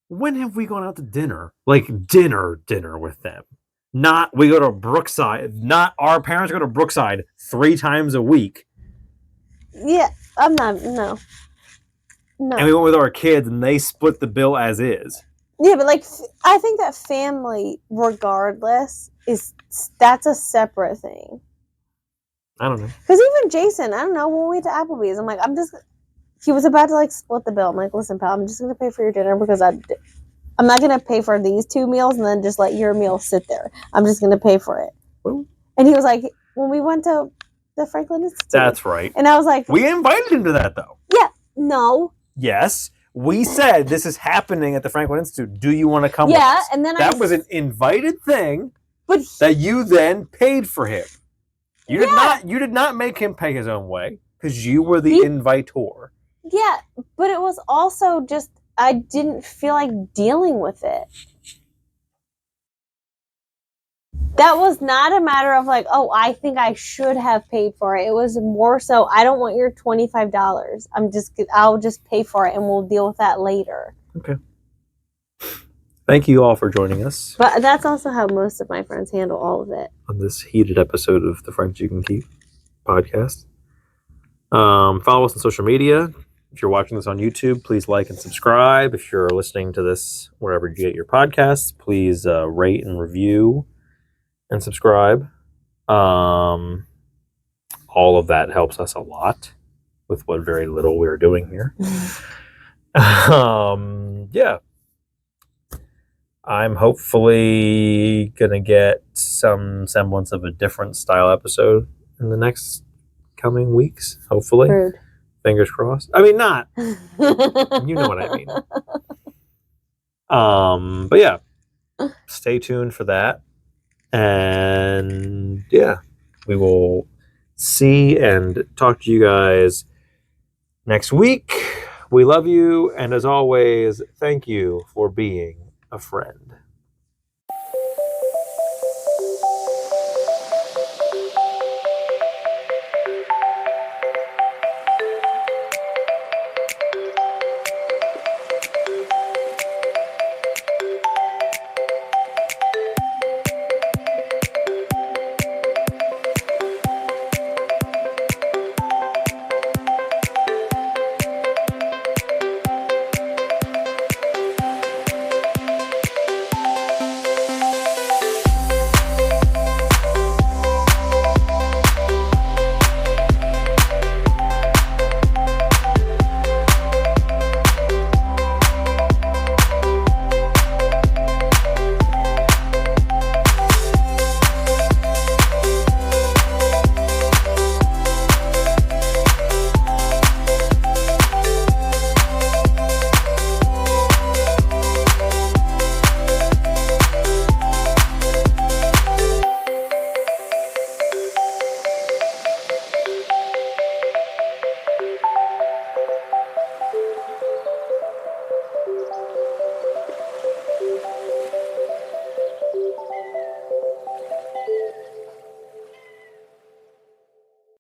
when have we gone out to dinner? Like dinner with them. Not we go to Brookside. Not our parents go to Brookside 3 times a week. Yeah, I'm not. No. And we went with our kids, and they split the bill as is. Yeah, but like, I think that family, regardless, that's a separate thing. I don't know. Because even Jason, I don't know, when we went to Applebee's, I'm like, he was about to like split the bill. I'm like, listen, pal, I'm just going to pay for your dinner because I'm not going to pay for these 2 meals and then just let your meal sit there. I'm just going to pay for it. Well, and he was like, when we went to the Franklin Institute. That's right. And I was like. We invited him to that, though. Yeah. No. Yes. We said this is happening at the Franklin Institute. Do you want to come with us? And then that was an invited thing but that you then paid for him. You did not make him pay his own way because you were the invitor. Yeah, but it was also just I didn't feel like dealing with it. That was not a matter of like, oh, I think I should have paid for it. It was more so, I don't want your $25. I'll just pay for it and we'll deal with that later. Okay. Thank you all for joining us. But that's also how most of my friends handle all of it. On this heated episode of the Friends You Can Keep podcast. Follow us on social media. If you're watching this on YouTube, please like and subscribe. If you're listening to this wherever you get your podcasts, please rate and review and subscribe. All of that helps us a lot with what very little we're doing here. Yeah. I'm hopefully going to get some semblance of a different style episode in the next coming weeks, hopefully. Rude. Fingers crossed. I mean, not. You know what I mean. But yeah, stay tuned for that. And yeah, we will see and talk to you guys next week. We love you. And as always, thank you for being a friend.